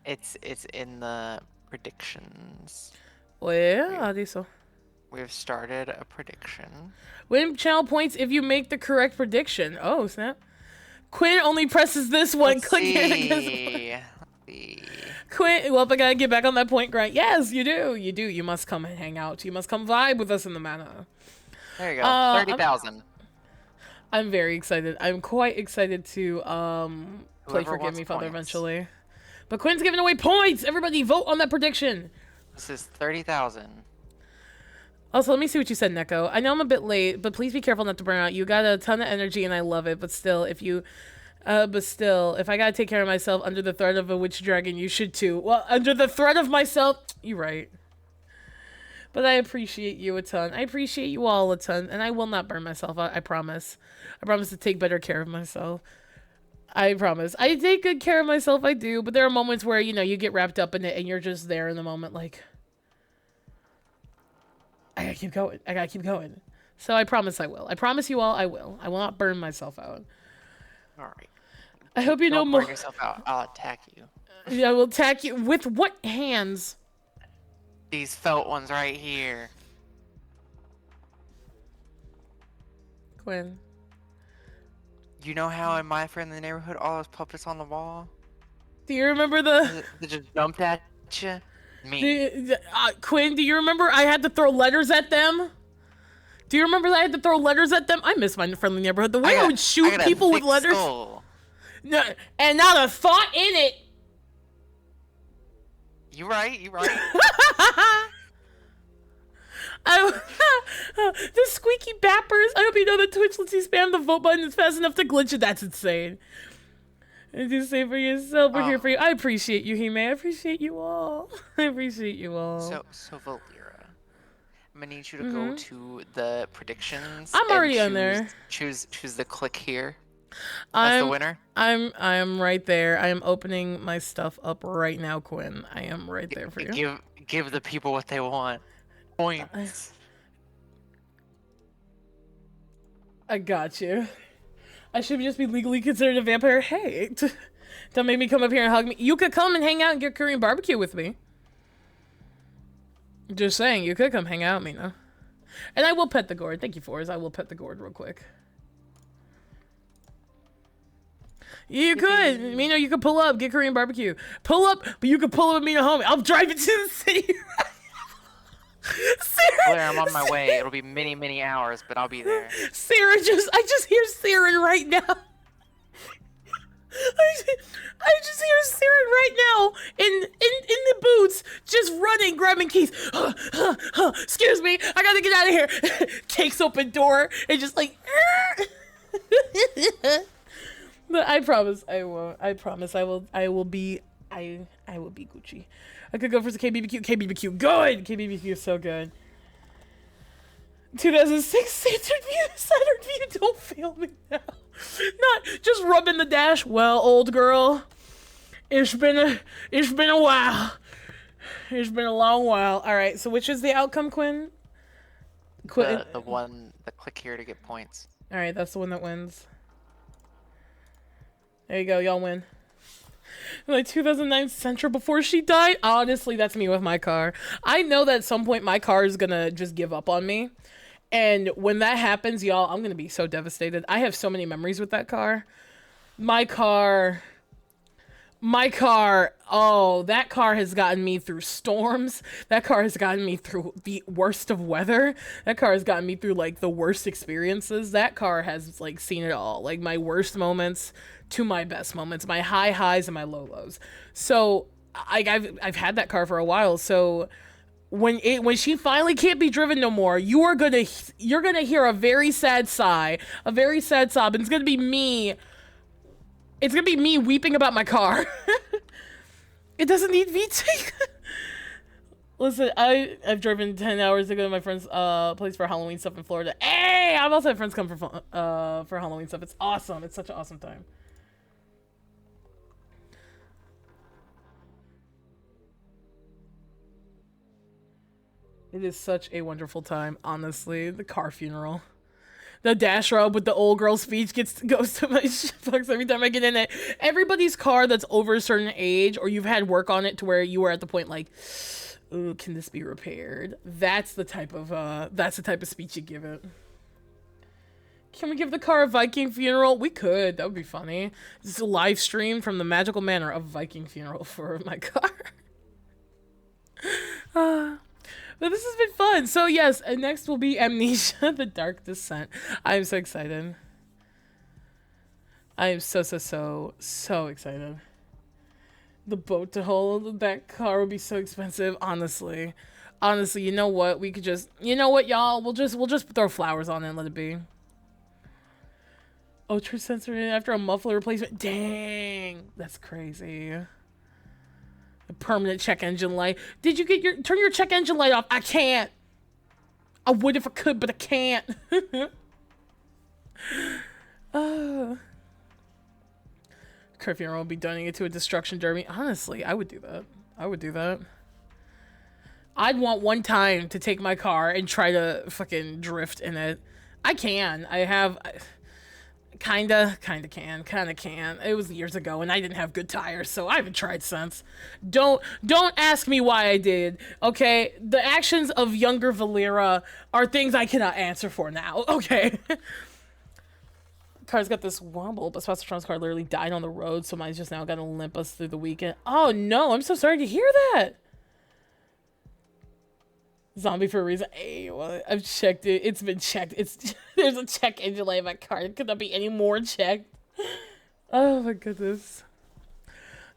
It's in the predictions. Where are these? We've started a prediction. Win channel points if you make the correct prediction. Oh, snap. Quinn only presses this one. Let's Click see. Quinn, well, I gotta get back on that point grind. Yes, you do. You must come and hang out. You must come vibe with us in the manor. There you go. 30,000. I'm very excited. I'm quite excited to play Forgive Me, Father eventually. But Quinn's giving away points. Everybody vote on that prediction. This is 30,000. Also, let me see what you said, Neko. I know I'm a bit late, but please be careful not to burn out. You got a ton of energy, and I love it. But still, if you But still, if I gotta take care of myself under the threat of a witch dragon, you should too. Well, under the threat of myself, you're right. But I appreciate you a ton. I appreciate you all a ton, and I will not burn myself out. I promise. I promise to take better care of myself. I promise. I take good care of myself, I do, but there are moments where, you know, you get wrapped up in it and you're just there in the moment like, I gotta keep going. I gotta keep going. So I promise I will. I promise you all I will. I will not burn myself out. All right. I hope you know Don't more. burn yourself out. I'll attack you. Yeah, I will attack you. With what hands? These felt ones right here. Quinn. You know how in My Friend in the Neighborhood, all those puppets on the wall? Do you remember the... They just jumped at you? Me. Quinn, do you remember I had to throw letters at them? Do you remember that I had to throw letters at them? I miss My Friendly Neighborhood. The way I would shoot people with letters. No, and not a thought in it. You right, you right. The squeaky bappers. I hope you know that Twitch lets you spam the vote button. It's fast enough to glitch it. That's insane. And just say for yourself, we're here for you. I appreciate you, Hime. I appreciate you all. I appreciate you all. So Valera, I'm gonna need you to go to the predictions. I'm already and on there. Choose the click here. That's the winner. I'm right there. I am opening my stuff up right now, Quinn. I am right there for you. Give the people what they want. Points. I got you. I should just be legally considered a vampire. Hey, don't make me come up here and hug me. You could come and hang out and get Korean barbecue with me. Just saying, you could come hang out with me, no? And I will pet the gourd. Thank you, Forrest. I will pet the gourd real quick. You could. Mino, you could pull up, get Korean barbecue. Pull up, but you could pull up with me to home. I'll drive you to the city. Blair, I'm on my way. It'll be many, many hours, but I'll be there. Sarah I just hear Siren right now. I just hear Siren right now in the boots, just running, grabbing keys. Excuse me, I gotta get out of here. Kicks open door and just like. But I promise I won't. I promise I will. I will be Gucci. I could go for some KBBQ. KBBQ, good. KBBQ is so good. 2006 Saturn View. Don't fail me now. Not just rubbing the dash. Well, old girl, it's been a while. It's been a long while. All right. So which is the outcome, Quinn? The click here to get points. All right, that's the one that wins. There you go. Y'all win. Like 2009 Sentra before she died. Honestly, that's me with my car. I know that at some point my car is gonna just give up on me. And when that happens, y'all, I'm gonna be so devastated. I have so many memories with that car. My car, oh, that car has gotten me through storms. That car has gotten me through the worst of weather. That car has gotten me through, like, the worst experiences. That car has, like, seen it all. Like, my worst moments to my best moments. My high highs and my low lows. So, I've had that car for a while, so when she finally can't be driven no more, you're gonna hear a very sad sigh, a very sad sob, and it's gonna be me. It's gonna be me weeping about my car. It doesn't need VT. Listen, I've driven 10 hours to go to my friend's place for Halloween stuff in Florida. Hey, I've also had friends come for Halloween stuff. It's awesome. It's such an awesome time. It is such a wonderful time, honestly. The car funeral. The dash rub with the old girl speech goes to my fucks every time I get in it. Everybody's car that's over a certain age, or you've had work on it to where you were at the point like, ooh, can this be repaired? That's the type of speech you give it. Can we give the car a Viking funeral? We could. That would be funny. Just a live stream from the magical manor of Viking funeral for my car. But this has been fun. So yes, next will be Amnesia, The Dark Descent. I am so excited. I am so excited. The boat to hold that car would be so expensive, honestly. Honestly, you know what? We could just, you know what, y'all? We'll just throw flowers on it and let it be. Ultra sensory after a muffler replacement. Dang, that's crazy. A permanent check engine light. Did you get turn your check engine light off? I can't. I would if I could, but I can't. Kurt Funeral will be donating it to a destruction derby. Honestly, I would do that. I would do that. I'd want one time to take my car and try to fucking drift in it. I can. I have... Kinda can. It was years ago and I didn't have good tires, so I haven't tried since. Don't ask me why I did, okay? The actions of younger Valera are things I cannot answer for now, okay? Car's got this wobble, but Spasatron's car literally died on the road, so mine's just now gonna limp us through the weekend. Oh no, I'm so sorry to hear that! Zombie for a reason. Hey, well, I've checked it. It's been checked. There's a check engine light in my car. It could not be any more checked. Oh my goodness.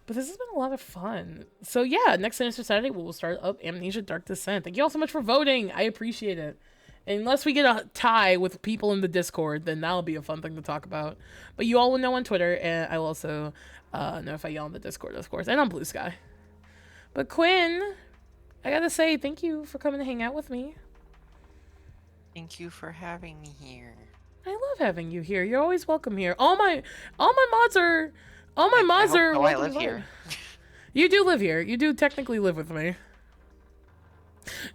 But this has been a lot of fun. So yeah, next Sinister Saturday we'll start up Amnesia Dark Descent. Thank you all so much for voting. I appreciate it. Unless we get a tie with people in the Discord, then that'll be a fun thing to talk about. But you all will know on Twitter, and I will also notify you on the Discord, of course, and on Blue Sky. But Quinn, I gotta say, thank you for coming to hang out with me. Thank you for having me here. I love having you here. You're always welcome here. All my mods are welcome I live here. You do live here. You do technically live with me.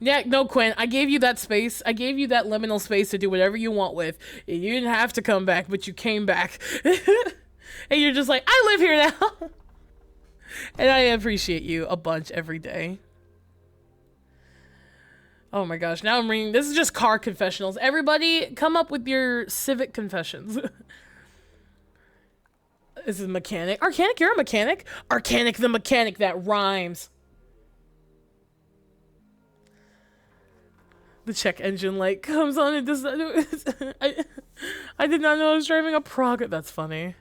Yeah, no, Quinn, I gave you that space. I gave you that liminal space to do whatever you want with. You didn't have to come back, but you came back. And you're just like, I live here now. And I appreciate you a bunch every day. Oh my gosh, now I'm reading. This is just car confessionals. Everybody, come up with your civic confessions. This is mechanic. Arcanic, you're a mechanic. Arcanic the mechanic, that rhymes. The check engine light comes on and does not. I did not know I was driving a Praga. That's funny.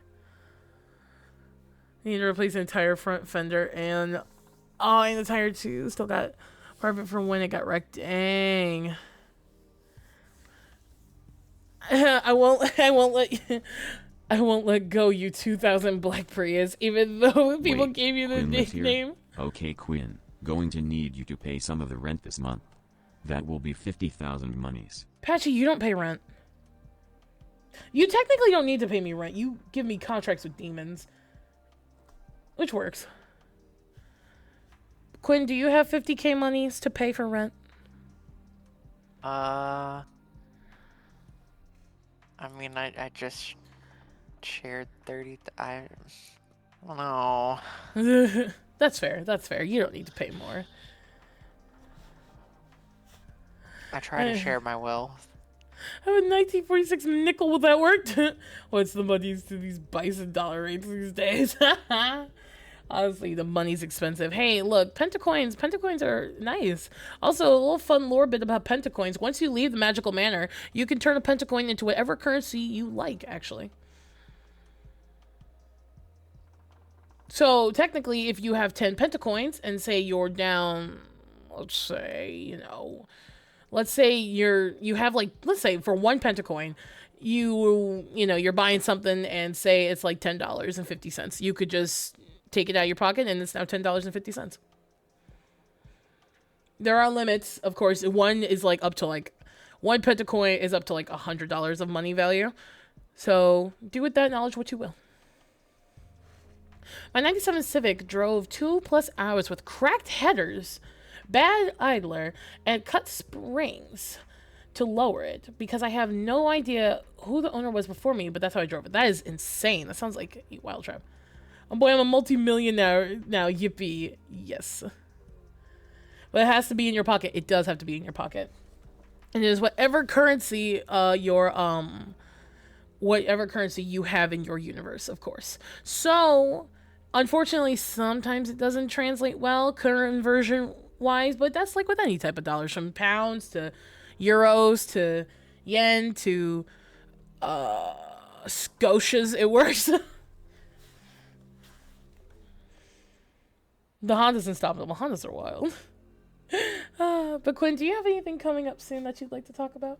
Need to replace the entire front fender and the tire too. Still got part of it from when it got wrecked. Dang. I won't let go, you 2000 Black Prius, even though people gave you the Quinn lives here. nickname. Okay, Quinn, going to need you to pay some of the rent this month. That will be 50,000 monies. Patchy, you don't pay rent. You technically don't need to pay me rent. You give me contracts with demons. Which works. Quinn, do you have 50k monies to pay for rent? I mean, I just shared 30. I don't know. That's fair. That's fair. You don't need to pay more. I try to share my wealth. I have a 1946 nickel. Will that work? What's the monies to these bison dollar rates these days? Honestly, the money's expensive. Hey, look, pentacoins. Pentacoins are nice. Also, a little fun lore bit about pentacoins. Once you leave the magical manor, you can turn a pentacoin into whatever currency you like, actually. So, technically, if you have 10 pentacoins and say you're down, let's say, let's say you have like, let's say for one pentacoin, you're buying something and say it's like $10.50. You could just take it out of your pocket and it's now $10.50. There are limits, of course. One is like up to like, one pentacoin is up to like $100 of money value. So do with that knowledge what you will. My 97 Civic drove 2+ hours with cracked headers, bad idler, and cut springs to lower it because I have no idea who the owner was before me, but that's how I drove it. That is insane. That sounds like a wild trip. Oh boy, I'm a multi-millionaire now. Yippee. Yes. But it has to be in your pocket. It does have to be in your pocket. And it is whatever currency whatever currency you have in your universe, of course. So, unfortunately, sometimes it doesn't translate well conversion wise, but that's like with any type of dollars, from pounds to euros to yen to Scotias. It works. The Honda's unstoppable. Hondas are wild. But Quinn, do you have anything coming up soon that you'd like to talk about?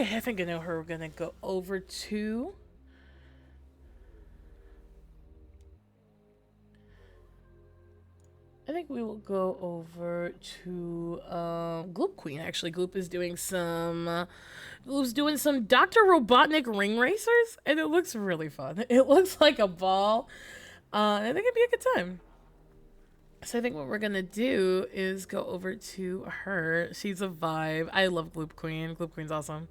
Okay, I think I know who we're gonna go over to. I think we will go over to GummyQuinng. Actually, Gloop is doing some Dr. Robotnik ring racers, and it looks really fun. It looks like a ball. And I think it'd be a good time. So I think what we're gonna do is go over to her. She's a vibe. I love GummyQuinng. GummyQuinn's awesome.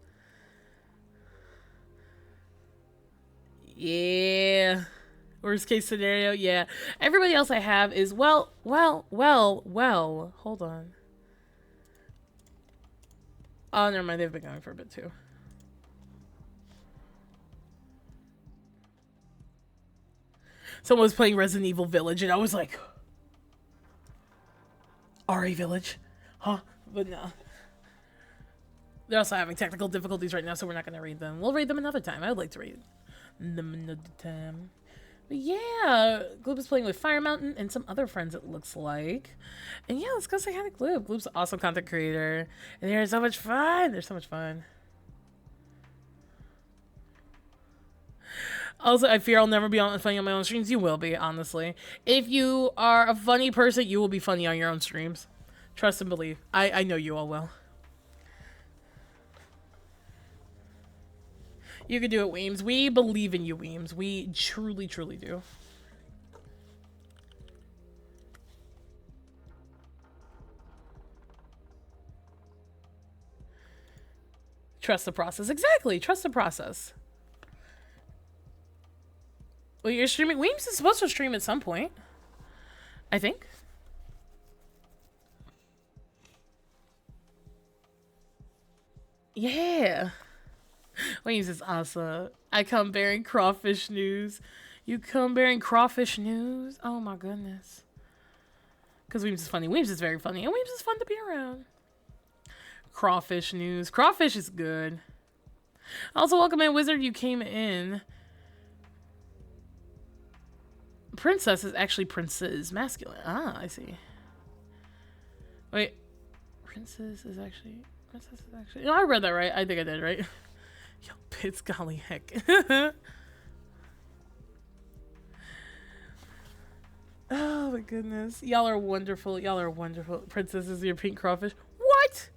Yeah. Worst case scenario, yeah. Everybody else I have is well. Hold on. Oh, never mind. They've been going for a bit too. Someone was playing Resident Evil Village, and I was like, RE Village? Huh? But no. They're also having technical difficulties right now, so we're not going to read them. We'll read them another time. I would like to read them another time. But yeah, Gloop is playing with Fire Mountain and some other friends, it looks like. And yeah, let's go say hi to Gloop. Gloop's an awesome content creator. And they're so much fun. They're so much fun. Also, I fear I'll never be funny on my own streams. You will be, honestly. If you are a funny person, you will be funny on your own streams. Trust and believe. I know you all will. You can do it, Weems. We believe in you, Weems. We truly, truly do. Trust the process. Exactly. Trust the process. Well, you're streaming. Weems is supposed to stream at some point. I think. Yeah. Weems is awesome. I come bearing crawfish news. You come bearing crawfish news? Oh my goodness. Because Weems is funny. Weems is very funny. And Weems is fun to be around. Crawfish news. Crawfish is good. Also, welcome in, Wizard. You came in. Princess is actually Princess masculine. Ah, I see. Wait. Princess is actually... No, I read that right. I think I did, right? Yo, Pitts, golly heck. Oh my goodness. Y'all are wonderful. Y'all are wonderful. Princess is your pink crawfish. What?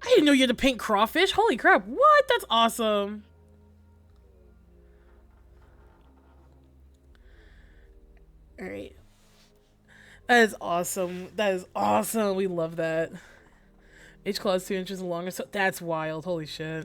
I didn't know you had a pink crawfish. Holy crap. What? That's awesome. Alright. That is awesome. That is awesome. We love that. H-claw is 2 inches longer, so that's wild. Holy shit.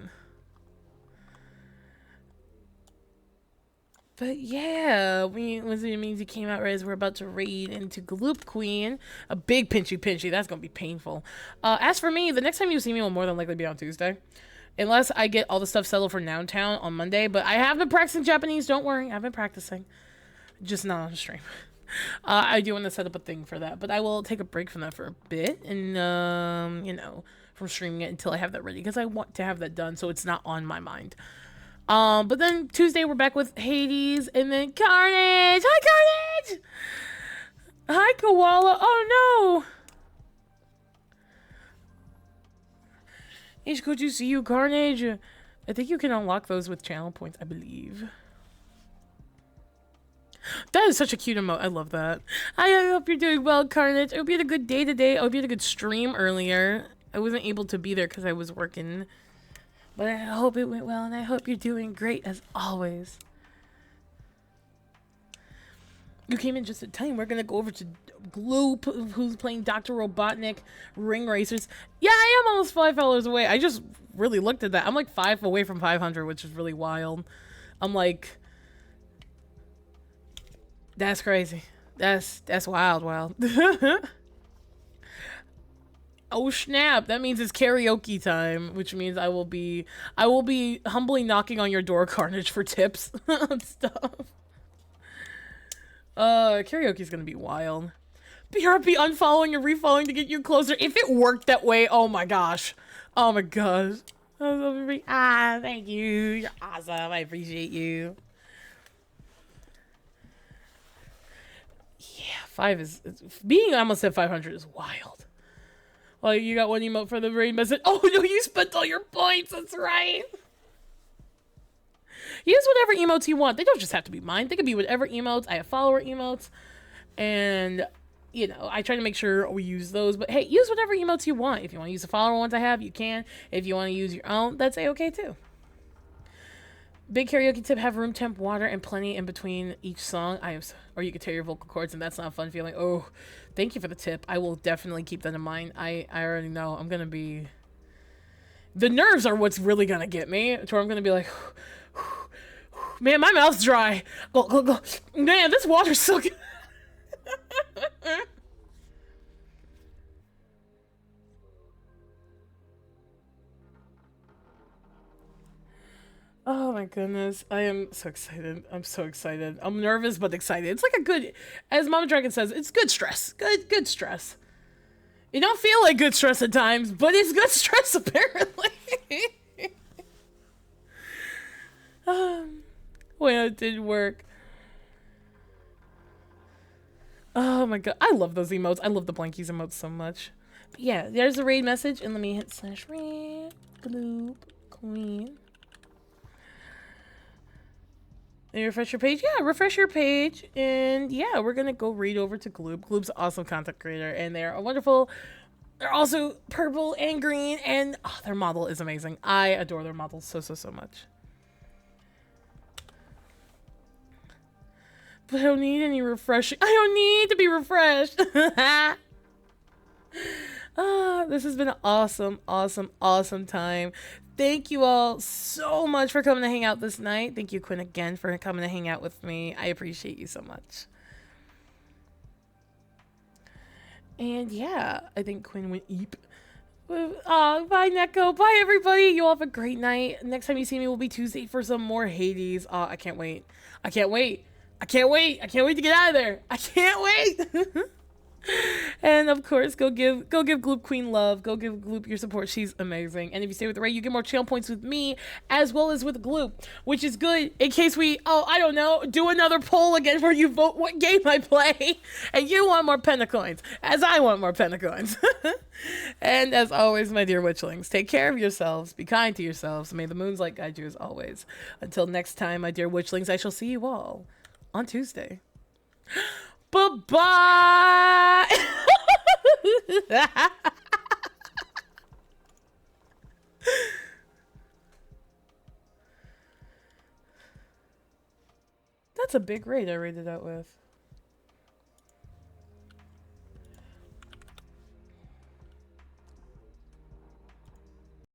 But yeah, Wizard means he came out right as we're about to raid into GummyQuinng. A big pinchy. That's gonna be painful. As for me, the next time you see me will more than likely be on Tuesday. Unless I get all the stuff settled for Nountown on Monday. But I have been practicing Japanese, don't worry. I've been practicing. Just not on the stream. I do want to set up a thing for that, but I will take a break from that for a bit and, you know, from streaming it until I have that ready because I want to have that done so it's not on my mind. But then Tuesday we're back with Hades and then Carnage. Hi, Carnage! Hi, Koala. Oh, no! Good to see you, Carnage. I think you can unlock those with channel points, I believe. That is such a cute emote. I love that. I hope you're doing well, Carnage. I hope you had a good day today. I hope you had a good stream earlier. I wasn't able to be there because I was working. But I hope it went well, and I hope you're doing great as always. You came in just in time. We're going to go over to Gloop, who's playing Dr. Robotnik Ring Racers. Yeah, I am almost 5 followers away. I just really looked at that. I'm like 5 away from 500, which is really wild. I'm like... That's crazy. That's wild. Oh snap! That means it's karaoke time, which means I will be humbly knocking on your door, Carnage, for tips on stuff. Karaoke's gonna be wild. BRB unfollowing and refollowing to get you closer. If it worked that way, oh my gosh. Oh my gosh. Thank you. You're awesome. I appreciate you. Yeah, 5 is... Being almost at 500 is wild. Oh, you got one emote for the raid message. Oh no, you spent all your points. That's right. Use whatever emotes you want. They don't just have to be mine. They can be whatever emotes. I have follower emotes. And, you know, I try to make sure we use those. But hey, use whatever emotes you want. If you want to use the follower ones I have, you can. If you want to use your own, that's A-okay too. Big karaoke tip, have room temp water and plenty in between each song. Or you could tear your vocal cords and that's not a fun feeling. Oh, thank you for the tip. I will definitely keep that in mind. I already know I'm going to be... The nerves are what's really going to get me. To where I'm going to be like... Man, my mouth's dry. Go. Man, this water's so good. Oh my goodness. I am so excited. I'm so excited. I'm nervous but excited. It's like a good, as Mama Dragon says, it's good stress. Good stress. You don't feel like good stress at times, but it's good stress apparently. Well, it did work. Oh my god. I love those emotes. I love the blankies emotes so much. But yeah, there's the raid message. And let me hit /raid GummyQuinng. And you refresh your page? Yeah, refresh your page. And yeah, we're going to go read over to Gloop. Gloop's an awesome content creator. And they're a wonderful... They're also purple and green. And oh, their model is amazing. I adore their model so much. But I don't need any refreshing. I don't need to be refreshed. This has been an awesome time. Thank you all so much for coming to hang out this night. Thank you, Quinn, again for coming to hang out with me. I appreciate you so much. And yeah, I think Quinn went eep. Bye, Neko. Bye, everybody. You all have a great night. Next time you see me will be Tuesday for some more Hades. I can't wait. I can't wait to get out of there. I can't wait. And of course, go give GummyQuinng love. Go give Gloop your support. She's amazing. And if you stay with Ray, you get more channel points with me as well as with Gloop, which is good in case we, I don't know, do another poll again where you vote what game I play. And you want more pentacoins, as I want more pentacoins. And as always, my dear witchlings, take care of yourselves. Be kind to yourselves. May the moon's light guide you as always. Until next time, my dear witchlings, I shall see you all on Tuesday. Bye-bye! That's a big raid I raided out with.